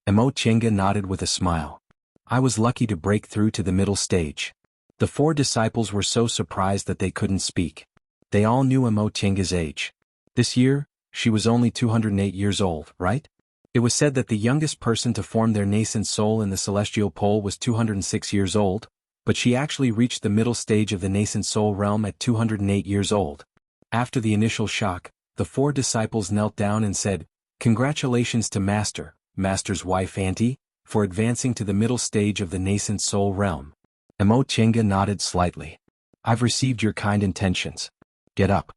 [SPEAKER 1] Mo Chenga nodded with a smile. I was lucky to break through to the middle stage. The 4 disciples were so surprised that they couldn't speak. They all knew Mo Chenga's age. This year, she was only 208 years old, right? It was said that the youngest person to form their nascent soul in the celestial pole was 206 years old, but she actually reached the middle stage of the nascent soul realm at 208 years old. After the initial shock, the 4 disciples knelt down and said, Congratulations to Master's wife Auntie, for advancing to the middle stage of the nascent soul realm. Mo Chenga nodded slightly. I've received your kind intentions. Get up.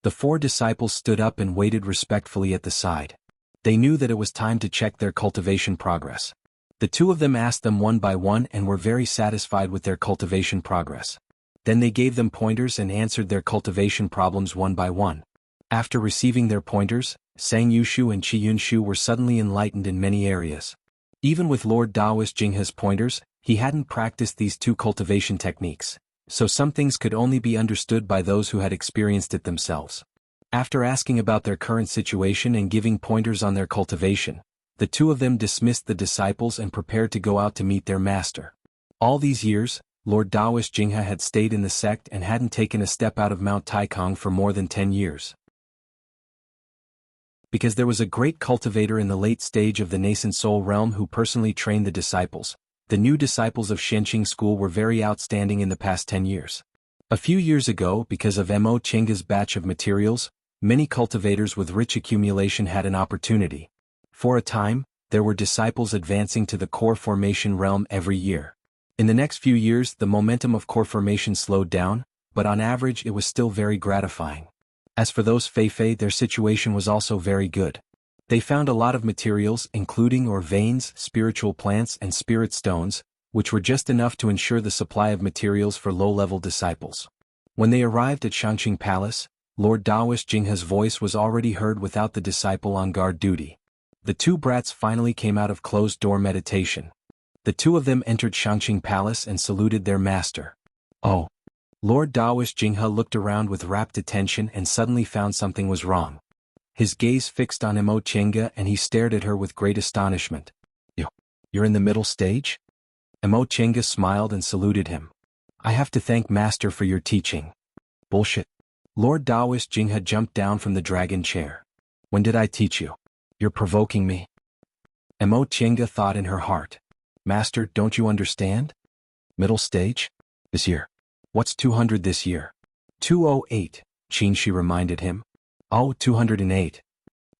[SPEAKER 1] The 4 disciples stood up and waited respectfully at the side. They knew that it was time to check their cultivation progress. The 2 of them asked them one by one and were very satisfied with their cultivation progress. Then they gave them pointers and answered their cultivation problems one by one. After receiving their pointers, Sang Yushu and Qi Yunshu were suddenly enlightened in many areas. Even with Lord Daoist Jinghe's pointers, he hadn't practiced these 2 cultivation techniques, so some things could only be understood by those who had experienced it themselves. After asking about their current situation and giving pointers on their cultivation, the 2 of them dismissed the disciples and prepared to go out to meet their master. All these years, Lord Daoist Jinghe had stayed in the sect and hadn't taken a step out of Mount Taikong for more than 10 years. Because there was a great cultivator in the late stage of the nascent soul realm who personally trained the disciples, the new disciples of Xianqing School were very outstanding in the past 10 years. A few years ago, because of Mo Chenga's batch of materials, many cultivators with rich accumulation had an opportunity. For a time, there were disciples advancing to the core formation realm every year. In the next few years, the momentum of core formation slowed down, but on average it was still very gratifying. As for those Feifei, their situation was also very good. They found a lot of materials, including ore veins, spiritual plants and spirit stones, which were just enough to ensure the supply of materials for low-level disciples. When they arrived at Shangqing Palace, Lord Daoist Jinghe's voice was already heard without the disciple on guard duty. The 2 brats finally came out of closed-door meditation. The 2 of them entered Shangqing Palace and saluted their master. Oh! Lord Daoist Jinghe looked around with rapt attention and suddenly found something was wrong. His gaze fixed on Mo Chenga and he stared at her with great astonishment. You're in the middle stage? Mo Chenga smiled and saluted him. I have to thank Master for your teaching. Bullshit. Lord Daoist Jinghe jumped down from the dragon chair. When did I teach you? You're provoking me. Mo Chenga thought in her heart. Master, don't you understand? Middle stage? This year. What's 200 this year? 208, Qin reminded him. Oh, 208.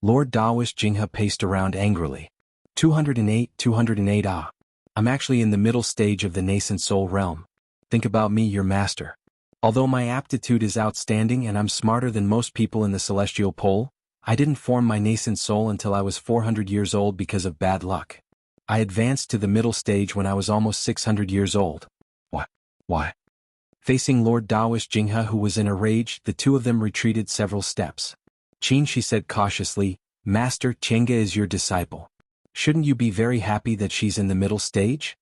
[SPEAKER 1] Lord Daoist Jinghe paced around angrily. 208, 208 ah. I'm actually in the middle stage of the nascent soul realm. Think about me, your master. Although my aptitude is outstanding and I'm smarter than most people in the celestial pole, I didn't form my nascent soul until I was 400 years old because of bad luck. I advanced to the middle stage when I was almost 600 years old. What? Why? Facing Lord Daoist Jinghe, who was in a rage, the two of them retreated several steps. Qin, she said cautiously, Master, Chengge is your disciple. Shouldn't you be very happy that she's in the middle stage?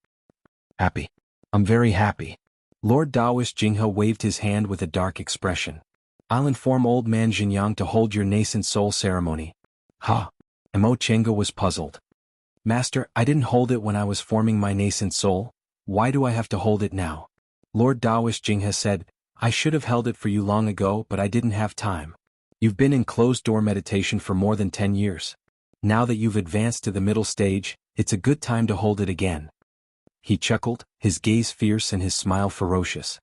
[SPEAKER 1] Happy. I'm very happy. Lord Daoist Jinghe waved his hand with a dark expression. I'll inform old man Jinyang to hold your nascent soul ceremony. Ha! Mo Chengge was puzzled. Master, I didn't hold it when I was forming my nascent soul. Why do I have to hold it now? Lord Daoist Jinghe said, I should have held it for you long ago, but I didn't have time. You've been in closed-door meditation for more than 10 years. Now that you've advanced to the middle stage, it's a good time to hold it again. He chuckled, his gaze fierce and his smile ferocious.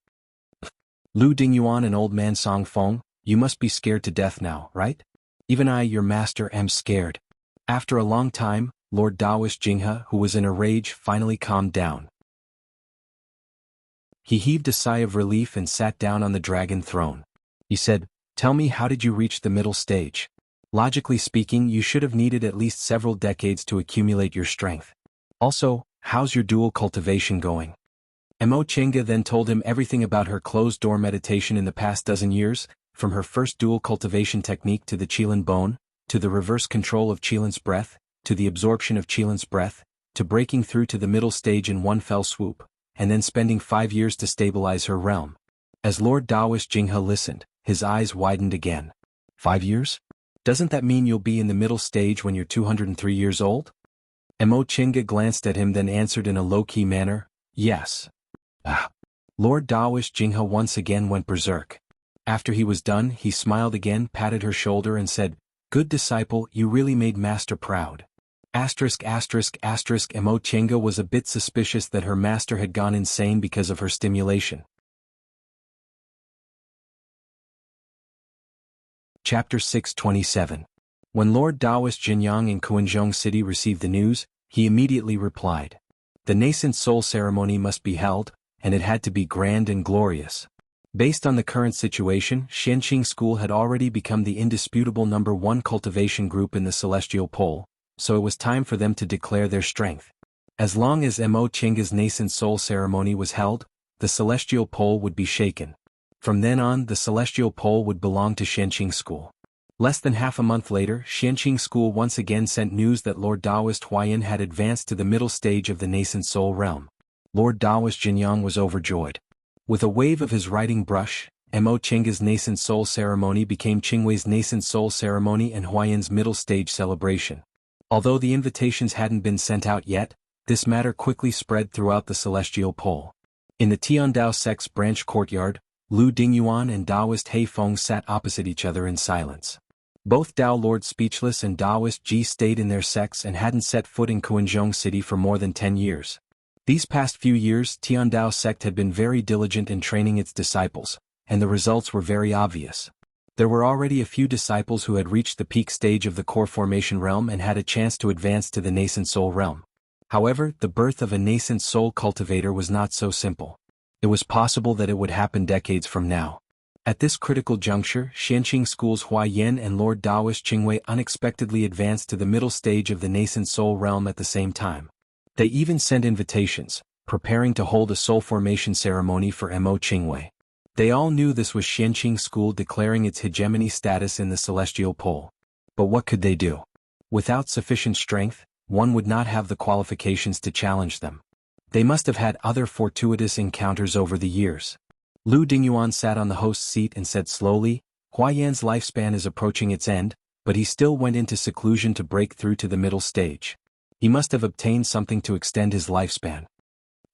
[SPEAKER 1] Lu Dingyuan and old man Song Feng, you must be scared to death now, right? Even I, your master, am scared. After a long time, Lord Daoist Jinghe, who was in a rage, finally calmed down. He heaved a sigh of relief and sat down on the dragon throne. He said, Tell me, how did you reach the middle stage? Logically speaking, you should have needed at least several decades to accumulate your strength. Also, how's your dual cultivation going? Mo Chengge then told him everything about her closed-door meditation in the past dozen years, from her first dual cultivation technique to the Qilin bone, to the reverse control of Qilin's breath, to the absorption of Qilin's breath, to breaking through to the middle stage in one fell swoop, and then spending 5 years to stabilize her realm. As Lord Daoist Jinghe listened, his eyes widened again. 5 years? Doesn't that mean you'll be in the middle stage when you're 203 years old? Mo Chengge glanced at him then answered in a low-key manner, Yes. Ah. Lord Daoist Jinghe once again went berserk. After he was done, he smiled again, patted her shoulder and said, Good disciple, you really made master proud. Mo Chengge was a bit suspicious that her master had gone insane because of her stimulation. Chapter 627. When Lord Daoist Jinyang in Kuanzhong City received the news, he immediately replied. The nascent soul ceremony must be held, and it had to be grand and glorious. Based on the current situation, Xianqing School had already become the indisputable #1 cultivation group in the celestial pole, so it was time for them to declare their strength. As long as Mo Chengge's nascent soul ceremony was held, the celestial pole would be shaken. From then on, the celestial pole would belong to Xianqing School. Less than half a month later, Xianqing School once again sent news that Lord Daoist Huayan had advanced to the middle stage of the nascent soul realm. Lord Daoist Jinyang was overjoyed. With a wave of his writing brush, Mo Chengge's nascent soul ceremony became Qingwei's nascent soul ceremony and Huayan's middle stage celebration. Although the invitations hadn't been sent out yet, this matter quickly spread throughout the celestial pole. In the Tiandao sect's branch courtyard, Lu Dingyuan and Daoist Heifeng sat opposite each other in silence. Both Dao Lords Speechless and Daoist Ji stayed in their sects and hadn't set foot in Kuanzhong City for more than 10 years. These past few years, Tiandao sect had been very diligent in training its disciples, and the results were very obvious. There were already a few disciples who had reached the peak stage of the core formation realm and had a chance to advance to the nascent soul realm. However, the birth of a nascent soul cultivator was not so simple. It was possible that it would happen decades from now. At this critical juncture, Xianqing School's Huayan and Lord Daoist Qingwei unexpectedly advanced to the middle stage of the nascent soul realm at the same time. They even sent invitations, preparing to hold a soul formation ceremony for Mo Qingwei. They all knew this was Xianqing School declaring its hegemony status in the celestial pole. But what could they do? Without sufficient strength, one would not have the qualifications to challenge them. They must have had other fortuitous encounters over the years. Lu Dingyuan sat on the host's seat and said slowly, Huayan's lifespan is approaching its end, but he still went into seclusion to break through to the middle stage. He must have obtained something to extend his lifespan.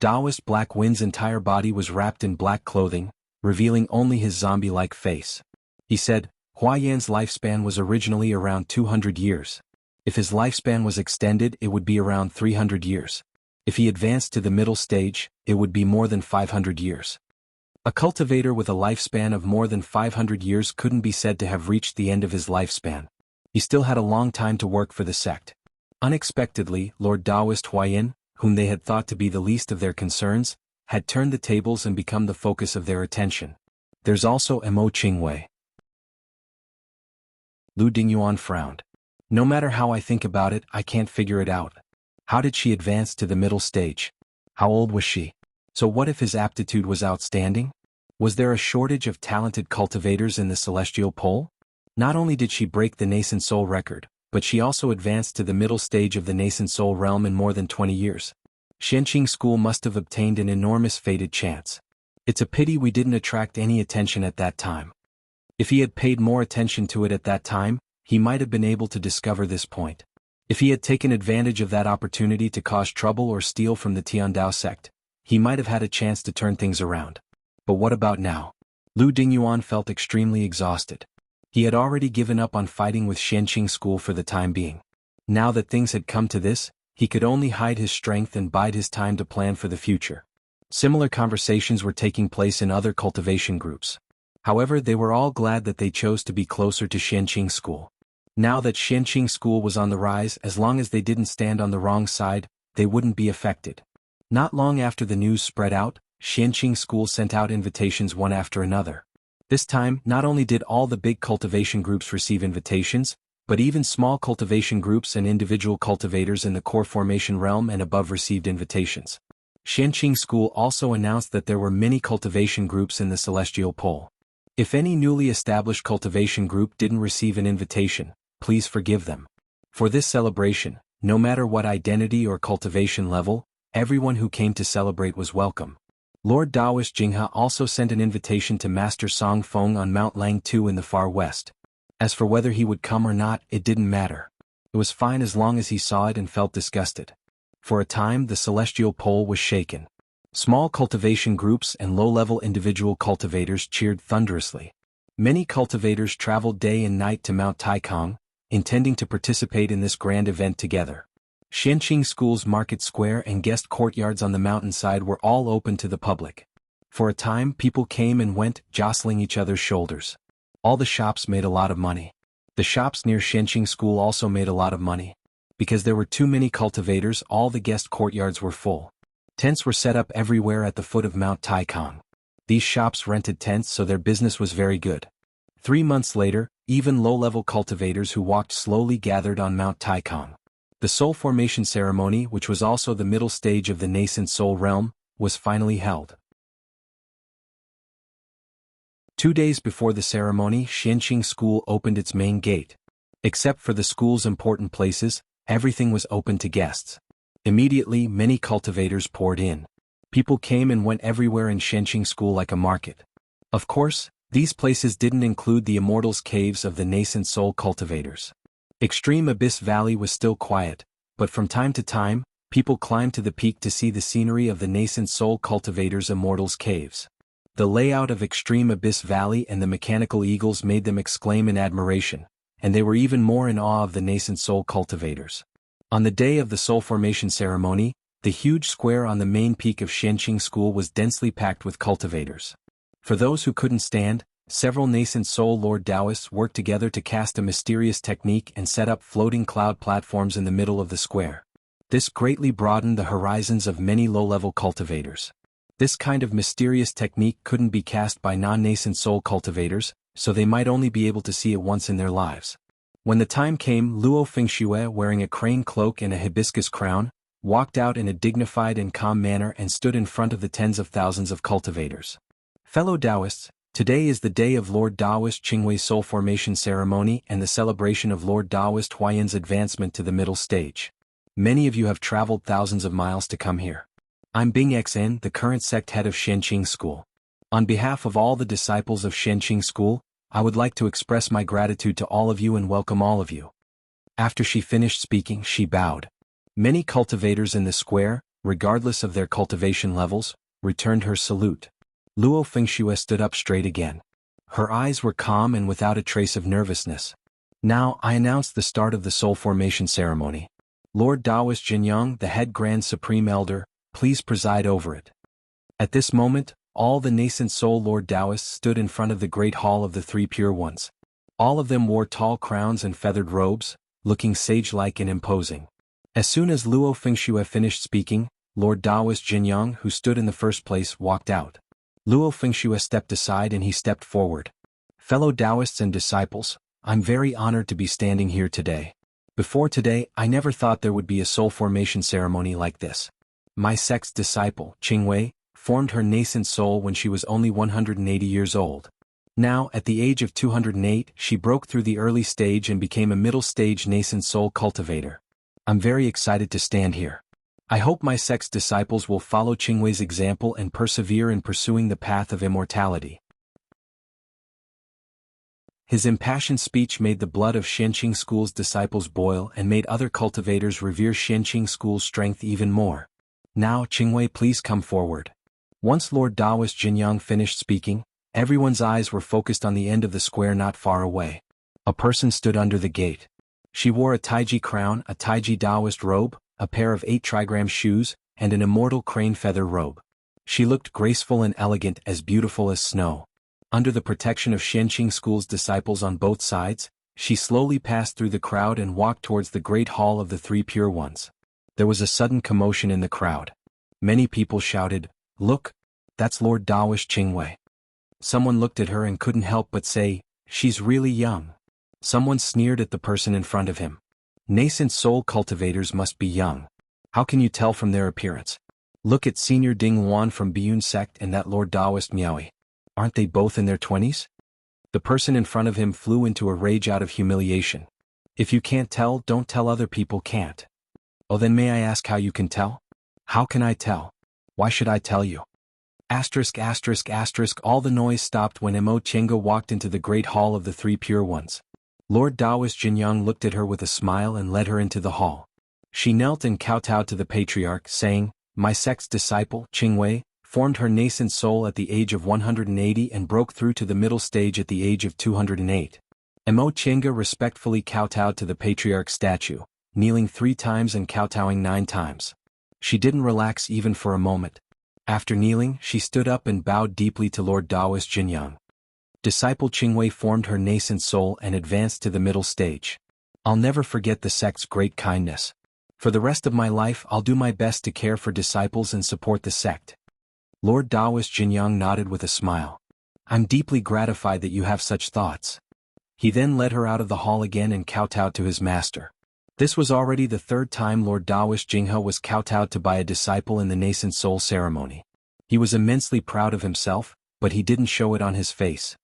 [SPEAKER 1] Daoist Black Wind's entire body was wrapped in black clothing, revealing only his zombie-like face. He said, Huayan's lifespan was originally around 200 years. If his lifespan was extended, it would be around 300 years. If he advanced to the middle stage, it would be more than 500 years. A cultivator with a lifespan of more than 500 years couldn't be said to have reached the end of his lifespan. He still had a long time to work for the sect. Unexpectedly, Lord Taoist Huayin, whom they had thought to be the least of their concerns, had turned the tables and become the focus of their attention. There's also Mo Qingwei. Lu Dingyuan frowned. No matter how I think about it, I can't figure it out. How did she advance to the middle stage? How old was she? So what if his aptitude was outstanding? Was there a shortage of talented cultivators in the celestial pole? Not only did she break the nascent soul record, but she also advanced to the middle stage of the nascent soul realm in more than 20 years. Xianqing School must have obtained an enormous fated chance. It's a pity we didn't attract any attention at that time. If he had paid more attention to it at that time, he might have been able to discover this point. If he had taken advantage of that opportunity to cause trouble or steal from the Tiandao sect, he might have had a chance to turn things around. But what about now? Lu Dingyuan felt extremely exhausted. He had already given up on fighting with Xianqing School for the time being. Now that things had come to this, he could only hide his strength and bide his time to plan for the future. Similar conversations were taking place in other cultivation groups. However, they were all glad that they chose to be closer to Xianqing School. Now that Xianqing School was on the rise, as long as they didn't stand on the wrong side, they wouldn't be affected. Not long after the news spread out, Xianqing School sent out invitations one after another. This time, not only did all the big cultivation groups receive invitations, but even small cultivation groups and individual cultivators in the core formation realm and above received invitations. Xianqing School also announced that there were many cultivation groups in the celestial pole. If any newly established cultivation group didn't receive an invitation, please forgive them. For this celebration, no matter what identity or cultivation level, everyone who came to celebrate was welcome. Lord Taoist Jinghe also sent an invitation to Master Song Feng on Mount Langtu in the far west. As for whether he would come or not, it didn't matter. It was fine as long as he saw it and felt disgusted. For a time, the celestial pole was shaken. Small cultivation groups and low-level individual cultivators cheered thunderously. Many cultivators traveled day and night to Mount Taikang, intending to participate in this grand event together. Xianqing School's market square and guest courtyards on the mountainside were all open to the public. For a time, people came and went, jostling each other's shoulders. All the shops made a lot of money. The shops near Xianqing School also made a lot of money. Because there were too many cultivators, all the guest courtyards were full. Tents were set up everywhere at the foot of Mount Taikang. These shops rented tents, so their business was very good. 3 months later, even low-level cultivators who walked slowly gathered on Mount Taikang. The soul formation ceremony, which was also the middle stage of the nascent soul realm, was finally held. 2 days before the ceremony, Xianqing School opened its main gate. Except for the school's important places, everything was open to guests. Immediately, many cultivators poured in. People came and went everywhere in Xianqing School like a market. Of course, these places didn't include the Immortals' Caves of the nascent soul cultivators. Extreme Abyss Valley was still quiet, but from time to time, people climbed to the peak to see the scenery of the nascent soul cultivators' Immortals' Caves. The layout of Extreme Abyss Valley and the mechanical eagles made them exclaim in admiration, and they were even more in awe of the nascent soul cultivators. On the day of the soul formation ceremony, the huge square on the main peak of Xianqing School was densely packed with cultivators. For those who couldn't stand, several nascent soul Lord Taoists worked together to cast a mysterious technique and set up floating cloud platforms in the middle of the square. This greatly broadened the horizons of many low-level cultivators. This kind of mysterious technique couldn't be cast by non-nascent soul cultivators, so they might only be able to see it once in their lives. When the time came, Luo Fengxue, wearing a crane cloak and a hibiscus crown, walked out in a dignified and calm manner and stood in front of the tens of thousands of cultivators. Fellow Taoists, today is the day of Lord Taoist Qingwei's soul formation ceremony and the celebration of Lord Taoist Huayin's advancement to the middle stage. Many of you have traveled thousands of miles to come here. I'm Bing Xn, the current sect head of Xianqing School. On behalf of all the disciples of Xianqing School, I would like to express my gratitude to all of you and welcome all of you. After she finished speaking, she bowed. Many cultivators in the square, regardless of their cultivation levels, returned her salute. Luo Fengxue stood up straight again. Her eyes were calm and without a trace of nervousness. Now, I announce the start of the soul formation ceremony. Lord Taoist Jinyang, the head Grand Supreme Elder, please preside over it. At this moment, all the nascent soul Lord Taoists stood in front of the great hall of the three pure ones. All of them wore tall crowns and feathered robes, looking sage-like and imposing. As soon as Luo Fengxue finished speaking, Lord Taoist Jinyang, who stood in the first place, walked out. Luo Fengxue stepped aside and he stepped forward. Fellow Taoists and disciples, I'm very honored to be standing here today. Before today, I never thought there would be a soul formation ceremony like this. My sect's disciple, Qingwei, formed her nascent soul when she was only 180 years old. Now, at the age of 208, she broke through the early stage and became a middle-stage nascent soul cultivator. I'm very excited to stand here. I hope my sect's disciples will follow Qingwei's example and persevere in pursuing the path of immortality. His impassioned speech made the blood of Xianqing School's disciples boil and made other cultivators revere Xianqing School's strength even more. Now, Qingwei, please come forward. Once Lord Taoist Jinyang finished speaking, everyone's eyes were focused on the end of the square not far away. A person stood under the gate. She wore a Taiji crown, a Taiji Taoist robe, a pair of 8 trigram shoes, and an immortal crane feather robe. She looked graceful and elegant, as beautiful as snow. Under the protection of Xianqing School's disciples on both sides, she slowly passed through the crowd and walked towards the great hall of the three pure ones. There was a sudden commotion in the crowd. Many people shouted, "Look, that's Lord Taoist Qingwei." Someone looked at her and couldn't help but say, "She's really young." Someone sneered at the person in front of him. Nascent soul cultivators must be young. How can you tell from their appearance? Look at Senior Ding Wan from Biyun sect and that Lord Taoist Miaoi. Aren't they both in their 20s? The person in front of him flew into a rage out of humiliation. If you can't tell, don't tell other people can't. Oh, then may I ask how you can tell? How can I tell? Why should I tell you? Asterisk asterisk asterisk. All the noise stopped when Mo Chenga walked into the great hall of the three pure ones. Lord Taoist Jinyang looked at her with a smile and led her into the hall. She knelt and kowtowed to the patriarch, saying, "My sect's disciple, Qingwei, formed her nascent soul at the age of 180 and broke through to the middle stage at the age of 208. Mo Chenga respectfully kowtowed to the patriarch's statue, kneeling 3 times and kowtowing 9 times. She didn't relax even for a moment. After kneeling, she stood up and bowed deeply to Lord Taoist Jinyang. Disciple Qingwei formed her nascent soul and advanced to the middle stage. I'll never forget the sect's great kindness. For the rest of my life, I'll do my best to care for disciples and support the sect." Lord Taoist Jinyang nodded with a smile. "I'm deeply gratified that you have such thoughts." He then led her out of the hall again and kowtowed to his master. This was already the 3rd time Lord Taoist Jinghe was kowtowed to by a disciple in the nascent soul ceremony. He was immensely proud of himself, but he didn't show it on his face.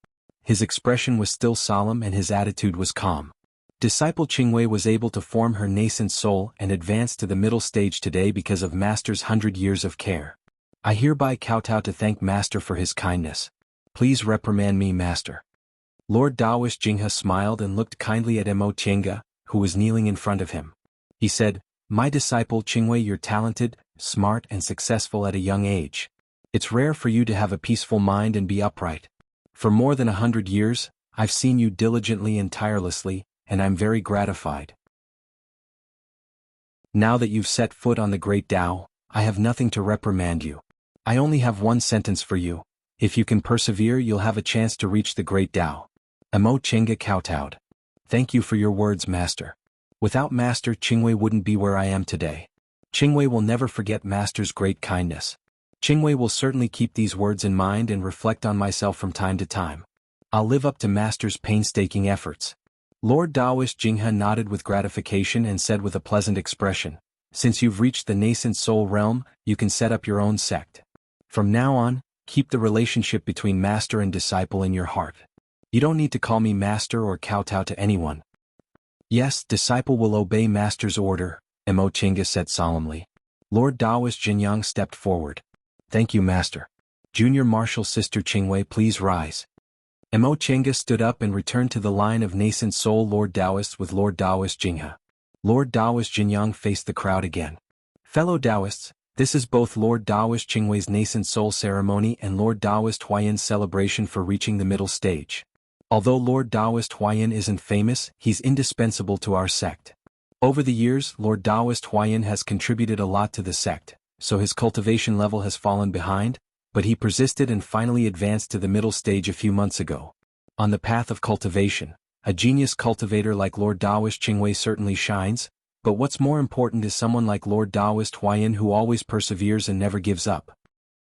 [SPEAKER 1] His expression was still solemn and his attitude was calm. Disciple Qingwei was able to form her nascent soul and advance to the middle stage today because of Master's 100 years of care. I hereby kowtow to thank Master for his kindness. Please reprimand me, Master. Lord Taoist Jinghe smiled and looked kindly at Mo Chenga, who was kneeling in front of him. He said, "My disciple Qingwei, you're talented, smart and successful at a young age. It's rare for you to have a peaceful mind and be upright. For more than 100 years, I've seen you diligently and tirelessly, and I'm very gratified. Now that you've set foot on the great Tao, I have nothing to reprimand you. I only have one sentence for you. If you can persevere, you'll have a chance to reach the great Tao." Mo Chenga kowtowed. "Thank you for your words, Master. Without Master, Qingwei wouldn't be where I am today. Qingwei will never forget Master's great kindness. Qingwei will certainly keep these words in mind and reflect on myself from time to time. I'll live up to Master's painstaking efforts." Lord Taoist Jinghe nodded with gratification and said with a pleasant expression, "Since you've reached the nascent soul realm, you can set up your own sect. From now on, keep the relationship between Master and disciple in your heart. You don't need to call me Master or kowtow to anyone." "Yes, disciple will obey Master's order," Mo Chenga said solemnly. Lord Taoist Jinyang stepped forward. "Thank you, Master. Junior Marshal Sister Qingwei, please rise." Mo Chenga stood up and returned to the line of nascent soul Lord Taoists with Lord Taoist Jinghe. Lord Taoist Jinyang faced the crowd again. "Fellow Taoists, this is both Lord Taoist Qingwei's nascent soul ceremony and Lord Taoist Huayan's celebration for reaching the middle stage. Although Lord Taoist Huayan isn't famous, he's indispensable to our sect. Over the years, Lord Taoist Huayan has contributed a lot to the sect, so his cultivation level has fallen behind, but he persisted and finally advanced to the middle stage a few months ago. On the path of cultivation, a genius cultivator like Lord Taoist Qingwei certainly shines, but what's more important is someone like Lord Taoist Huayan who always perseveres and never gives up.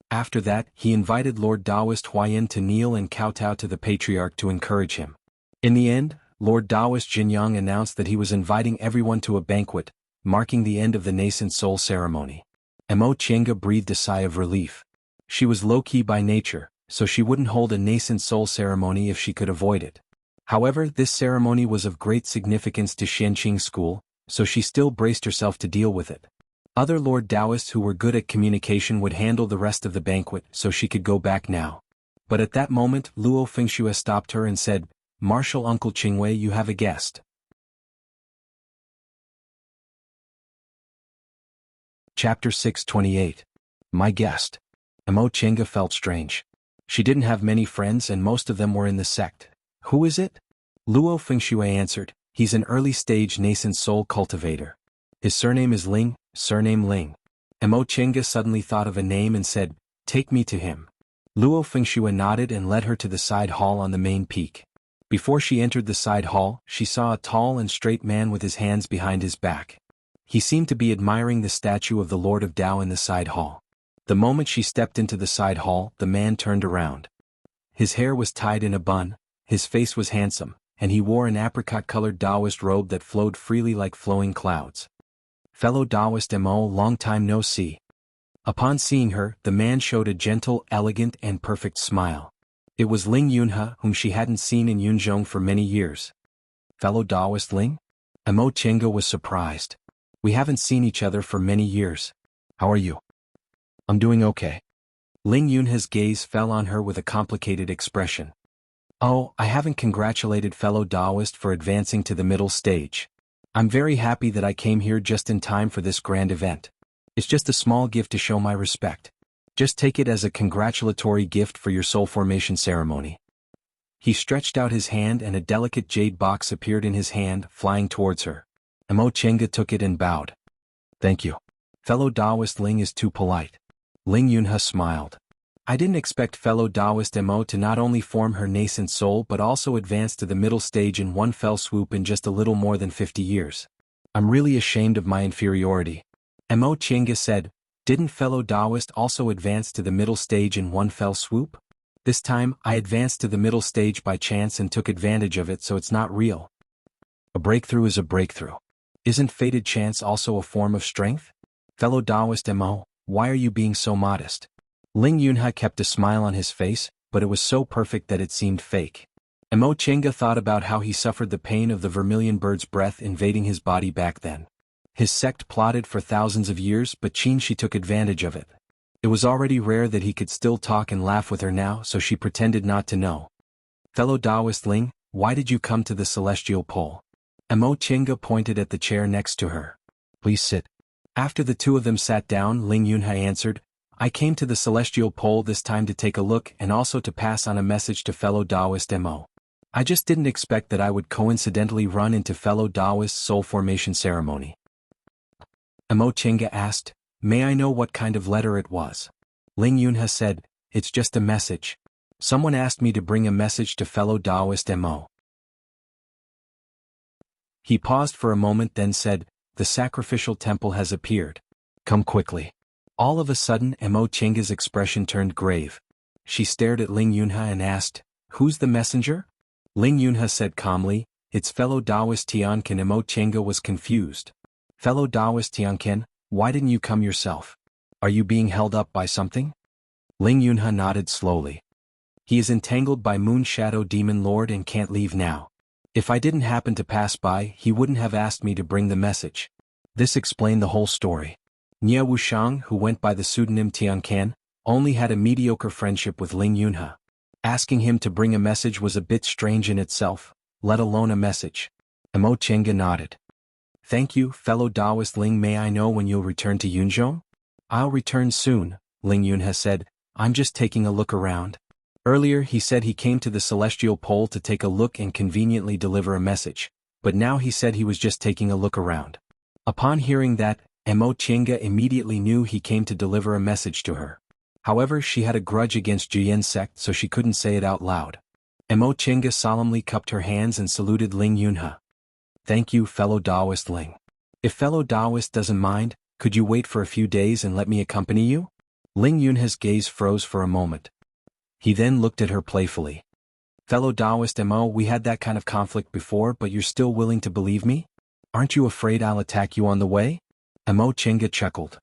[SPEAKER 1] After that, he invited Lord Taoist Huayan to kneel and kowtow to the patriarch to encourage him. In the end, Lord Taoist Jinyang announced that he was inviting everyone to a banquet, marking the end of the nascent soul ceremony. Mo Qianga breathed a sigh of relief. She was low-key by nature, so she wouldn't hold a nascent soul ceremony if she could avoid it. However, this ceremony was of great significance to Xianqing school, so she still braced herself to deal with it. Other Lord Taoists who were good at communication would handle the rest of the banquet so she could go back now. But at that moment, Luo Fengxue stopped her and said, "Martial Uncle Qingwei, you have a guest." Chapter 628. My guest. Mo Qianga felt strange. She didn't have many friends and most of them were in the sect. Who is it? Luo Fengxue answered, he's an early-stage nascent soul cultivator. His surname is Ling, surname Ling. Mo Qianga suddenly thought of a name and said, take me to him. Luo Fengxue nodded and led her to the side hall on the main peak. Before she entered the side hall, she saw a tall and straight man with his hands behind his back. He seemed to be admiring the statue of the Lord of Tao in the side hall. The moment she stepped into the side hall, the man turned around. His hair was tied in a bun, his face was handsome, and he wore an apricot-colored Taoist robe that flowed freely like flowing clouds. Fellow Taoist Mo, long time no see. Upon seeing her, the man showed a gentle, elegant, and perfect smile. It was Ling Yunhe, whom she hadn't seen in Yunzhong for many years. Fellow Taoist Ling? Mo Qianga was surprised. We haven't seen each other for many years. How are you? I'm doing okay. Ling Yunhe's gaze fell on her with a complicated expression. Oh, I haven't congratulated fellow Taoist for advancing to the middle stage. I'm very happy that I came here just in time for this grand event. It's just a small gift to show my respect. Just take it as a congratulatory gift for your soul formation ceremony. He stretched out his hand and a delicate jade box appeared in his hand, flying towards her. Mo Qianga took it and bowed. Thank you. Fellow Taoist Ling is too polite. Ling Yunhe smiled. I didn't expect fellow Taoist Mo to not only form her nascent soul but also advance to the middle stage in one fell swoop in just a little more than 50 years. I'm really ashamed of my inferiority. Mo Qianga said, didn't fellow Taoist also advance to the middle stage in one fell swoop? This time, I advanced to the middle stage by chance and took advantage of it, so it's not real. A breakthrough is a breakthrough. Isn't fated chance also a form of strength? Fellow Taoist Mo, why are you being so modest? Ling Yunhe kept a smile on his face, but it was so perfect that it seemed fake. Mo Qianga thought about how he suffered the pain of the vermilion bird's breath invading his body back then. His sect plotted for thousands of years, but she took advantage of it. It was already rare that he could still talk and laugh with her now, so she pretended not to know. Fellow Taoist Ling, why did you come to the celestial pole? Mo Qianga pointed at the chair next to her. Please sit. After the two of them sat down, Ling Yunhe answered, I came to the celestial pole this time to take a look and also to pass on a message to fellow Taoist Mo. I just didn't expect that I would coincidentally run into fellow Taoist soul formation ceremony. Mo Qianga asked, may I know what kind of letter it was? Ling Yunhe said, it's just a message. Someone asked me to bring a message to fellow Taoist Mo. He paused for a moment then said, the sacrificial temple has appeared. Come quickly. All of a sudden Mo Qianga's expression turned grave. She stared at Ling Yunhe and asked, who's the messenger? Ling Yunhe said calmly, it's fellow Taoist Tianqin. Mo Qianga was confused. Fellow Taoist Tianqin, why didn't you come yourself? Are you being held up by something? Ling Yunhe nodded slowly. He is entangled by Moon Shadow Demon Lord and can't leave now. If I didn't happen to pass by, he wouldn't have asked me to bring the message. This explained the whole story. Nie Wushang, who went by the pseudonym Tianqin, only had a mediocre friendship with Ling Yunhe. Asking him to bring a message was a bit strange in itself, let alone a message. Mo Qianga nodded. Thank you, fellow Taoist Ling. May I know when you'll return to Yunzhong? I'll return soon, Ling Yunhe said. I'm just taking a look around. Earlier he said he came to the celestial pole to take a look and conveniently deliver a message, but now he said he was just taking a look around. Upon hearing that, Mo Qianga immediately knew he came to deliver a message to her. However, she had a grudge against Jiyan sect, so she couldn't say it out loud. Mo Chinga solemnly cupped her hands and saluted Ling Yunhe. Thank you, fellow Taoist Ling. If fellow Taoist doesn't mind, could you wait for a few days and let me accompany you? Ling Yunhe's gaze froze for a moment. He then looked at her playfully. Fellow Taoist Mo, we had that kind of conflict before, but you're still willing to believe me? Aren't you afraid I'll attack you on the way? Mo Chinga chuckled.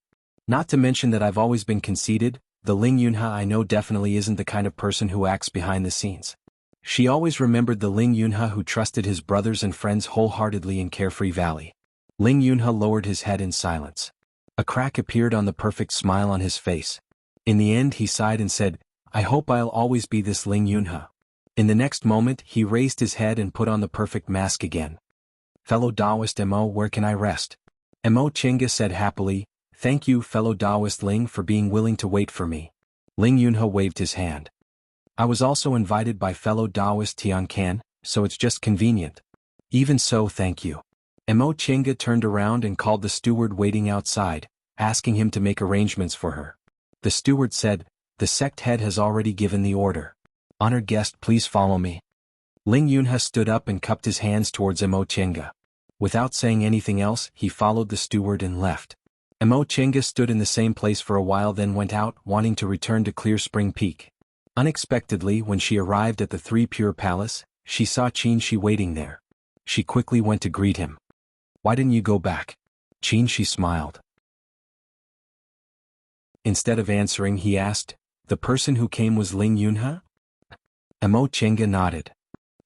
[SPEAKER 1] Not to mention that I've always been conceited, the Ling Yunhe I know definitely isn't the kind of person who acts behind the scenes. She always remembered the Ling Yunhe who trusted his brothers and friends wholeheartedly in Carefree Valley. Ling Yunhe lowered his head in silence. A crack appeared on the perfect smile on his face. In the end he sighed and said, I hope I'll always be this Ling Yunhe. In the next moment he raised his head and put on the perfect mask again. Fellow Taoist Mo, where can I rest? Mo Chinga said happily, Thank you, fellow Taoist Ling, for being willing to wait for me. Ling Yunhe waved his hand. I was also invited by fellow Taoist Tian Can, so it's just convenient. Even so, thank you. Mo Chinga turned around and called the steward waiting outside, asking him to make arrangements for her. The steward said, The sect head has already given the order. Honored guest, please follow me. Ling Yunhe stood up and cupped his hands towards Mo Chinga. Without saying anything else, he followed the steward and left. Mo Chinga stood in the same place for a while, then went out, wanting to return to Clear Spring Peak. Unexpectedly, when she arrived at the Three Pure Palace, she saw Qin Shi waiting there. She quickly went to greet him. Why didn't you go back? Qin Shi smiled. Instead of answering, he asked, The person who came was Ling Yunhe? Mo Chinga nodded.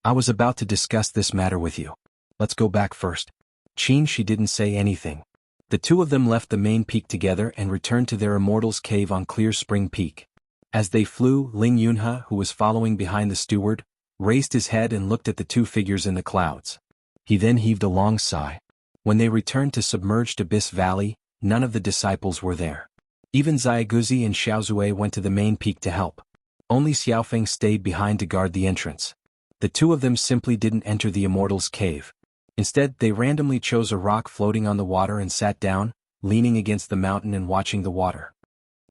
[SPEAKER 1] I was about to discuss this matter with you. Let's go back first. Qin Shi didn't say anything. The two of them left the main peak together and returned to their Immortal's Cave on Clear Spring Peak. As they flew, Ling Yunhe, who was following behind the steward, raised his head and looked at the two figures in the clouds. He then heaved a long sigh. When they returned to Submerged Abyss Valley, none of the disciples were there. Even Xiaoguzi and Xiaozue went to the main peak to help. Only Xiaofeng stayed behind to guard the entrance. The two of them simply didn't enter the Immortal's Cave. Instead, they randomly chose a rock floating on the water and sat down, leaning against the mountain and watching the water.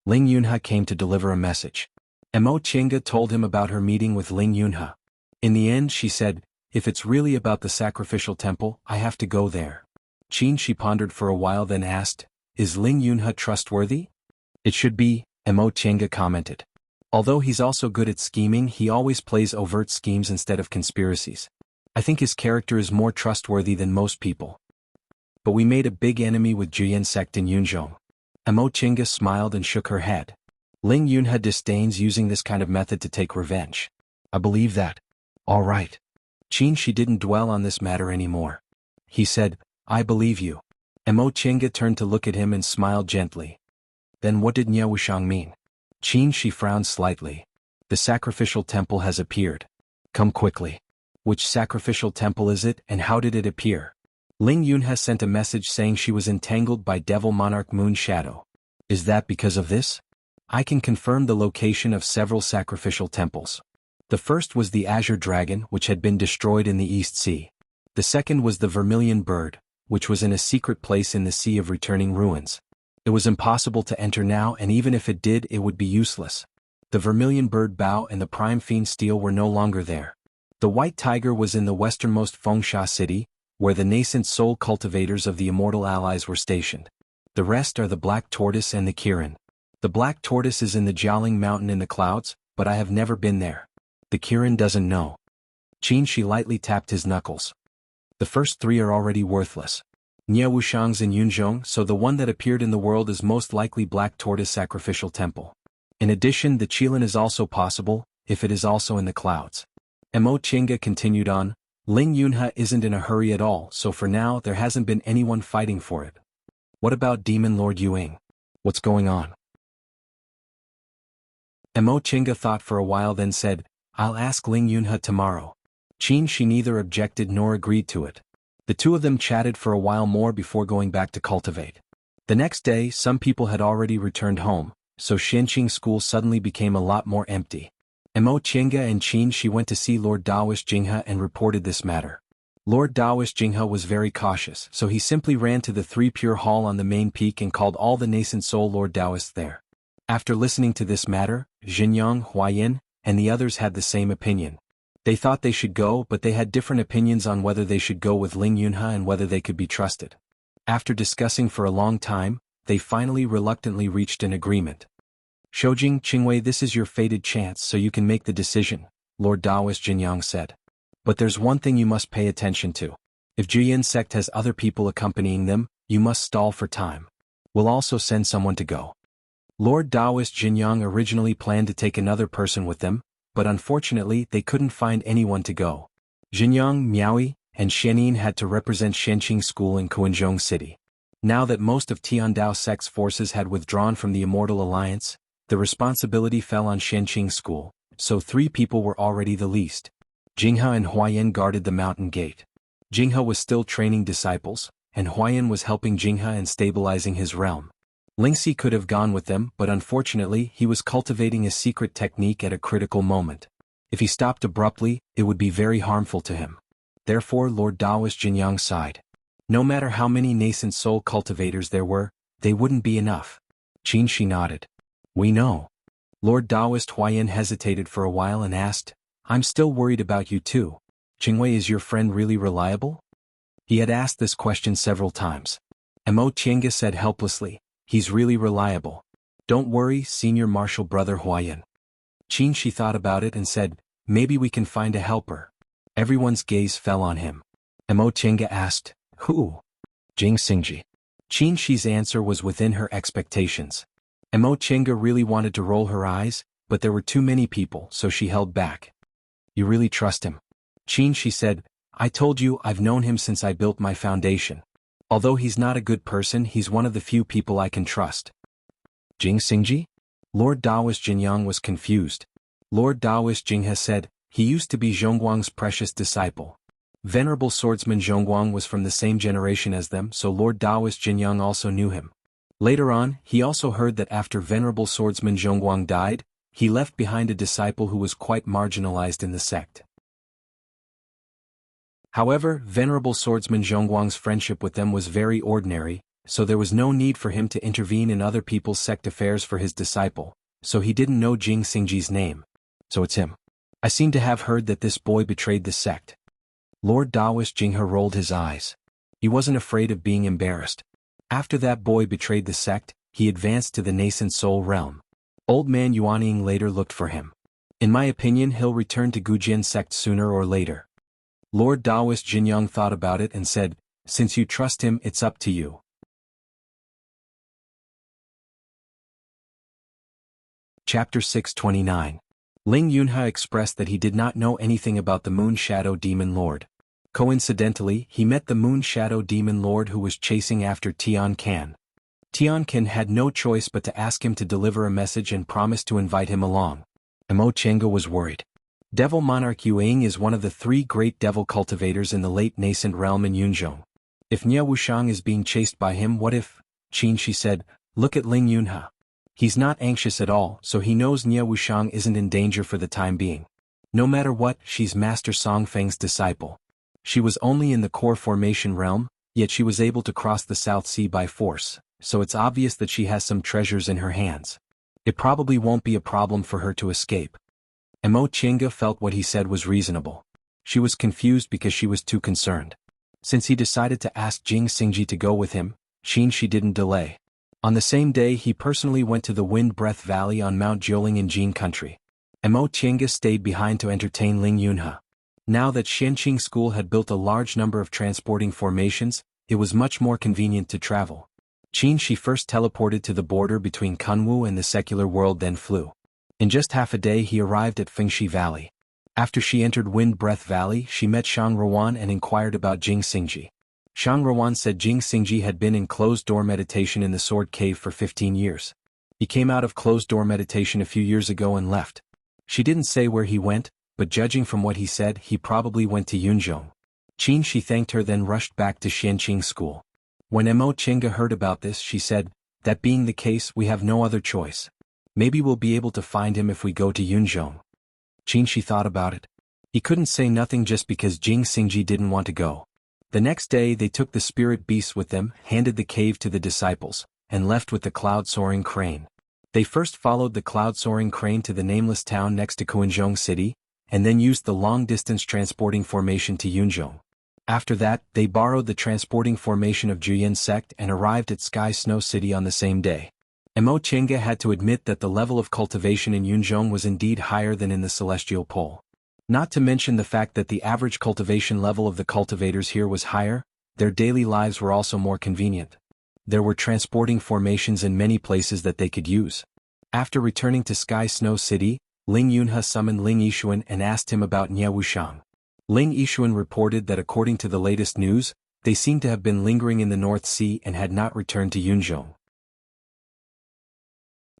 [SPEAKER 1] Ling Yunhe came to deliver a message. Mo Chinga told him about her meeting with Ling Yunhe. In the end, she said, If it's really about the sacrificial temple, I have to go there. Qin Shi pondered for a while, then asked, Is Ling Yunhe trustworthy? It should be, Mo Chinga commented. Although he's also good at scheming, he always plays overt schemes instead of conspiracies. I think his character is more trustworthy than most people. But we made a big enemy with Jiyan sect in Yunzhong. Mo Chinga smiled and shook her head. Ling Yunhe disdains using this kind of method to take revenge. I believe that. All right. Qin Shi didn't dwell on this matter anymore. He said, I believe you. Mo Chinga turned to look at him and smiled gently. Then what did Nye Wushang mean? Qin Shi frowned slightly. The sacrificial temple has appeared. Come quickly. Which sacrificial temple is it, and how did it appear? Ling Yunhe sent a message saying she was entangled by Devil Monarch Moon Shadow. Is that because of this? I can confirm the location of several sacrificial temples. The first was the Azure Dragon, which had been destroyed in the East Sea. The second was the Vermilion Bird, which was in a secret place in the Sea of Returning Ruins. It was impossible to enter now, and even if it did, it would be useless. The Vermilion Bird Bow and the Prime Fiend Steel were no longer there. The White Tiger was in the westernmost Fengsha city, where the nascent soul cultivators of the Immortal Allies were stationed. The rest are the Black Tortoise and the Kirin. The Black Tortoise is in the Jialing Mountain in the clouds, but I have never been there. The Kirin doesn't know. Qin Shi lightly tapped his knuckles. The first three are already worthless. Nye Wushang's in Yunzhong, so the one that appeared in the world is most likely Black Tortoise Sacrificial Temple. In addition, the Qilin is also possible, if it is also in the clouds. Mo Chinga continued on, Ling Yunhe isn't in a hurry at all, so for now there hasn't been anyone fighting for it. What about Demon Lord Yuing? What's going on? Mo Chinga thought for a while, then said, I'll ask Ling Yunhe tomorrow. Qin Shi neither objected nor agreed to it. The two of them chatted for a while more before going back to cultivate. The next day, some people had already returned home, so Shenqing School suddenly became a lot more empty. Mo Chinga and Qin Shi went to see Lord Daoist Jinghe and reported this matter. Lord Daoist Jinghe was very cautious, so he simply ran to the Three Pure Hall on the main peak and called all the nascent soul Lord Daoists there. After listening to this matter, Xinjiang, Huayan, and the others had the same opinion. They thought they should go, but they had different opinions on whether they should go with Ling Yunhe and whether they could be trusted. After discussing for a long time, they finally reluctantly reached an agreement. Shoujing Qingwei, this is your fated chance so you can make the decision, Lord Daoist Jinyang said. But there's one thing you must pay attention to. If Juyin sect has other people accompanying them, you must stall for time. We'll also send someone to go. Lord Daoist Jinyang originally planned to take another person with them, but unfortunately they couldn't find anyone to go. Jinyang, Miaoyi, and Xianyin had to represent Xianqing School in Kuanzhong City. Now that most of Tiandao sect's forces had withdrawn from the Immortal Alliance, the responsibility fell on Xianqing School, so 3 people were already the least. Jinghe and Huayan guarded the mountain gate. Jinghe was still training disciples, and Huayan was helping Jinghe in stabilizing his realm. Lingxi could have gone with them, but unfortunately he was cultivating a secret technique at a critical moment. If he stopped abruptly, it would be very harmful to him. Therefore Lord Daoist Jinyang sighed. No matter how many nascent soul cultivators there were, they wouldn't be enough. Qinshi nodded. We know. Lord Daoist Huayan hesitated for a while and asked, I'm still worried about you too. Qingwei, is your friend really reliable? He had asked this question several times. Mo Tiange said helplessly, he's really reliable. Don't worry, senior martial brother Huayan. Qinshi thought about it and said, maybe we can find a helper. Everyone's gaze fell on him. Mo Tiange asked, who? Jing Xingji. Qinshi's answer was within her expectations. Mo Tiange really wanted to roll her eyes, but there were too many people, so she held back. You really trust him? Qinshi said, I told you I've known him since I built my foundation. Although he's not a good person, he's one of the few people I can trust. Jing Xingji? Lord Daoist Jinyang was confused. Lord Daoist Jinghe said, he used to be Zhongguang's precious disciple. Venerable swordsman Zhongguang was from the same generation as them, so Lord Daoist Jinyang also knew him. Later on, he also heard that after Venerable swordsman Zhongguang died, he left behind a disciple who was quite marginalized in the sect. However, Venerable swordsman Zhongguang's friendship with them was very ordinary, so there was no need for him to intervene in other people's sect affairs for his disciple, so he didn't know Jing Xingji's name. So it's him. I seem to have heard that this boy betrayed the sect. Lord Daoist Jinghe rolled his eyes. He wasn't afraid of being embarrassed. After that boy betrayed the sect, he advanced to the nascent soul realm. Old man Yuanying later looked for him. In my opinion, he'll return to Gujian sect sooner or later. Lord Daoist Jinyang thought about it and said, since you trust him, it's up to you. Chapter 629. Ling Yunhe expressed that he did not know anything about the Moon Shadow Demon Lord. Coincidentally, he met the Moon Shadow Demon Lord who was chasing after Tian Can. Tian Can had no choice but to ask him to deliver a message and promised to invite him along. Mo Tiange was worried. Devil Monarch Yuing is one of the 3 great devil cultivators in the late nascent realm in Yunzhong. If Nie Wushang is being chased by him, what if? Qinshi said, look at Ling Yunhe. He's not anxious at all, so he knows Nie Wushang isn't in danger for the time being. No matter what, she's Master Songfeng's disciple. She was only in the core formation realm, yet she was able to cross the South Sea by force, so it's obvious that she has some treasures in her hands. It probably won't be a problem for her to escape. Mo Tiange felt what he said was reasonable. She was confused because she was too concerned. Since he decided to ask Jing Xingji to go with him, Qinshi didn't delay. On the same day he personally went to the Wind Breath Valley on Mount Jiuling in Jin country. Mo Tiange stayed behind to entertain Ling Yunhe. Now that Xianqing School had built a large number of transporting formations, it was much more convenient to travel. Qinshi first teleported to the border between Kunwu and the secular world, then flew. In just half a day he arrived at Fengshi Valley. After she entered Wind Breath Valley, she met Shang Ruan and inquired about Jing Xingji. Shang Ruan said Jing Xingji had been in closed-door meditation in the Sword Cave for 15 years. He came out of closed-door meditation a few years ago and left. She didn't say where he went, but judging from what he said, he probably went to Yunzhong. Qinshi thanked her, then rushed back to Xianqing School. When Mo Tiange heard about this, she said, that being the case, we have no other choice. Maybe we'll be able to find him if we go to Yunzhong. Qinshi thought about it. He couldn't say nothing just because Jing Xingji didn't want to go. The next day they took the spirit beasts with them, handed the cave to the disciples, and left with the cloud-soaring crane. They first followed the cloud-soaring crane to the nameless town next to Kuanzhong City, and then used the long-distance transporting formation to Yunzhong. After that, they borrowed the transporting formation of Juyin sect and arrived at Sky Snow City on the same day. Mo Chenga had to admit that the level of cultivation in Yunzhong was indeed higher than in the Celestial Pole. Not to mention the fact that the average cultivation level of the cultivators here was higher, their daily lives were also more convenient. There were transporting formations in many places that they could use. After returning to Sky Snow City, Ling Yunhe summoned Ling Yishuan and asked him about Nie Wushang. Ling Yishuan reported that according to the latest news, they seemed to have been lingering in the North Sea and had not returned to Yunzhong.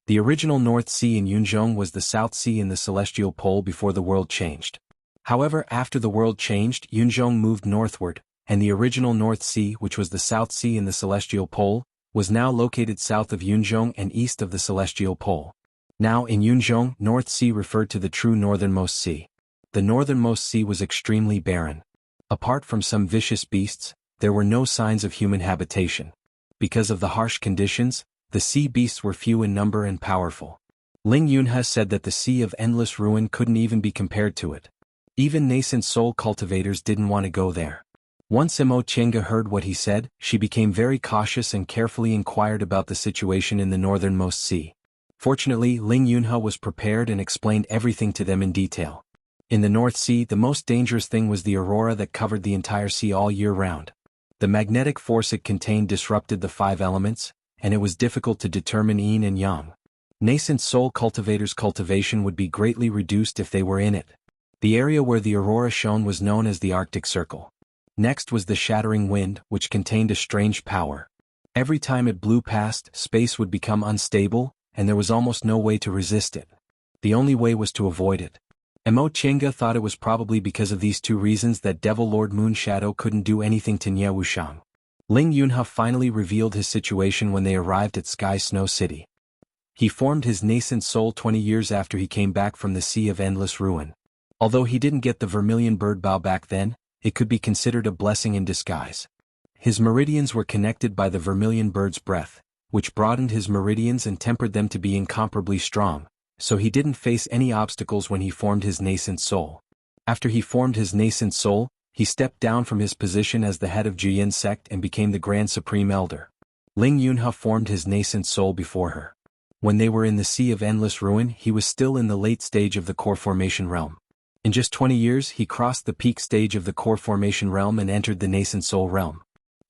[SPEAKER 1] The original North Sea in Yunzhong was the South Sea in the Celestial Pole before the world changed. However, after the world changed, Yunzhong moved northward, and the original North Sea, which was the South Sea in the Celestial Pole, was now located south of Yunzhong and east of the Celestial Pole. Now in Yunzhong, North Sea referred to the true northernmost sea. The northernmost sea was extremely barren. Apart from some vicious beasts, there were no signs of human habitation. Because of the harsh conditions, the sea beasts were few in number and powerful. Ling Yunhe said that the Sea of Endless Ruin couldn't even be compared to it. Even nascent soul cultivators didn't want to go there. Once Mo Chenga heard what he said, she became very cautious and carefully inquired about the situation in the northernmost sea. Fortunately, Ling Yunhe was prepared and explained everything to them in detail. In the North Sea, the most dangerous thing was the aurora that covered the entire sea all year round. The magnetic force it contained disrupted the 5 elements, and it was difficult to determine yin and yang. Nascent soul cultivators' cultivation would be greatly reduced if they were in it. The area where the aurora shone was known as the Arctic Circle. Next was the shattering wind, which contained a strange power. Every time it blew past, space would become unstable, and there was almost no way to resist it. The only way was to avoid it. Mo Chenga thought it was probably because of these 2 reasons that Devil Lord Moonshadow couldn't do anything to Nie Wushang. Ling Yunhe finally revealed his situation when they arrived at Sky Snow City. He formed his nascent soul 20 years after he came back from the Sea of Endless Ruin. Although he didn't get the vermilion bird bow back then, it could be considered a blessing in disguise. His meridians were connected by the vermilion bird's breath, which broadened his meridians and tempered them to be incomparably strong, so he didn't face any obstacles when he formed his nascent soul. After he formed his nascent soul, he stepped down from his position as the head of Juyin sect and became the Grand Supreme Elder. Ling Yunhe formed his nascent soul before her. When they were in the Sea of Endless Ruin, he was still in the late stage of the core formation realm. In just 20 years, he crossed the peak stage of the core formation realm and entered the nascent soul realm.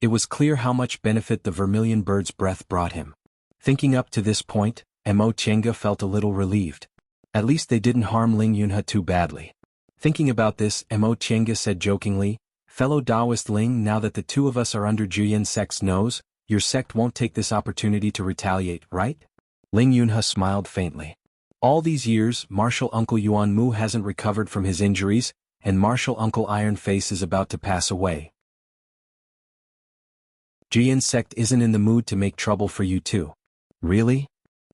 [SPEAKER 1] It was clear how much benefit the vermilion bird's breath brought him. Thinking up to this point, Mo Chenga felt a little relieved. At least they didn't harm Ling Yunhe too badly. Thinking about this, Mo Chenga said jokingly, "Fellow Taoist Ling, now that the 2 of us are under Juyin sect's nose, your sect won't take this opportunity to retaliate, right?" Ling Yunhe smiled faintly. All these years, Martial Uncle Yuan Mu hasn't recovered from his injuries, and Martial Uncle Iron Face is about to pass away. Juyin sect isn't in the mood to make trouble for you too. Really?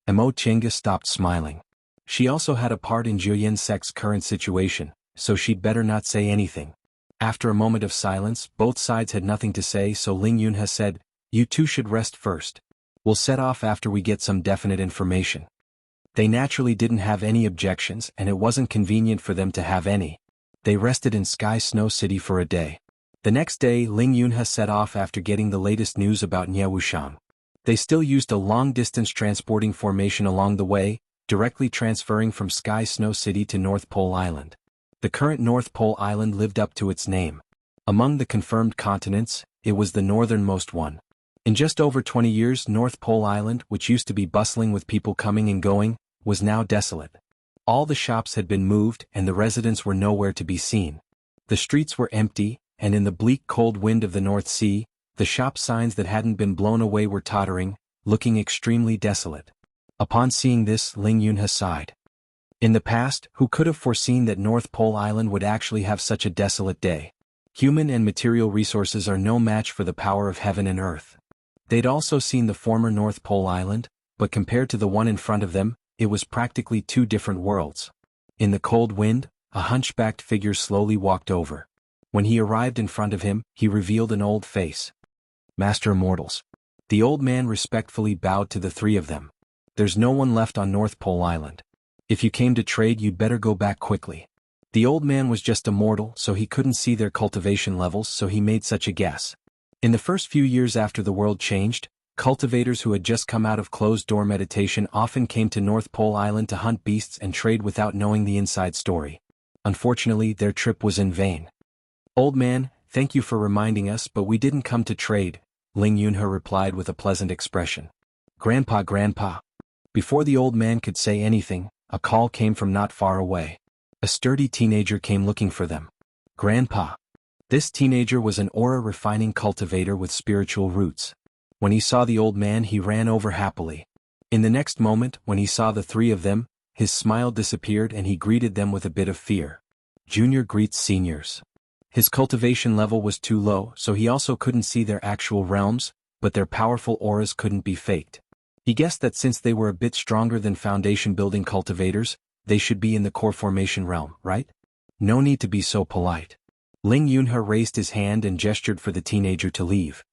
[SPEAKER 1] Mo Chenga stopped smiling. She also had a part in Juyin sect's current situation, so she'd better not say anything. After a moment of silence, both sides had nothing to say, so Ling Yunhe said, "You 2 should rest first. We'll set off after we get some definite information." They naturally didn't have any objections, and it wasn't convenient for them to have any. They rested in Sky Snow City for a day. The next day, Ling Yunhe set off after getting the latest news about Nie Wushang. They still used a long-distance transporting formation along the way, directly transferring from Sky Snow City to North Pole Island. The current North Pole Island lived up to its name. Among the confirmed continents, it was the northernmost one. In just over 20 years, North Pole Island, which used to be bustling with people coming and going, was now desolate. All the shops had been moved and the residents were nowhere to be seen. The streets were empty, and in the bleak cold wind of the North Sea, the shop signs that hadn't been blown away were tottering, looking extremely desolate. Upon seeing this, Ling Yunhe sighed. In the past, who could have foreseen that North Pole Island would actually have such a desolate day? Human and material resources are no match for the power of heaven and earth. They'd also seen the former North Pole Island, but compared to the one in front of them, it was practically 2 different worlds. In the cold wind, a hunchbacked figure slowly walked over. When he arrived in front of him, he revealed an old face. "Master Immortals." The old man respectfully bowed to the 3 of them. there's no one left on North Pole Island. If you came to trade, you'd better go back quickly. The old man was just a mortal, so he couldn't see their cultivation levels, so he made such a guess. In the first few years after the world changed, cultivators who had just come out of closed-door meditation often came to North Pole Island to hunt beasts and trade without knowing the inside story. Unfortunately, their trip was in vain. "Old man, thank you for reminding us, but we didn't come to trade," Ling Yunhe replied with a pleasant expression. Grandpa. Before the old man could say anything, a call came from not far away. A sturdy teenager came looking for them. Grandpa. This teenager was an aura-refining cultivator with spiritual roots. When he saw the old man, he ran over happily. In the next moment, when he saw the three of them, his smile disappeared and he greeted them with a bit of fear. Junior greets seniors. His cultivation level was too low, so he also couldn't see their actual realms, but their powerful auras couldn't be faked. He guessed that since they were a bit stronger than foundation-building cultivators, they should be in the core formation realm, right? No need to be so polite. Ling Yunhe raised his hand and gestured for the teenager to leave.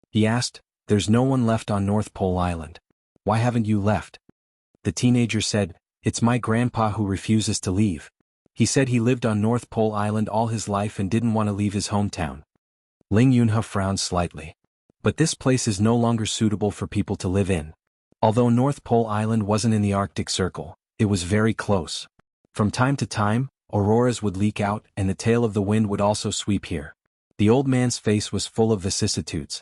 [SPEAKER 1] He asked, "There's no one left on North Pole Island. Why haven't you left?" The teenager said, "It's my grandpa who refuses to leave. He said he lived on North Pole Island all his life and didn't want to leave his hometown." Ling Yunhe frowned slightly. "But this place is no longer suitable for people to live in." Although North Pole Island wasn't in the Arctic Circle, it was very close. From time to time, auroras would leak out and the tail of the wind would also sweep here. The old man's face was full of vicissitudes.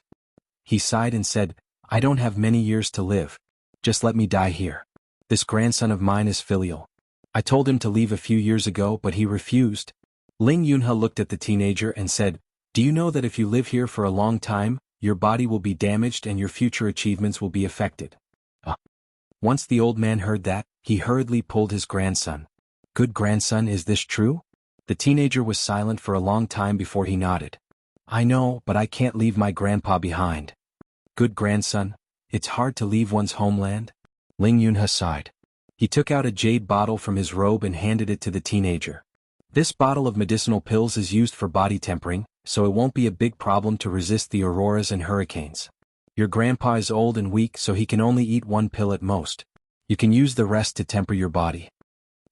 [SPEAKER 1] He sighed and said, "I don't have many years to live. Just let me die here. This grandson of mine is filial. I told him to leave a few years ago, but he refused." Ling Yunhe looked at the teenager and said, "Do you know that if you live here for a long time, your body will be damaged and your future achievements will be affected?" Once the old man heard that, he hurriedly pulled his grandson. "Good grandson, is this true?" The teenager was silent for a long time before he nodded. "I know, but I can't leave my grandpa behind." "Good grandson, it's hard to leave one's homeland." Ling Yunhe sighed. He took out a jade bottle from his robe and handed it to the teenager. "This bottle of medicinal pills is used for body tempering, so it won't be a big problem to resist the auroras and hurricanes. Your grandpa is old and weak, so he can only eat one pill at most. You can use the rest to temper your body."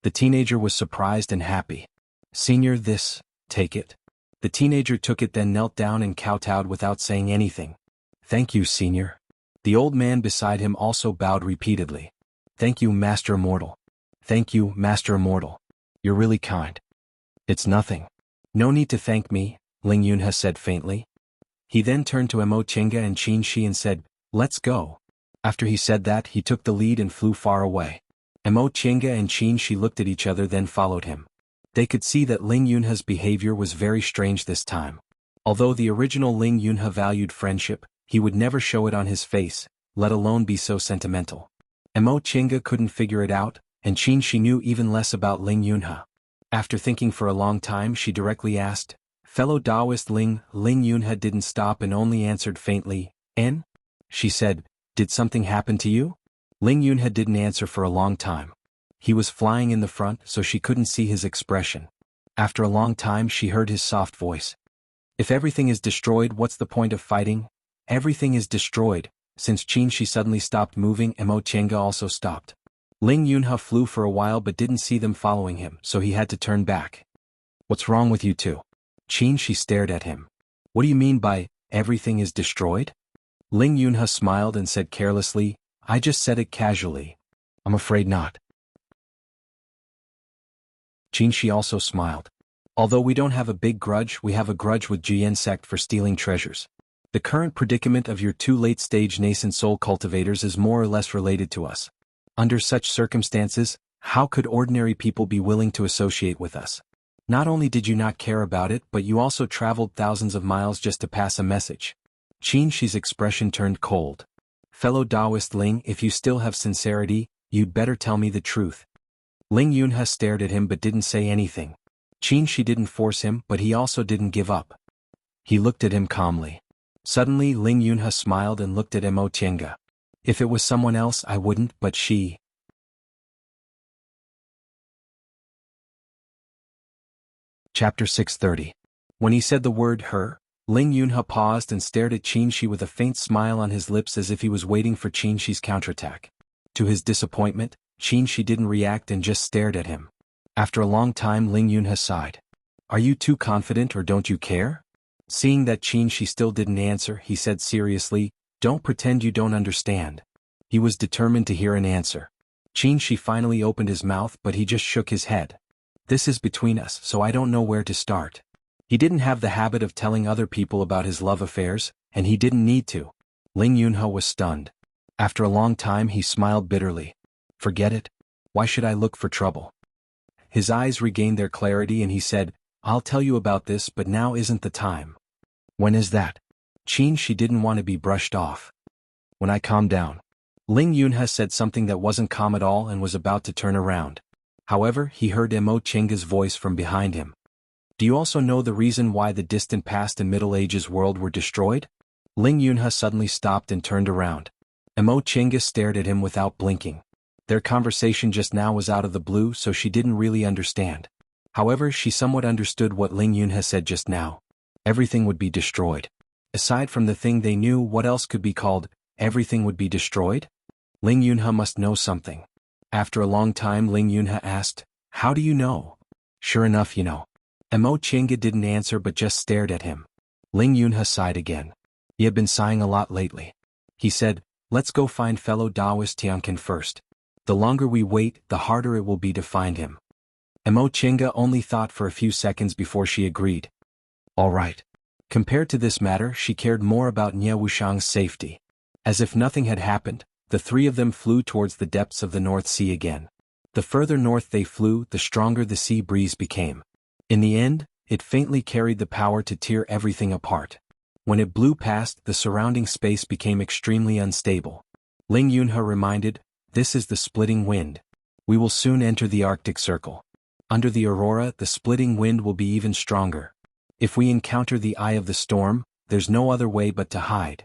[SPEAKER 1] The teenager was surprised and happy. "Senior, take it." The teenager took it, then knelt down and kowtowed without saying anything. "Thank you, senior." The old man beside him also bowed repeatedly. "Thank you, Master Immortal." "Thank you, Master Immortal. You're really kind." "It's nothing. No need to thank me," Ling Yunhe said faintly. He then turned to Enchanting and Qin Shi and said, "Let's go." After he said that, he took the lead and flew far away. Enchanting and Qin Shi looked at each other, then followed him. They could see that Ling Yunhe's behavior was very strange this time. Although the original Ling Yunhe valued friendship, he would never show it on his face, let alone be so sentimental. Enchanting couldn't figure it out, and Qin Shi knew even less about Ling Yunhe. After thinking for a long time, she directly asked, "Fellow Taoist Ling." Ling Yunhe didn't stop and only answered faintly, "En?" She said, "Did something happen to you?" Ling Yunhe didn't answer for a long time. He was flying in the front, so she couldn't see his expression. After a long time, she heard his soft voice. "If everything is destroyed, what's the point of fighting?" "Everything is destroyed." Since Qin Shi suddenly stopped moving, Enchanting also stopped. Ling Yunhe flew for a while but didn't see them following him, so he had to turn back. "What's wrong with you two?" Qin Shi stared at him. "What do you mean by, everything is destroyed?" Ling Yunhe smiled and said carelessly, "I just said it casually. I'm afraid not." Qin Shi also smiled. "Although we don't have a big grudge, we have a grudge with Jian sect for stealing treasures. The current predicament of your two late-stage nascent soul cultivators is more or less related to us. Under such circumstances, how could ordinary people be willing to associate with us? Not only did you not care about it, but you also traveled thousands of miles just to pass a message." Qin Shi's expression turned cold. "Fellow Taoist Ling, if you still have sincerity, you'd better tell me the truth." Ling Yunhe stared at him but didn't say anything. Qin Shi didn't force him, but he also didn't give up. He looked at him calmly. Suddenly Ling Yunhe smiled and looked at Enchanting. "If it was someone else I wouldn't, but she." Chapter 630. When he said the word her, Ling Yunhe paused and stared at Qin with a faint smile on his lips as if he was waiting for Qin counterattack. To his disappointment, Qin didn't react and just stared at him. After a long time, Ling Yunhe sighed. Are you too confident or don't you care? Seeing that Qin still didn't answer, he said seriously, don't pretend you don't understand. He was determined to hear an answer. Qin finally opened his mouth, but he just shook his head. This is between us, so I don't know where to start. He didn't have the habit of telling other people about his love affairs, and he didn't need to. Ling Yunhe was stunned. After a long time he smiled bitterly. Forget it. Why should I look for trouble? His eyes regained their clarity and he said, I'll tell you about this, but now isn't the time. When is that? Qin didn't want to be brushed off. When I calm down. Ling Yunhe said something that wasn't calm at all and was about to turn around. However, he heard Emo Chenga's voice from behind him. Do you also know the reason why the distant past and Middle Ages world were destroyed? Ling Yunhe suddenly stopped and turned around. Emo Chenga stared at him without blinking. Their conversation just now was out of the blue, so she didn't really understand. However, she somewhat understood what Ling Yunhe said just now. Everything would be destroyed. Aside from the thing they knew, what else could be called, everything would be destroyed? Ling Yunhe must know something. After a long time, Ling Yunhe asked, How do you know? Sure enough, you know. Emo Chenga didn't answer but just stared at him. Ling Yunhe sighed again. He had been sighing a lot lately. He said, Let's go find fellow Taoist Tianqin first. The longer we wait, the harder it will be to find him. Emo Chenga only thought for a few seconds before she agreed. All right. Compared to this matter, she cared more about Nie Wushang's safety. As if nothing had happened, the three of them flew towards the depths of the North Sea again. The further north they flew, the stronger the sea breeze became. In the end, it faintly carried the power to tear everything apart. When it blew past, the surrounding space became extremely unstable. Ling Yunhe reminded, This is the splitting wind. We will soon enter the Arctic Circle. Under the aurora, the splitting wind will be even stronger. If we encounter the eye of the storm, there's no other way but to hide.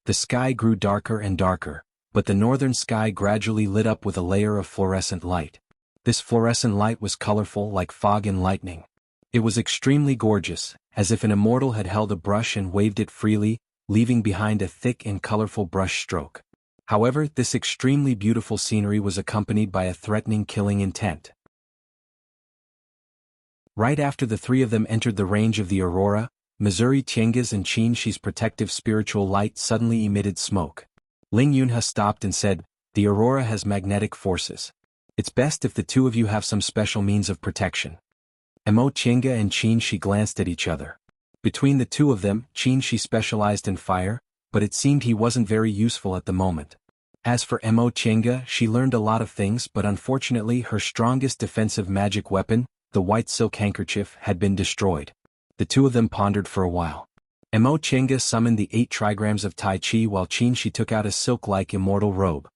[SPEAKER 1] The sky grew darker and darker, but the northern sky gradually lit up with a layer of fluorescent light. This fluorescent light was colorful like fog and lightning. It was extremely gorgeous, as if an immortal had held a brush and waved it freely, leaving behind a thick and colorful brush stroke. However, this extremely beautiful scenery was accompanied by a threatening killing intent. Right after the three of them entered the range of the aurora, Missouri Chenga's and Qin protective spiritual light suddenly emitted smoke. Ling Yunhe stopped and said, The aurora has magnetic forces. It's best if the two of you have some special means of protection. Emo Chenga and Qin glanced at each other. Between the two of them, Qin specialized in fire, but it seemed he wasn't very useful at the moment. As for Emo Chenga, she learned a lot of things, but unfortunately her strongest defensive magic weapon, the white silk handkerchief, had been destroyed. The two of them pondered for a while. Emo Chenga summoned the 8 trigrams of Tai Chi while Qin took out a silk-like immortal robe.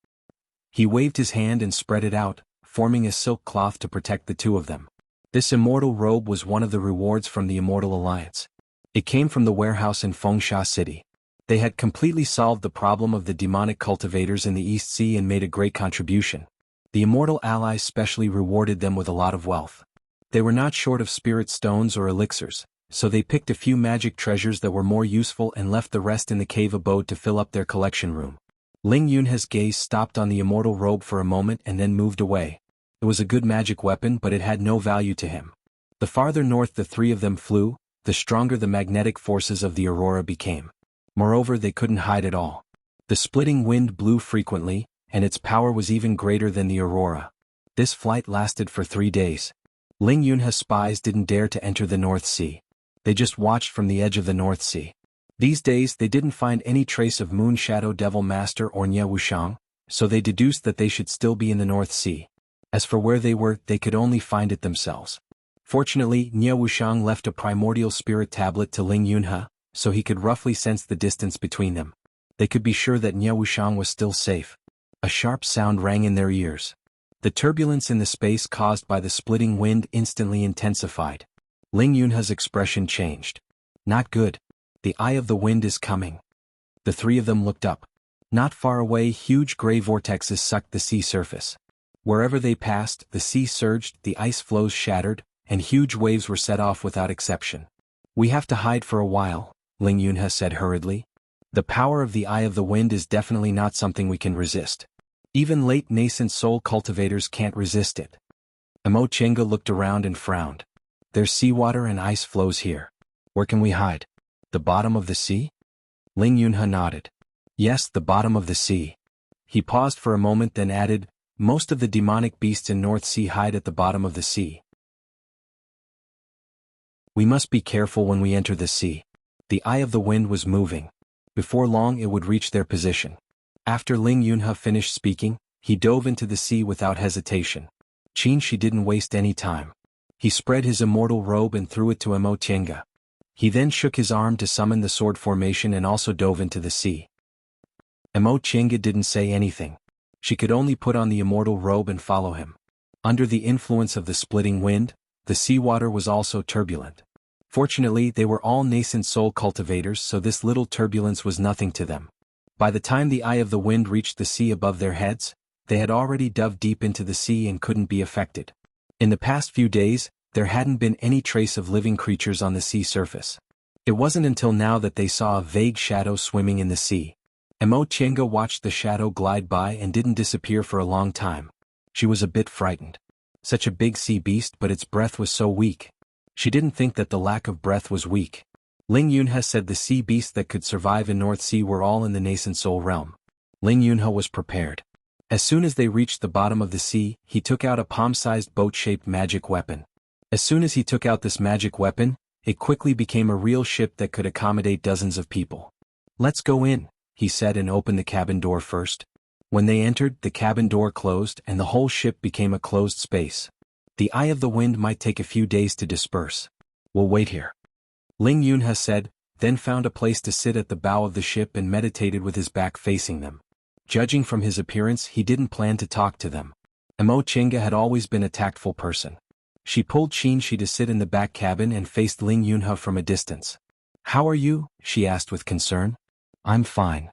[SPEAKER 1] He waved his hand and spread it out, forming a silk cloth to protect the two of them. This immortal robe was one of the rewards from the Immortal Alliance. It came from the warehouse in Fengsha City. They had completely solved the problem of the demonic cultivators in the East Sea and made a great contribution. The Immortal Allies specially rewarded them with a lot of wealth. They were not short of spirit stones or elixirs, so they picked a few magic treasures that were more useful and left the rest in the cave abode to fill up their collection room. Ling Yunhe's gaze stopped on the immortal robe for a moment and then moved away. It was a good magic weapon, but it had no value to him. The farther north the three of them flew, the stronger the magnetic forces of the aurora became. Moreover, they couldn't hide at all. The splitting wind blew frequently, and its power was even greater than the aurora. This flight lasted for 3 days. Ling Yunhe's spies didn't dare to enter the North Sea. They just watched from the edge of the North Sea. These days they didn't find any trace of Moon Shadow Devil Master or Nie Wushang, so they deduced that they should still be in the North Sea. As for where they were, they could only find it themselves. Fortunately, Nie Wushang left a primordial spirit tablet to Ling Yunhe, so he could roughly sense the distance between them. They could be sure that Nie Wushang was still safe. A sharp sound rang in their ears. The turbulence in the space caused by the splitting wind instantly intensified. Ling Yunhe's expression changed. Not good. The eye of the wind is coming. The three of them looked up. Not far away, huge gray vortexes sucked the sea surface. Wherever they passed, the sea surged, the ice floes shattered, and huge waves were set off without exception. We have to hide for a while, Ling Yunhe said hurriedly. The power of the Eye of the Wind is definitely not something we can resist. Even late nascent soul cultivators can't resist it. Emo Chenga looked around and frowned. There's seawater and ice flows here. Where can we hide? The bottom of the sea? Ling Yunhe nodded. Yes, the bottom of the sea. He paused for a moment then added, most of the demonic beasts in North Sea hide at the bottom of the sea. We must be careful when we enter the sea. The Eye of the Wind was moving. Before long it would reach their position. After Ling Yunhe finished speaking, he dove into the sea without hesitation. Qin didn't waste any time. He spread his immortal robe and threw it to Emo Chenga. He then shook his arm to summon the sword formation and also dove into the sea. Emo Chenga didn't say anything. She could only put on the immortal robe and follow him. Under the influence of the splitting wind, the seawater was also turbulent. Fortunately, they were all nascent soul cultivators, so this little turbulence was nothing to them. By the time the Eye of the Wind reached the sea above their heads, they had already dove deep into the sea and couldn't be affected. In the past few days, there hadn't been any trace of living creatures on the sea surface. It wasn't until now that they saw a vague shadow swimming in the sea. Emo Chenga watched the shadow glide by and didn't disappear for a long time. She was a bit frightened. Such a big sea beast, but its breath was so weak. She didn't think that the lack of breath was weak. Ling Yunhe said the sea beasts that could survive in North Sea were all in the nascent soul realm. Ling Yunhe was prepared. As soon as they reached the bottom of the sea, he took out a palm-sized boat-shaped magic weapon. As soon as he took out this magic weapon, it quickly became a real ship that could accommodate dozens of people. Let's go in, he said and opened the cabin door first. When they entered, the cabin door closed and the whole ship became a closed space. The Eye of the Wind might take a few days to disperse. We'll wait here. Ling Yunhe said, then found a place to sit at the bow of the ship and meditated with his back facing them. Judging from his appearance, he didn't plan to talk to them. Emo Chenga had always been a tactful person. She pulled Qin to sit in the back cabin and faced Ling Yunhe from a distance. How are you? She asked with concern. I'm fine.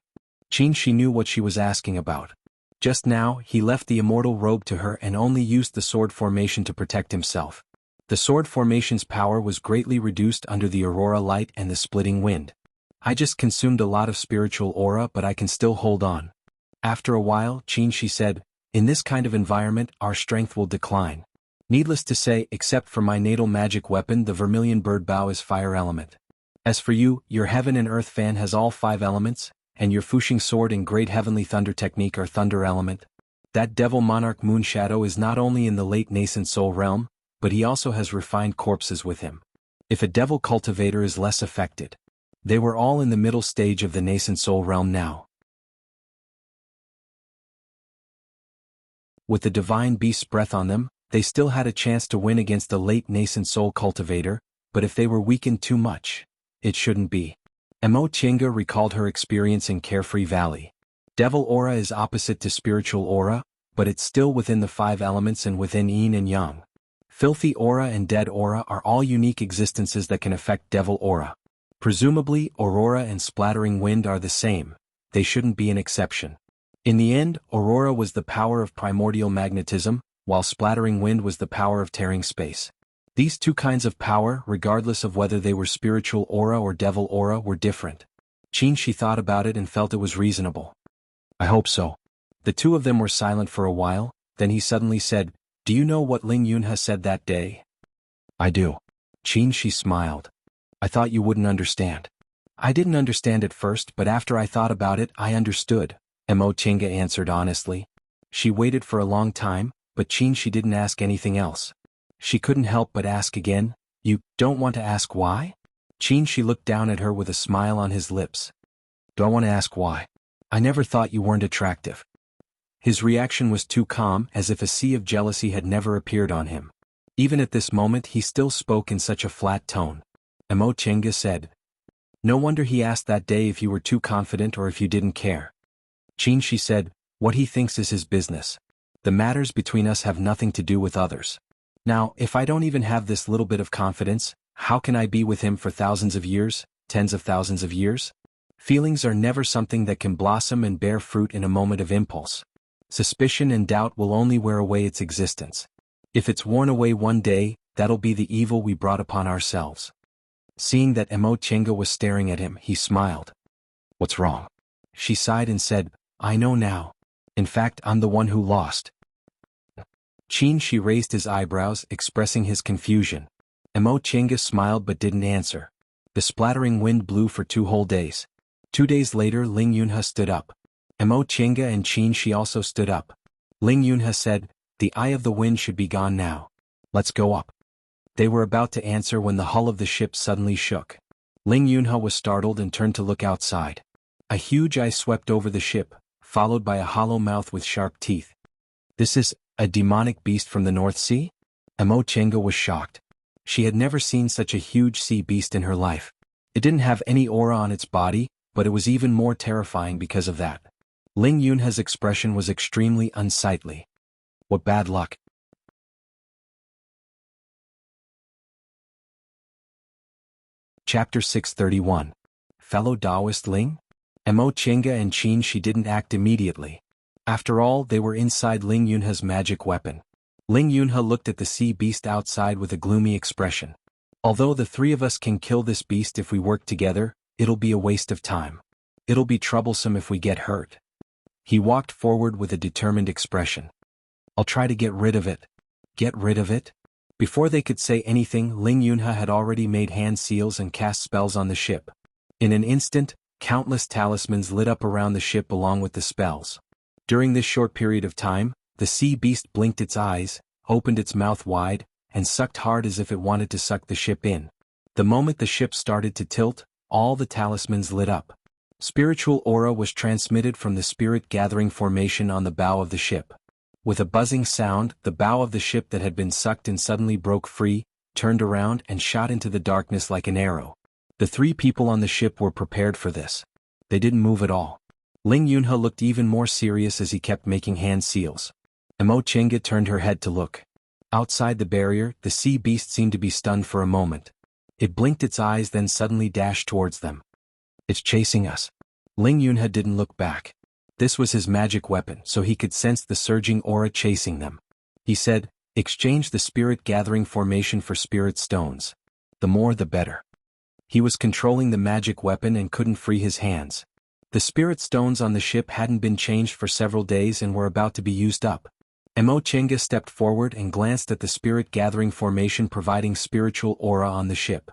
[SPEAKER 1] Qin knew what she was asking about. Just now, he left the immortal robe to her and only used the sword formation to protect himself. The sword formation's power was greatly reduced under the aurora light and the splitting wind. I just consumed a lot of spiritual aura, but I can still hold on. After a while, Qin said, in this kind of environment, our strength will decline. Needless to say, except for my natal magic weapon, the vermilion bird bow is fire element. As for you, your heaven and earth fan has all 5 elements, and your Fuxing sword and great heavenly thunder technique are thunder element. That devil monarch moon shadow is not only in the late nascent soul realm, but he also has refined corpses with him. If a devil cultivator is less affected. They were all in the middle stage of the nascent soul realm now. With the divine beast's breath on them, they still had a chance to win against the late nascent soul cultivator, but if they were weakened too much, it shouldn't be. Emo Chenga recalled her experience in Carefree Valley. Devil aura is opposite to spiritual aura, but it's still within the 5 elements and within yin and yang. Filthy aura and dead aura are all unique existences that can affect devil aura. Presumably, aurora and splattering wind are the same. They shouldn't be an exception. In the end, aurora was the power of primordial magnetism, while splattering wind was the power of tearing space. These two kinds of power, regardless of whether they were spiritual aura or devil aura, were different. Qin thought about it and felt it was reasonable. I hope so. The two of them were silent for a while, then he suddenly said, do you know what Ling Yunhe said that day? I do. Qin smiled. I thought you wouldn't understand. I didn't understand at first, but after I thought about it, I understood, Emo Chenga answered honestly. She waited for a long time, but Qin didn't ask anything else. She couldn't help but ask again, you don't want to ask why? Qin looked down at her with a smile on his lips. Do I want to ask why? I never thought you weren't attractive. His reaction was too calm, as if a sea of jealousy had never appeared on him. Even at this moment he still spoke in such a flat tone. Emo Chenga said, no wonder he asked that day if you were too confident or if you didn't care. Qin said, what he thinks is his business. The matters between us have nothing to do with others. Now, if I don't even have this little bit of confidence, how can I be with him for thousands of years, tens of thousands of years? Feelings are never something that can blossom and bear fruit in a moment of impulse. Suspicion and doubt will only wear away its existence. If it's worn away one day, that'll be the evil we brought upon ourselves. Seeing that Emo Chenga was staring at him, he smiled. "What's wrong?" She sighed and said, "I know now. In fact, I'm the one who lost." Shi raised his eyebrows, expressing his confusion. Emo Chenga smiled but didn't answer. The splattering wind blew for 2 whole days. 2 days later, Ling Yunhe stood up. Emo Chenga and Shi also stood up. Ling Yunhe said, "The eye of the wind should be gone now. Let's go up." They were about to answer when the hull of the ship suddenly shook. Ling Yunhe was startled and turned to look outside. A huge eye swept over the ship, followed by a hollow mouth with sharp teeth. "This is a demonic beast from the North Sea?" Emo Chenga was shocked. She had never seen such a huge sea beast in her life. It didn't have any aura on its body, but it was even more terrifying because of that. Ling Yunhe's expression was extremely unsightly. What bad luck. Chapter 631. Fellow Taoist Ling? Emo Chenga and Shi didn't act immediately. After all, they were inside Ling Yunhe's magic weapon. Ling Yunhe looked at the sea beast outside with a gloomy expression. "Although the 3 of us can kill this beast if we work together, it'll be a waste of time. It'll be troublesome if we get hurt." He walked forward with a determined expression. "I'll try to get rid of it." "Get rid of it?" Before they could say anything, Ling Yunhe had already made hand seals and cast spells on the ship. In an instant, countless talismans lit up around the ship along with the spells. During this short period of time, the sea beast blinked its eyes, opened its mouth wide, and sucked hard as if it wanted to suck the ship in. The moment the ship started to tilt, all the talismans lit up. Spiritual aura was transmitted from the spirit gathering formation on the bow of the ship. With a buzzing sound, the bow of the ship that had been sucked in suddenly broke free, turned around and shot into the darkness like an arrow. The 3 people on the ship were prepared for this. They didn't move at all. Ling Yunhe looked even more serious as he kept making hand seals. Emo Chenga turned her head to look. Outside the barrier, the sea beast seemed to be stunned for a moment. It blinked its eyes then suddenly dashed towards them. "It's chasing us." Ling Yunhe didn't look back. This was his magic weapon, so he could sense the surging aura chasing them. He said, "Exchange the spirit gathering formation for spirit stones. The more the better." He was controlling the magic weapon and couldn't free his hands. The spirit stones on the ship hadn't been changed for several days and were about to be used up. Emo Chenga stepped forward and glanced at the spirit gathering formation providing spiritual aura on the ship.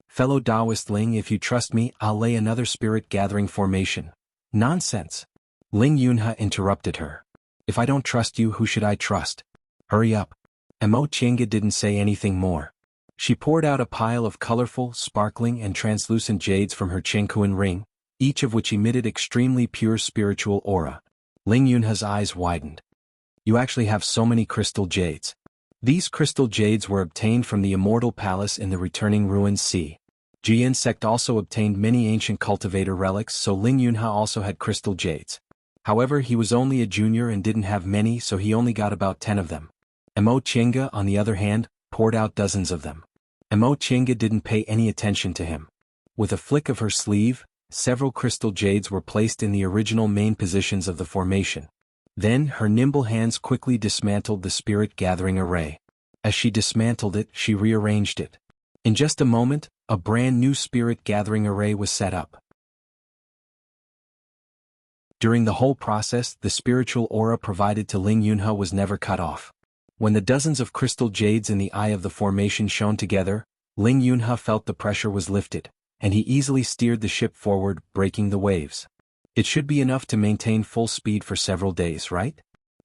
[SPEAKER 1] "Fellow Taoist Ling, if you trust me, I'll lay another spirit gathering formation." "Nonsense." Ling Yunhe interrupted her. "If I don't trust you, who should I trust? Hurry up." Emo Chenga didn't say anything more. She poured out a pile of colorful, sparkling and translucent jades from her Chenkuan ring, each of which emitted extremely pure spiritual aura. Ling Yunhe's eyes widened. "You actually have so many crystal jades." These crystal jades were obtained from the Immortal Palace in the returning ruined sea. Jian sect also obtained many ancient cultivator relics, so Ling Yunhe also had crystal jades. However, he was only a junior and didn't have many, so he only got about 10 of them. Emo Chenga, on the other hand, poured out dozens of them. Emo Chenga didn't pay any attention to him. With a flick of her sleeve, several crystal jades were placed in the original main positions of the formation. Then, her nimble hands quickly dismantled the spirit gathering array. As she dismantled it, she rearranged it. In just a moment, a brand new spirit gathering array was set up. During the whole process, the spiritual aura provided to Ling Yunhe was never cut off. When the dozens of crystal jades in the eye of the formation shone together, Ling Yunhe felt the pressure was lifted, and he easily steered the ship forward, breaking the waves. "It should be enough to maintain full speed for several days, right?"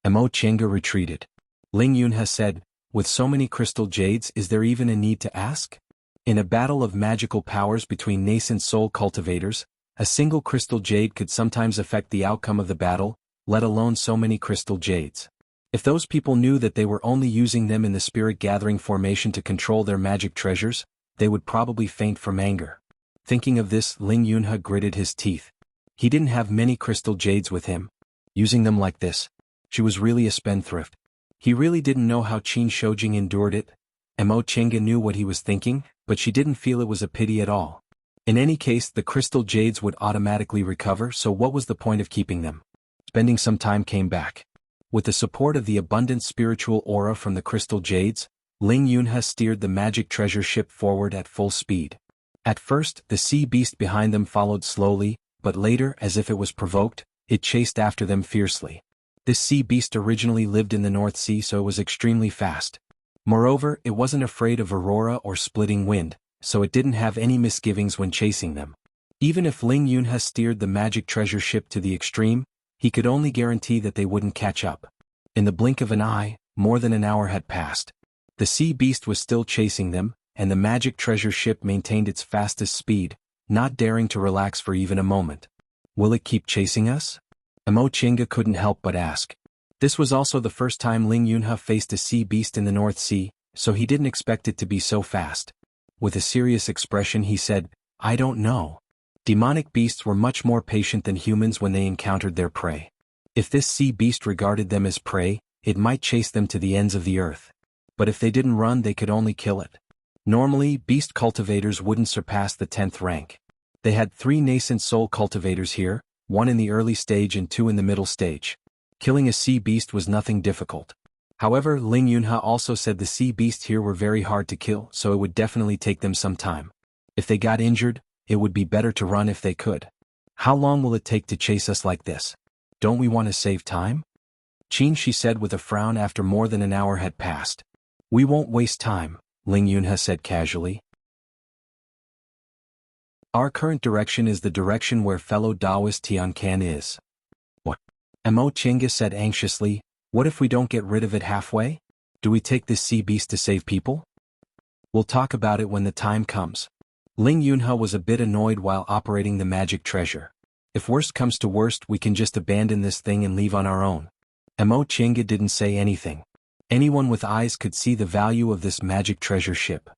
[SPEAKER 1] Emo Chenga retreated. Ling Yunhe said, "With so many crystal jades, is there even a need to ask?" In a battle of magical powers between nascent soul cultivators, a single crystal jade could sometimes affect the outcome of the battle, let alone so many crystal jades. If those people knew that they were only using them in the spirit gathering formation to control their magic treasures, they would probably faint from anger. Thinking of this, Ling Yunhe gritted his teeth. He didn't have many crystal jades with him. Using them like this. She was really a spendthrift. He really didn't know how Qin Shoujing endured it. Emo Chenga knew what he was thinking, but she didn't feel it was a pity at all. In any case, the crystal jades would automatically recover, so what was the point of keeping them? Spending some time came back. With the support of the abundant spiritual aura from the crystal jades, Ling Yunhe steered the magic treasure ship forward at full speed. At first, the sea beast behind them followed slowly, but later, as if it was provoked, it chased after them fiercely. This sea beast originally lived in the North Sea, so it was extremely fast. Moreover, it wasn't afraid of aurora or splitting wind, so it didn't have any misgivings when chasing them. Even if Ling Yunhe steered the magic treasure ship to the extreme, he could only guarantee that they wouldn't catch up. In the blink of an eye, more than an hour had passed. The sea beast was still chasing them, and the magic treasure ship maintained its fastest speed, not daring to relax for even a moment. Will it keep chasing us? Amo Chinga couldn't help but ask. This was also the first time Ling Yunhe faced a sea beast in the North Sea, so he didn't expect it to be so fast. With a serious expression he said, "I don't know." Demonic beasts were much more patient than humans when they encountered their prey. If this sea beast regarded them as prey, it might chase them to the ends of the earth. But if they didn't run, they could only kill it. Normally, beast cultivators wouldn't surpass the 10th rank. They had 3 nascent soul cultivators here, 1 in the early stage and 2 in the middle stage. Killing a sea beast was nothing difficult. However, Ling Yunhe also said the sea beasts here were very hard to kill, so it would definitely take them some time. If they got injured, it would be better to run if they could. How long will it take to chase us like this? Don't we want to save time? She said with a frown after more than an hour had passed. We won't waste time, Ling Yunhe said casually. Our current direction is the direction where fellow Taoist Tiancan is. What? Amo Chinga said anxiously, what if we don't get rid of it halfway? Do we take this sea beast to save people? We'll talk about it when the time comes. Ling Yunhe was a bit annoyed while operating the magic treasure. If worst comes to worst, we can just abandon this thing and leave on our own. Amo Chinga didn't say anything. Anyone with eyes could see the value of this magic treasure ship.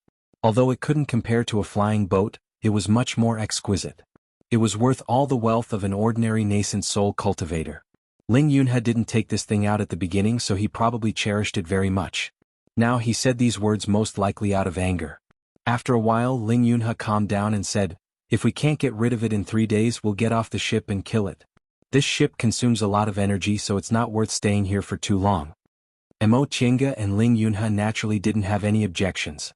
[SPEAKER 1] Although it couldn't compare to a flying boat, it was much more exquisite. It was worth all the wealth of an ordinary nascent soul cultivator. Ling Yunhe didn't take this thing out at the beginning, so he probably cherished it very much. Now he said these words most likely out of anger. After a while, Ling Yunhe calmed down and said, if we can't get rid of it in 3 days, we'll get off the ship and kill it. This ship consumes a lot of energy, so it's not worth staying here for too long. Amo Chinga and Ling Yunhe naturally didn't have any objections.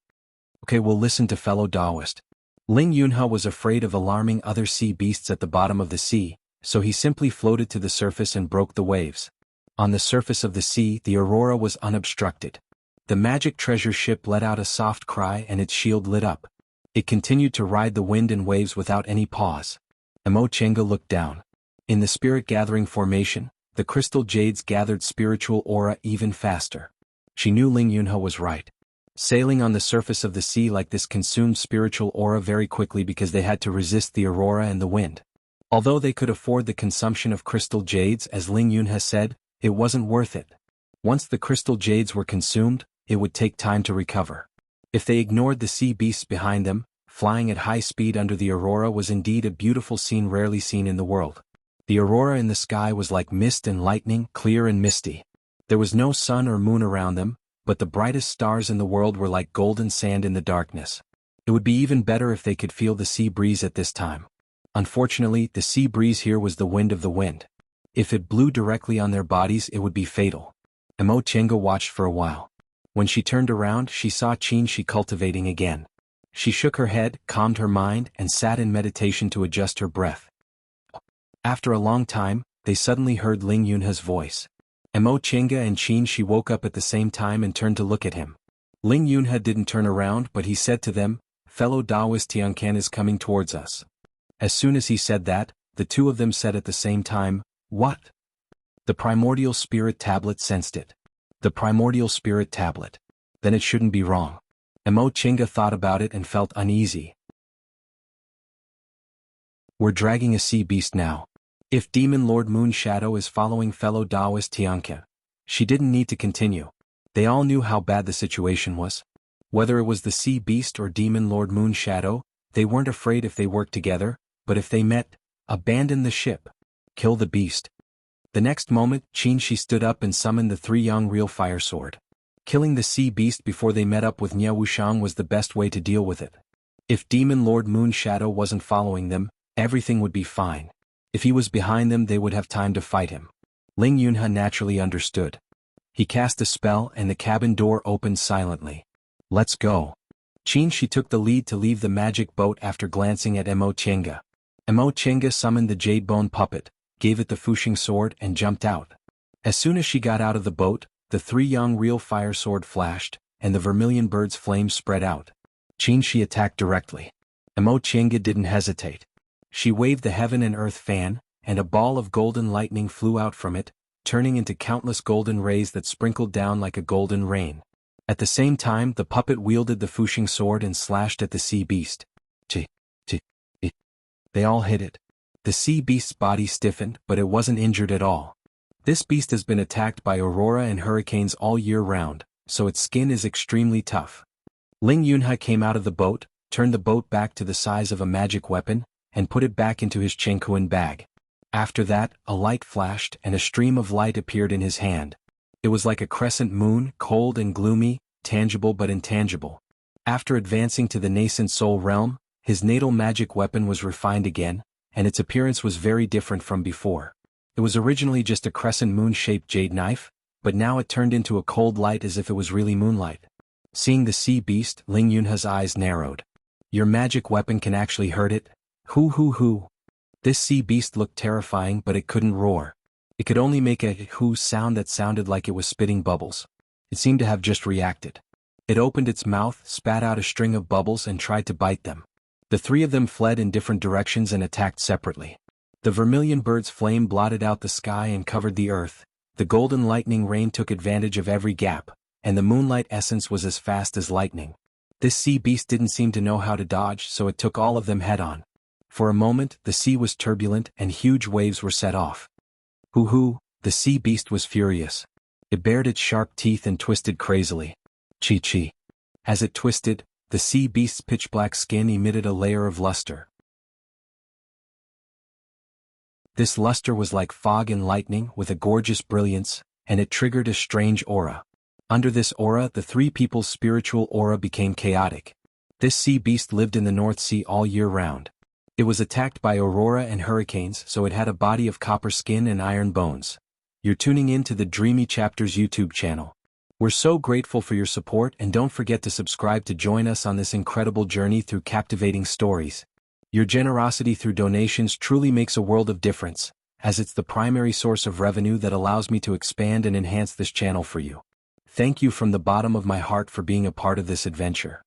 [SPEAKER 1] Okay, we'll listen to fellow Taoist. Ling Yunhe was afraid of alarming other sea beasts at the bottom of the sea, so he simply floated to the surface and broke the waves. On the surface of the sea, the aurora was unobstructed. The magic treasure ship let out a soft cry and its shield lit up. It continued to ride the wind and waves without any pause. Amo Chinga looked down. In the spirit gathering formation, the crystal jades gathered spiritual aura even faster. She knew Ling Yunhe was right. Sailing on the surface of the sea like this consumed spiritual aura very quickly because they had to resist the aurora and the wind. Although they could afford the consumption of crystal jades, as Ling Yunhe said, it wasn't worth it. Once the crystal jades were consumed, it would take time to recover. If they ignored the sea beasts behind them, flying at high speed under the aurora was indeed a beautiful scene rarely seen in the world. The aurora in the sky was like mist and lightning, clear and misty. There was no sun or moon around them, but the brightest stars in the world were like golden sand in the darkness. It would be even better if they could feel the sea breeze at this time. Unfortunately, the sea breeze here was the wind of the wind. If it blew directly on their bodies, it would be fatal. Amo Chinga watched for a while. When she turned around, she saw Qinshi cultivating again. She shook her head, calmed her mind, and sat in meditation to adjust her breath. After a long time, they suddenly heard Ling Yunhe's voice. Amo Chinga and Qinshi woke up at the same time and turned to look at him. Ling Yunhe didn't turn around, but he said to them, fellow Taoist Tiancan is coming towards us. As soon as he said that, the two of them said at the same time, what? The primordial spirit tablet sensed it. The primordial spirit tablet. Then it shouldn't be wrong. Amo Chinga thought about it and felt uneasy. We're dragging a sea beast now. If Demon Lord Moon Shadow is following fellow Taoist Tiancan. She didn't need to continue. They all knew how bad the situation was. Whether it was the sea beast or Demon Lord Moon Shadow, they weren't afraid if they worked together, but if they met, abandon the ship. Kill the beast. The next moment, Qinshi stood up and summoned the 3 young real fire sword. Killing the sea beast before they met up with Nye Wushang was the best way to deal with it. If Demon Lord Moon Shadow wasn't following them, everything would be fine. If he was behind them, they would have time to fight him. Ling Yunhe naturally understood. He cast a spell and the cabin door opened silently. Let's go. She took the lead to leave the magic boat after glancing at Chenga. Chenga summoned the jade bone puppet, gave it the Fushing sword and jumped out. As soon as she got out of the boat, the 3 young real fire sword flashed, and the vermilion bird's flames spread out. She attacked directly. Chenga didn't hesitate. She waved the heaven and earth fan, and a ball of golden lightning flew out from it, turning into countless golden rays that sprinkled down like a golden rain. At the same time, the puppet wielded the Fushing sword and slashed at the sea beast. They all hit it. The sea beast's body stiffened, but it wasn't injured at all. This beast has been attacked by aurora and hurricanes all year round, so its skin is extremely tough. Ling Yunhai came out of the boat, turned the boat back to the size of a magic weapon, and put it back into his Chenkuan bag. After that, a light flashed and a stream of light appeared in his hand. It was like a crescent moon, cold and gloomy, tangible but intangible. After advancing to the nascent soul realm, his natal magic weapon was refined again, and its appearance was very different from before. It was originally just a crescent moon-shaped jade knife, but now it turned into a cold light as if it was really moonlight. Seeing the sea beast, Ling Yunha's eyes narrowed. Your magic weapon can actually hurt it? Hoo. This sea beast looked terrifying, but it couldn't roar. It could only make a hoo sound that sounded like it was spitting bubbles. It seemed to have just reacted. It opened its mouth, spat out a string of bubbles and tried to bite them. The 3 of them fled in different directions and attacked separately. The vermilion bird's flame blotted out the sky and covered the earth, the golden lightning rain took advantage of every gap, and the moonlight essence was as fast as lightning. This sea beast didn't seem to know how to dodge, so it took all of them head-on. For a moment, the sea was turbulent and huge waves were set off. Hoo, the sea beast was furious. It bared its sharp teeth and twisted crazily. Chi. As it twisted, the sea beast's pitch-black skin emitted a layer of luster. This luster was like fog and lightning with a gorgeous brilliance, and it triggered a strange aura. Under this aura, the 3 people's spiritual aura became chaotic. This sea beast lived in the North Sea all year round. It was attacked by aurora and hurricanes, so it had a body of copper skin and iron bones. You're tuning in to the Dreamy Chapters YouTube channel. We're so grateful for your support, and don't forget to subscribe to join us on this incredible journey through captivating stories. Your generosity through donations truly makes a world of difference, as it's the primary source of revenue that allows me to expand and enhance this channel for you. Thank you from the bottom of my heart for being a part of this adventure.